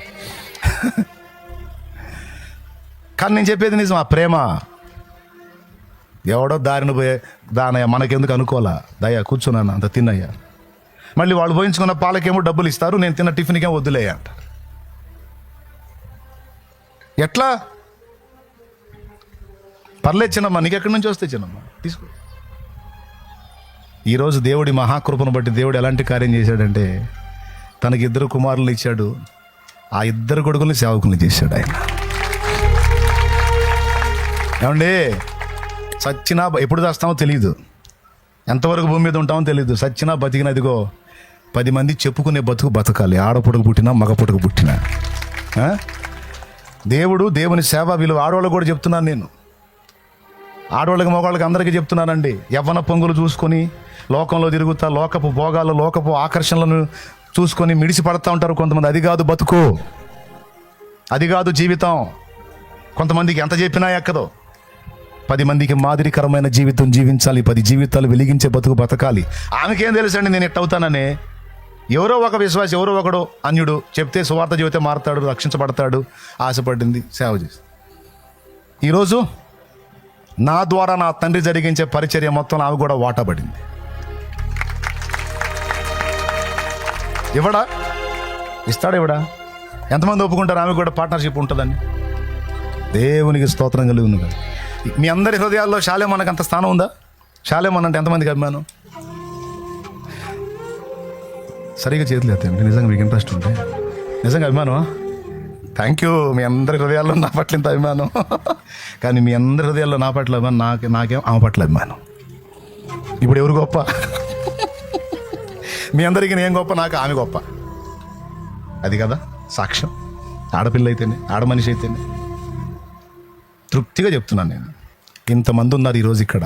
కానీ నేను చెప్పేది నిజం. ఆ ప్రేమ ఎవడో దారిని పోయే దానయ్య మనకెందుకు అనుకోవాలా? దయ్యా కూర్చున్నాను అంత తిన్నయ్యా. మళ్ళీ వాళ్ళు పోయించుకున్న పాలకేమో డబ్బులు ఇస్తారు, నేను తిన్న టిఫిన్కేమో వద్దులేయ అంట. ఎట్లా? పర్లేదు చిన్నమ్మ, నీకు ఎక్కడి నుంచి వస్తే చిన్నమ్మ తీసుకో. ఈరోజు దేవుడి మహాకృపను బట్టి దేవుడు ఎలాంటి కార్యం చేశాడంటే, తనకి 2 కుమారులు ఇచ్చాడు. ఆ 2 కొడుకుల్ని సేవకుల్ని చేశాడు ఆయన. ఏమండి, సచ్చినా ఎప్పుడు చేస్తామో తెలియదు, ఎంతవరకు భూమి మీద ఉంటామో తెలియదు. సచ్చినా బతికిన ఇదిగో 10 మంది చెప్పుకునే బతకాలి. ఆడపుడకు పుట్టినా మగపుడకు పుట్టినా. దేవుని సేవ విలువ ఆడవాళ్ళకు కూడా చెప్తున్నాను నేను. ఆడవాళ్ళకి మగవాళ్ళకి అందరికీ చెప్తున్నానండి. యవ్వన పొంగులు చూసుకొని లోకంలో తిరుగుతా, లోకపు భోగాలు, లోకపు ఆకర్షణలను చూసుకొని మిడిసి పడతా ఉంటారు కొంతమంది. అది కాదు బతుకు, అది కాదు జీవితం. కొంతమందికి ఎంత చెప్పినా ఎక్కదో. 10 మందికి మాదిరికరమైన జీవితం జీవించాలి, 10 జీవితాలు వెలిగించే బతుకు బతకాలి. ఆమెకేం తెలుసండి నేను ఎట్ అవుతానని? ఎవరో ఒక విశ్వాసి, ఎవరో ఒకడు అన్యుడు చెప్తే సువార్త చెబితే మారతాడు, రక్షించబడతాడు. ఆశపడింది, సేవ చేసి. ఈరోజు నా ద్వారా నా తండ్రి జరిగించే పరిచర్య మొత్తం ఆమె కూడా వాటబడింది. ఇవ్వడా? ఇస్తాడు, ఇవ్వడా? ఎంతమంది ఒప్పుకుంటారు ఆమె కూడా పార్ట్నర్షిప్ ఉంటుందని? దేవునికి స్తోత్రం కలిగి ఉంది కదా. మీ అందరి హృదయాల్లో శాలేమన్నకు అంత స్థానం ఉందా? శాలేమన్న అంటే ఎంతమందికి అభిమానం? సరిగా చేతులు ఎత్తండి, నిజంగా మీకు ఇంట్రెస్ట్ ఉంటే. నిజంగా అభిమానమా? Thank you. మీ అందరి హృదయాల్లో నా పట్ల ఇంత అభిమానం. కానీ మీ అందరి హృదయాల్లో నా పట్ల అభిమానం, నాకేం ఆమె పట్ల అభిమానం. ఇప్పుడు ఎవరు గొప్ప? మీ అందరికీ నేను గొప్ప, నాకు ఆమె గొప్ప. అది కదా సాక్ష్యం. ఆడపిల్ల అయితేనే, ఆడమనిషి అయితేనే. తృప్తిగా చెప్తున్నాను నేను. ఇంతమంది ఉన్నారు ఈరోజు ఇక్కడ.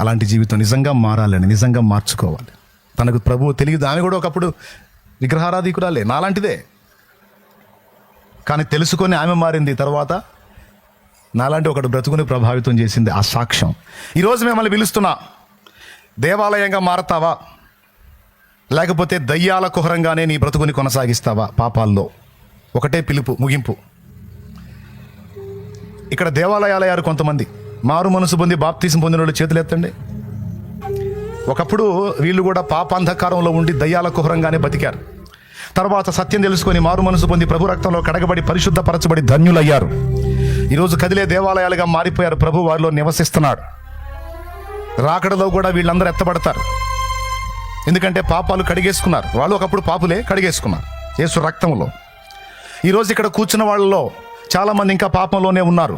అలాంటి జీవితం నిజంగా మారాలని, నిజంగా మార్చుకోవాలి. తనకు ప్రభువు తెలియదు. ఆమె కూడా ఒకప్పుడు విగ్రహారాధికురాలే, నాలాంటిదే. కానీ తెలుసుకొని ఆమె మారింది. తర్వాత నాలాంటి ఒకటి బ్రతుకుని ప్రభావితం చేసింది ఆ సాక్ష్యం. ఈరోజు మిమ్మల్ని పిలుస్తున్నా, దేవాలయంగా మారతావా, లేకపోతే దయ్యాల కుహరంగానే నీ బ్రతుకుని కొనసాగిస్తావా పాపాల్లో? ఒకటే పిలుపు, ముగింపు. ఇక్కడ దేవాలయాలయ్యారు కొంతమంది. మారు మనసు పొంది బాప్తీసం పొందిన వాళ్ళు చేతులు ఎత్తండి. ఒకప్పుడు వీళ్ళు కూడా పాపాంధకారంలో ఉండి దయ్యాల కుహరంగానే బతికారు. తర్వాత సత్యం తెలుసుకొని మారు మనసు పొంది ప్రభు రక్తంలో కడగబడి పరిశుద్ధపరచబడి ధన్యులయ్యారు. ఈరోజు కదిలే దేవాలయాలుగా మారిపోయారు. ప్రభు వారిలో నివసిస్తున్నాడు. రాకడలో కూడా వీళ్ళందరూ ఎత్తబడతారు. ఎందుకంటే పాపాలు కడిగేసుకున్నారు. వాళ్ళు ఒకప్పుడు పాపులే, కడిగేసుకున్నారు యేసు రక్తంలో. ఈరోజు ఇక్కడ కూర్చున్న వాళ్ళలో చాలామంది ఇంకా పాపంలోనే ఉన్నారు.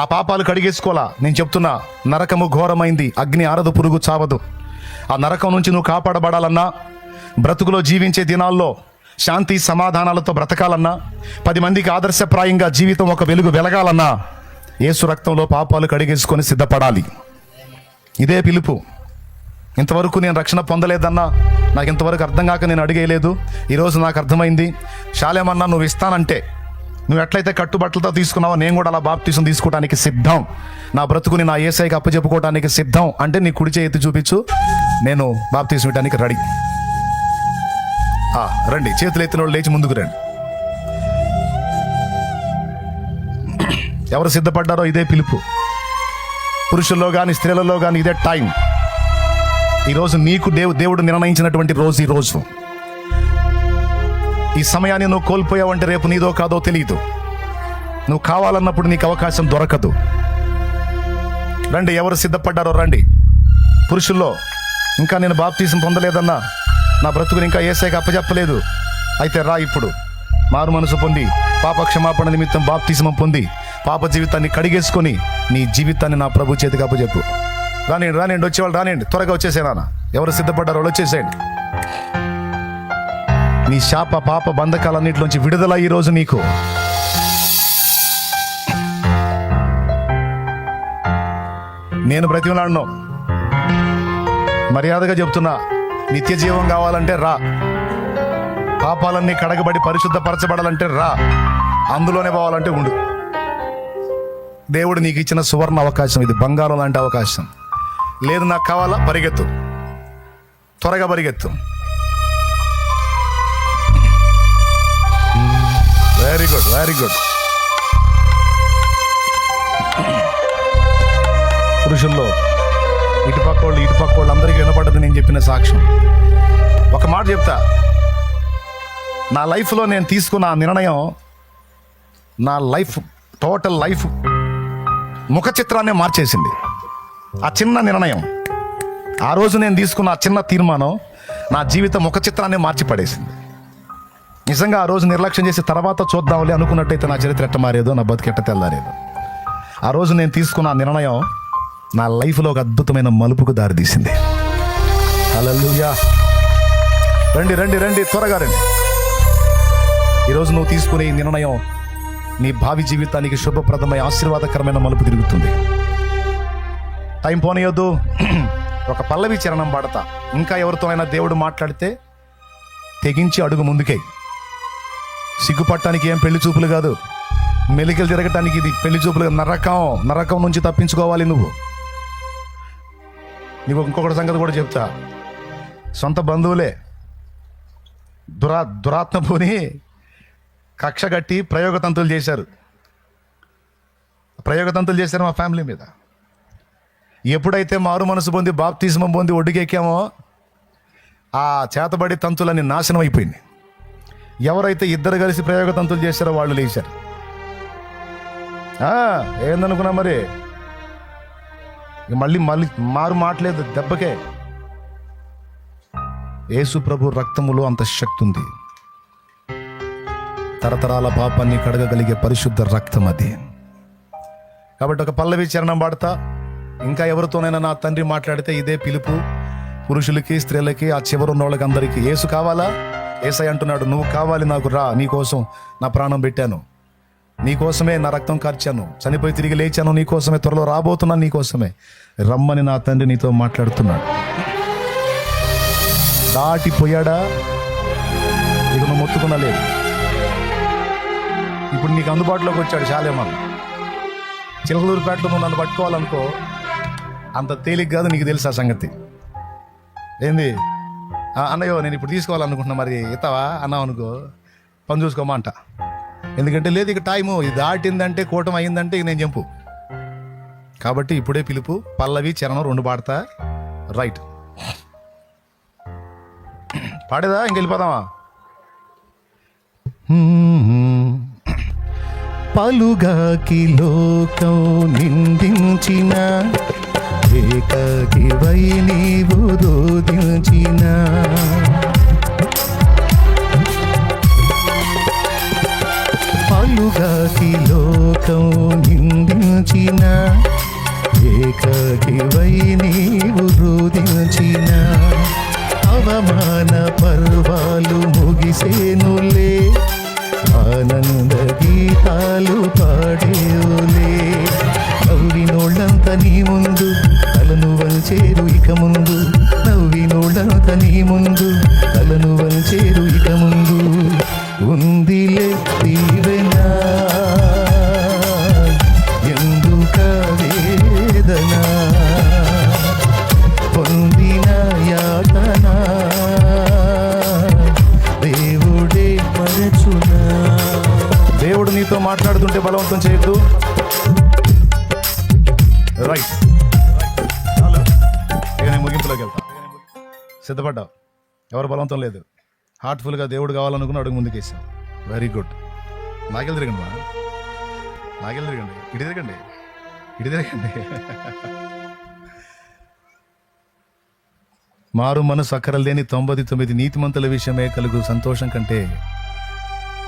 ఆ పాపాలు కడిగేసుకోవాలా? నేను చెప్తున్నా, నరకము ఘోరమైంది, అగ్ని ఆరదు, పురుగు చావదు. ఆ నరకం నుంచి నువ్వు కాపాడబడాలన్నా, బ్రతుకులో జీవించే దినాల్లో శాంతి సమాధానాలతో బ్రతకాలన్నా, 10 మందికి ఆదర్శప్రాయంగా జీవితం ఒక వెలుగు వెలగాలన్నా, యేసు రక్తంలో పాపాలు కడిగేసుకొని సిద్ధపడాలి. ఇదే పిలుపు. ఇంతవరకు నేను రక్షణ పొందలేదన్నా, నాకు ఇంతవరకు అర్థం కాక నేను అడిగేయలేదు. ఈరోజు నాకు అర్థమైంది. శాలేమన్నా నువ్వు ఇస్తానంటే, నువ్వు ఎట్లయితే కట్టుబట్టలతో తీసుకున్నావో నేను కూడా అలా బాప్తీసం తీసుకోవడానికి సిద్ధం. నా బ్రతుకుని నా యేసయ్యకి అప్పచెప్పుకోవడానికి సిద్ధం అంటే నీ కుడి చేయి చూపించు, నేను బాప్తీసం ఇవ్వడానికి రెడీ. రండి, చేతులు ఎత్తిన వాళ్ళు లేచి ముందుకు రండి. ఎవరు సిద్ధపడ్డారో ఇదే పిలుపు. పురుషుల్లో కానీ స్త్రీలలో కానీ ఇదే టైం. ఈరోజు నీకు దేవుడు నిర్ణయించినటువంటి రోజు. ఈ రోజు ఈ సమయాన్ని నువ్వు కోల్పోయావంటే రేపు నీదో కాదో తెలియదు. నువ్వు కావాలన్నప్పుడు నీకు అవకాశం దొరకదు. రండి, ఎవరు సిద్ధపడ్డారో రండి. పురుషుల్లో ఇంకా నేను బాప్తీసం పొందలేదన్నా, నా బ్రతుకుని ఇంకా యేసయ్యకి అప్పచెప్పలేదు, అయితే రా. ఇప్పుడు మారు మనసు పొంది పాప క్షమాపణ నిమిత్తం బాప్తీసం పొంది పాప జీవితాన్ని కడిగేసుకొని నీ జీవితాన్ని నా ప్రభు చేతికి అప్పచెప్పు. రానండి వచ్చేవాళ్ళు రానండి, త్వరగా వచ్చేసేనా. ఎవరు సిద్ధపడ్డారో వాళ్ళు వచ్చేసేయండి. నీ శాప పాప బంధకాలన్నింటిలోంచి విడుదల ఈరోజు నీకు. నేను బ్రతిమలాడను, మర్యాదగా చెప్తున్నా. నిత్య జీవం కావాలంటే రా, పాపాలన్నీ కడగబడి పరిశుద్ధపరచబడాలంటే రా, అందులోనే పోవాలంటే ఉండు. దేవుడు నీకు ఇచ్చిన సువర్ణ అవకాశం ఇది, బంగారం లాంటి అవకాశం. లేదు నాకు కావాలా, పరిగెత్తు, త్వరగా పరిగెత్తు. Very good, very good. పురుషుల్లో ఇటుపక్కోళ్ళు అందరికీ వినపడ్డది నేను చెప్పిన సాక్ష్యం. ఒక మాట చెప్తా, నా లైఫ్లో నేను తీసుకున్న ఆ నిర్ణయం నా టోటల్ లైఫ్ ముఖ చిత్రాన్నే మార్చేసింది. ఆ చిన్న నిర్ణయం, ఆ రోజు నేను తీసుకున్న ఆ చిన్న తీర్మానం నా జీవిత ముఖ చిత్రాన్ని మార్చి పడేసింది. నిజంగా ఆ రోజు నిర్లక్ష్యం చేసి తర్వాత చూద్దాంలే అనుకున్నట్టయితే నా చరిత్ర ఎట్ట మారేదో, నా బతికెట్ట తెల్లారేదో. ఆ రోజు నేను తీసుకున్న ఆ నిర్ణయం నా లైఫ్లో ఒక అద్భుతమైన మలుపుకు దారితీసింది. హల్లెలూయా. రండి రండి రండి, త్వరగా రండి. ఈరోజు నువ్వు తీసుకునే ఈ నిర్ణయం నీ భావి జీవితానికి శుభప్రదమైన ఆశీర్వాదకరమైన మలుపు తిరుగుతుంది. టైం పోనీయొద్దు. ఒక పల్లవి చరణం పాడతా. ఇంకా ఎవరితోనైనా దేవుడు మాట్లాడితే తెగించి అడుగు ముందుకే. సిగ్గుపట్టడానికి ఏం పెళ్లి చూపులు కాదు, మెలికలు తిరగటానికి ఇది పెళ్లి చూపులు. నరకం నుంచి తప్పించుకోవాలి నువ్వు. నీకు ఇంకొకటి సంగతి కూడా చెప్తా. సొంత బంధువులే దురాత్మ పోని కక్ష కట్టి ప్రయోగతంతులు చేశారు మా ఫ్యామిలీ మీద. ఎప్పుడైతే మారు మనసు పొంది బాప్తిస్మం పొంది ఒడ్డుకెక్కామో ఆ చేతబడి తంతులన్నీ నాశనం అయిపోయింది. ఎవరైతే ఇద్దరు కలిసి ప్రయోగతంతులు చేశారో వాళ్ళు లేచారు. ఏందనుకున్నా మరి, మళ్ళీ మారు మాట్లేదు దెబ్బకే. యేసు ప్రభు రక్తములో అంత శక్తి ఉంది. తరతరాల పాపాన్ని కడగగలిగే పరిశుద్ధ రక్తం అది. కాబట్టి ఒక పల్లవి చరణం పాడతా. ఇంకా ఎవరితోనైనా నా తండ్రి మాట్లాడితే ఇదే పిలుపు, పురుషులకి స్త్రీలకి, ఆ చివరున్న వాళ్ళకి అందరికీ. యేసు కావాలా? యేసయ్య అంటున్నాడు, నువ్వు కావాలి నాకు, రా, నీకోసం నా ప్రాణం పెట్టాను, నీకోసమే నా రక్తం కార్చాను, చనిపోయి తిరిగి లేచాను నీకోసమే, త్వరలో రాబోతున్నాను నీకోసమే, రమ్మని నా తండ్రి నీతో మాట్లాడుతున్నాడు. దాటిపోయాడా? ఇక నువ్వు మొత్తుకున్నా లేదు. ఇప్పుడు నీకు అందుబాటులోకి వచ్చాడు చాలేమన్నా. చిలకలూరుపేటలో నువ్వు నన్ను పట్టుకోవాలనుకో, అంత తేలిక కాదు, నీకు తెలుసు ఆ సంగతి. ఏంది అన్నయ్యో నేను ఇప్పుడు తీసుకోవాలనుకుంటున్నా, మరి ఇస్తావా అన్నావు అనుకో, పని చూసుకోమా అంట. ఎందుకంటే లేదు ఇక టైము, ఇది దాటిందంటే కూటం అయిందంటే ఇక నేను చెంపు. కాబట్టి ఇప్పుడే పిలుపు, పల్లవి చరణం 2 పాడతా. రైట్, పాడేదా ఇంకెళ్ళిపోదామా? పలుగాకి లోకం నిందించిన ఏకాకివై నీవు దోదించిన, పలుగాకి లోకం నిందించిన ఏకాకివై నీవు రోదించిన, అవమాన పర్వాలు ముగిసేనులే, ఆనంద గీతాలు పాడేవులే. నవ్వినోళ్ళంతా నీ ముందు తలను వంచేరు ఇక ముందు, నవ్వినోళ్ళంతా నీ ముందు తలను వంచేరు ఇక ముందు. ఉందిలే దీవెనా ఎందుక వేదన, పొందిన యాతన దేవుడే మరచునా. దేవుడు నీతో మాట్లాడుతుంటే బలవంతం చేయొద్దు. రైట్, ఇక నేను ముగింపులోకి వెళ్తా. సిద్ధపడ్డావు, ఎవరు బలవంతం లేదు. హార్ట్ఫుల్గా దేవుడు కావాలనుకుని అడుగు ముందుకేసాం. Very good. నాకెళ్ళి తిరగండి మా, నాకెళ్ళి తిరగండి, ఇటు తిరగండి, ఇటు తిరగండి. మారు మనసు అక్కర లేని 99 నీతిమంతుల విషయమే కలుగు సంతోషం కంటే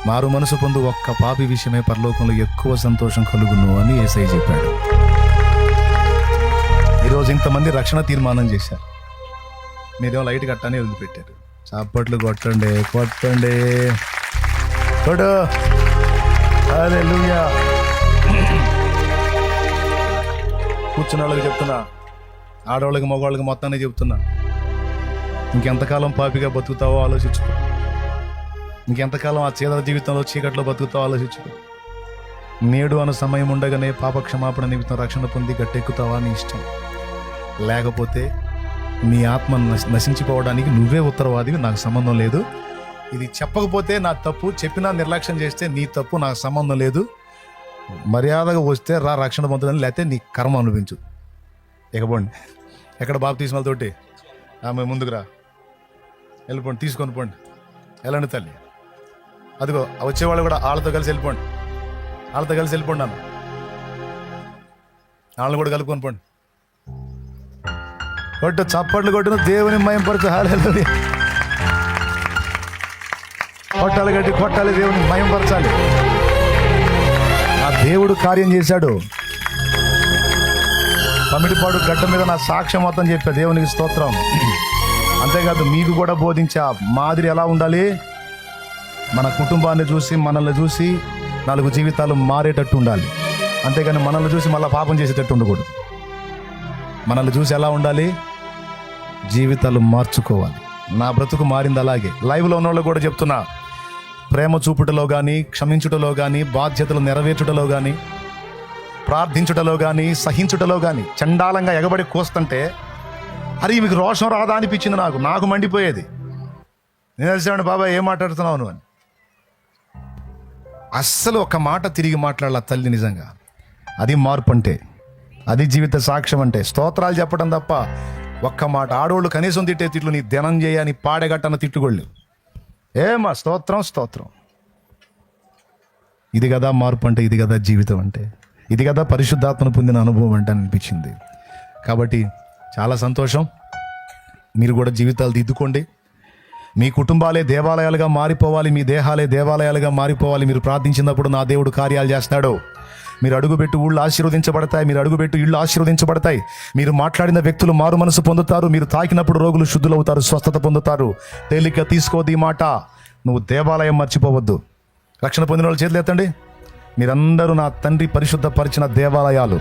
మారు మనసు పొందు ఒక్క పాపి విషయమే పరలోకంలో ఎక్కువ సంతోషం కలుగును అని యేసయ్య చెప్పాడు. ఈరోజు ఇంతమంది రక్షణ తీర్మానం చేశారు, మీరేమో లైట్ కట్టానే వదిలిపెట్టారు. చప్పట్లు కొట్టండి, కొట్టండి, కొడు. హల్లెలూయా. కూర్చున్న వాళ్ళకి చెప్తున్నా, ఆడవాళ్ళకి మగవాళ్ళకి మొత్తాన్ని చెప్తున్నా, ఇంకెంతకాలం పాపిగా బతుకుతావో ఆలోచించుకో. ఇంకెంతకాలం ఆ చీదర జీవితంలో చీకట్లో బతుకుతావో ఆలోచించుకో. నేడు అను సమయం ఉండగానే పాపక్షమాపణ నిమిత్తం రక్షణ పొంది గట్టెక్కుతావా నీ ఇష్టం. లేకపోతే నీ ఆత్మ నశించిపోవడానికి నువ్వే ఉత్తరవాదివి, నాకు సంబంధం లేదు. ఇది చెప్పకపోతే నా తప్పు, చెప్పినా నిర్లక్ష్యం చేస్తే నీ తప్పు, నాకు సంబంధం లేదు. మర్యాదగా వస్తే రా రక్షణ పొందుదని, లేకపోతే నీ కర్మ అనుభవించు. ఇకపోండి. ఎక్కడ బాప్తిస్మాలతోటి ఆమె ముందుకు రా, వెళ్ళిపోండి, తీసుకొని పోండి, వెళ్ళండి తల్లి. అదిగో వచ్చేవాళ్ళు కూడా వాళ్ళతో కలిసి వెళ్ళిపోండి, వాళ్ళతో కలిసి వెళ్ళిపోండి అన్న, వాళ్ళని కూడా కలుపుకొని పోండి. కొట్టు, చప్పట్లు కొట్టును, దేవుని మయంపరచు. హల్లెలూయా. కొట్టాలి గట్టి, కొట్టాలి, దేవుని మయంపరచాలి. నా దేవుడు కార్యం చేశాడు. పమిడిపాడు గడ్డ మీద నా సాక్ష్యం మొత్తం చెప్పా, దేవునికి స్తోత్రం. అంతేకాదు మీకు కూడా బోధించా మాదిరి ఎలా ఉండాలి. మన కుటుంబాన్ని చూసి, మనల్ని చూసి 4 జీవితాలు మారేటట్టు ఉండాలి. అంతేగాని మనల్ని చూసి మళ్ళీ పాపం చేసేటట్టు ఉండకూడదు. మనల్ని చూసి ఎలా ఉండాలి, జీవితాలు మార్చుకోవాలి. నా బ్రతుకు మారింది అలాగే. లైవ్లో ఉన్న వాళ్ళు కూడా చెప్తున్నా, ప్రేమ చూపుటలో కానీ, క్షమించుటలో కానీ, బాధ్యతలు నెరవేర్చుటలో కానీ, ప్రార్థించుటలో కానీ, సహించుటలో కానీ చండాలంగా ఎగబడి కోస్తుంటే అరే మీకు రోషం రాదా అనిపించింది. నాకు మండిపోయేది. నేను తెలిసాను, బాబాయ్ ఏం మాట్లాడుతున్నావు నువ్వు అని. అస్సలు ఒక మాట తిరిగి మాట్లాడాల తల్లి. నిజంగా అది మార్పు అంటే, అది జీవిత సాక్ష్యం అంటే. స్తోత్రాలు చెప్పడం తప్ప ఒక్క మాట. ఆడోళ్ళు కనీసం తిట్టే తిట్లు, నీ దినం చేయని పాడగట్టన తిట్టుకోళ్ళు. ఏమా స్తోత్రం స్తోత్రం. ఇది కదా మార్పు అంటే, ఇది కదా జీవితం అంటే, ఇది కదా పరిశుద్ధాత్మను పొందిన అనుభవం అంటే అనిపించింది. కాబట్టి చాలా సంతోషం. మీరు కూడా జీవితాలు దిద్దుకోండి. మీ కుటుంబాలే దేవాలయాలుగా మారిపోవాలి, మీ దేహాలే దేవాలయాలుగా మారిపోవాలి. మీరు ప్రార్థించినప్పుడు నా దేవుడు కార్యాలు చేస్తాడు. మీరు అడుగుపెట్టి ఊళ్ళు ఆశీర్వదించబడతాయి, మీరు అడుగుపెట్టి ఇళ్ళు ఆశీర్వదించబడతాయి. మీరు మాట్లాడిన వ్యక్తులు మారు మనసు పొందుతారు, మీరు తాకినప్పుడు రోగులు శుద్ధులవుతారు, స్వస్థత పొందుతారు. తేలిక తీసుకోవద్దు ఈ మాట. నువ్వు దేవాలయం మర్చిపోవద్దు. రక్షణ పొందిన వాళ్ళు చేతులు ఎత్తండి. మీరందరూ నా తండ్రి పరిశుద్ధపరిచిన దేవాలయాలు.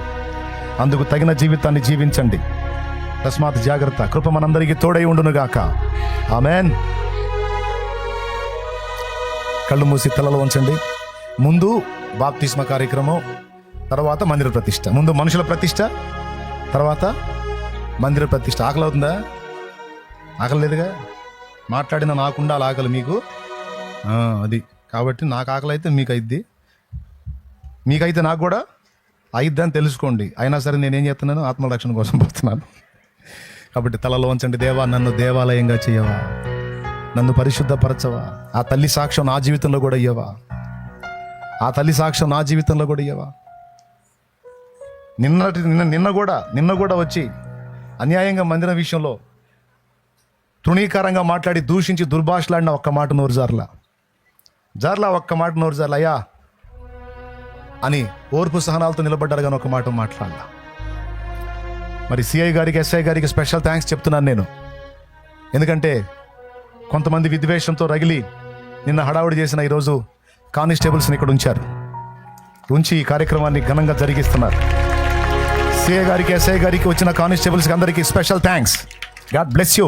అందుకు తగిన జీవితాన్ని జీవించండి. తస్మాత్ జాగ్రత్త. కృప మనందరికీ తోడై ఉండునుగాక. ఆమెన్. కళ్ళు మూసి తలలో ఉంచండి. ముందు బాప్తిస్మ కార్యక్రమం, తర్వాత మందిర ప్రతిష్ట. ముందు మనుషుల ప్రతిష్ట, తర్వాత మందిర ప్రతిష్ట. ఆకలి అవుతుందా? ఆకలి లేదుగా. మాట్లాడిన నాకుండాలి ఆకలి మీకు. అది కాబట్టి నాకు ఆకలి అయితే మీకు అయిద్ది, మీకైతే నాకు కూడా అయిద్దని తెలుసుకోండి. అయినా సరే నేనేం చేస్తున్నాను, ఆత్మరక్షణ కోసం పోతున్నాను. కాబట్టి తలలో ఉంచండి. దేవా, నన్ను దేవాలయంగా చేయవా, నన్ను పరిశుద్ధపరచవా. ఆ తల్లి సాక్ష్యం నా జీవితంలో కూడా ఇయ్యవా, ఆ తల్లి సాక్ష్యం నా జీవితంలో కూడా ఇయ్యవా. నిన్న కూడా వచ్చి అన్యాయంగా మందిరం విషయంలో తృణీకారంగా మాట్లాడి దూషించి దుర్భాషలాడిన ఒక్క మాట నోరు జార్లా ఒక్క మాట నోరు జార్లా అయ్యా అని ఓర్పు సహనాలతో నిలబడ్డారు, కానీ ఒక మాట మాట్లాడాల. మరి సిఐ గారికి, ఎస్ఐ గారికి స్పెషల్ థ్యాంక్స్ చెప్తున్నాను నేను. ఎందుకంటే కొంతమంది విద్వేషంతో రగిలి నిన్న హడావుడి చేసిన ఈరోజు కానిస్టేబుల్స్ని ఇక్కడ ఉంచి ఈ కార్యక్రమాన్ని ఘనంగా జరిగిస్తున్నారు. సిఐ గారికి, ఎస్ఐ గారికి, వచ్చిన కానిస్టేబుల్స్కి అందరికీ special thanks. God bless you.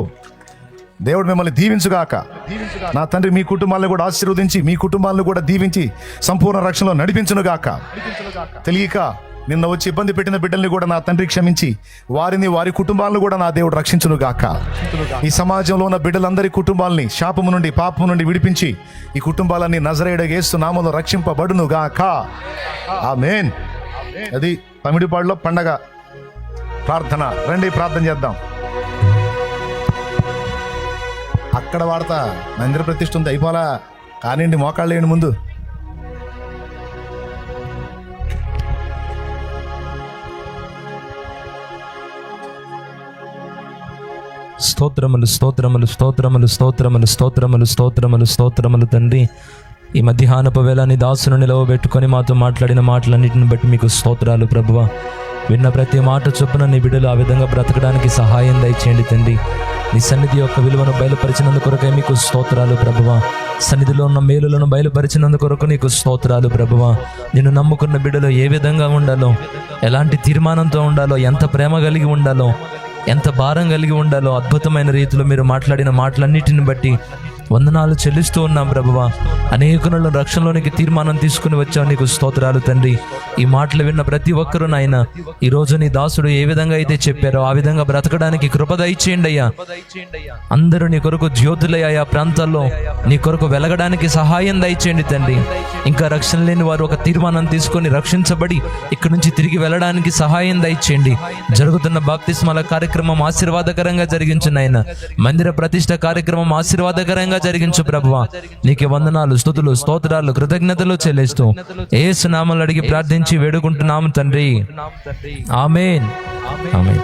దేవుడు మిమ్మల్ని దీవించుగాక. నా తండ్రి మీ కుటుంబాలను కూడా ఆశీర్వదించి, మీ కుటుంబాలను కూడా దీవించి సంపూర్ణ రక్షణలో నడిపించునుగాక. తెలియక నిన్న వచ్చి ఇబ్బంది పెట్టిన బిడ్డల్ని కూడా నా తండ్రి క్షమించి వారిని, వారి కుటుంబాలను కూడా నా దేవుడు రక్షించునుగాక. ఈ సమాజంలో ఉన్న బిడ్డలందరి కుటుంబాలని శాపము నుండి, పాపము నుండి విడిపించి ఈ కుటుంబాలన్నీ నజరేయుడైన యేసు నామములో రక్షింపబడునుగాక. ఆమేన్. అది పమిడిపాడులో పండగ ప్రార్థన. రండి ప్రార్థన చేద్దాం. అక్కడ వాడతా మందిర ప్రతిష్ఠ ఉంది, అయిపోలా కానివ్వండి. మోకాళ్ళు వేయండి ముందు. స్తోత్రములు, స్తోత్రములు, స్తోత్రములు, స్తోత్రములు, స్తోత్రములు, స్తోత్రములు, స్తోత్రములు తండ్రి. ఈ మధ్యాహ్నపు వేళ నీ దాసును నిలవబెట్టుకొని మాతో మాట్లాడిన మాటలన్నిటిని బట్టి మీకు స్తోత్రాలు ప్రభువా. విన్న ప్రతి మాట చొప్పున నీ బిడ్డలు ఆ విధంగా బ్రతకడానికి సహాయం దయచేయండి తండ్రి. నీ సన్నిధి యొక్క విలువను బయలుపరిచినందుకు కొరకే మీకు స్తోత్రాలు ప్రభువా. సన్నిధిలో ఉన్న మేలులను బయలుపరిచినందుకు కొరకు నీకు స్తోత్రాలు ప్రభువా. నిన్ను నమ్ముకున్న బిడ్డలు ఏ విధంగా ఉండాలో, ఎలాంటి తీర్మానంతో ఉండాలో, ఎంత ప్రేమ కలిగి ఉండాలో, ఎంత భారం కలిగి ఉండాలో అద్భుతమైన రీతిలో మీరు మాట్లాడిన మాటలన్నిటిని బట్టి వందనాలు చెల్లిస్తూ ఉన్నాం ప్రభువా. అనేకులను రక్షణలోనికి తీర్మానం తీసుకుని వచ్చావు, నీకు స్తోత్రాలు తండ్రి. ఈ మాటలు విన్న ప్రతి ఒక్కరూ నాయన ఈరోజు నీ దాసుడు ఏ విధంగా అయితే చెప్పారో ఆ విధంగా బ్రతకడానికి కృప దయచేయండి అయ్యా. అందరూ నీ కొరకు జ్యోతులయ్యా ఆ ప్రాంతాల్లో నీ కొరకు వెలగడానికి సహాయం దయచేయండి తండ్రి. ఇంకా రక్షణ లేని వారు ఒక తీర్మానం తీసుకొని రక్షించబడి ఇక్కడి నుంచి తిరిగి వెళ్ళడానికి సహాయం దయచేయండి. జరుగుతున్న బాప్తిస్మాల కార్యక్రమం ఆశీర్వాదకరంగా జరిగించు నాయన. మందిర ప్రతిష్ఠ కార్యక్రమం ఆశీర్వాదకరంగా జరిగించు ప్రభువా. నీకే వందనాలు, స్తుతులు, స్తోత్రాలు, కృతజ్ఞతలు చెల్లిస్తూ యేసు నామములో అడిగి ప్రార్థించి వేడుకుంటున్నాము తండ్రి. ఆమేన్. ఆమేన్.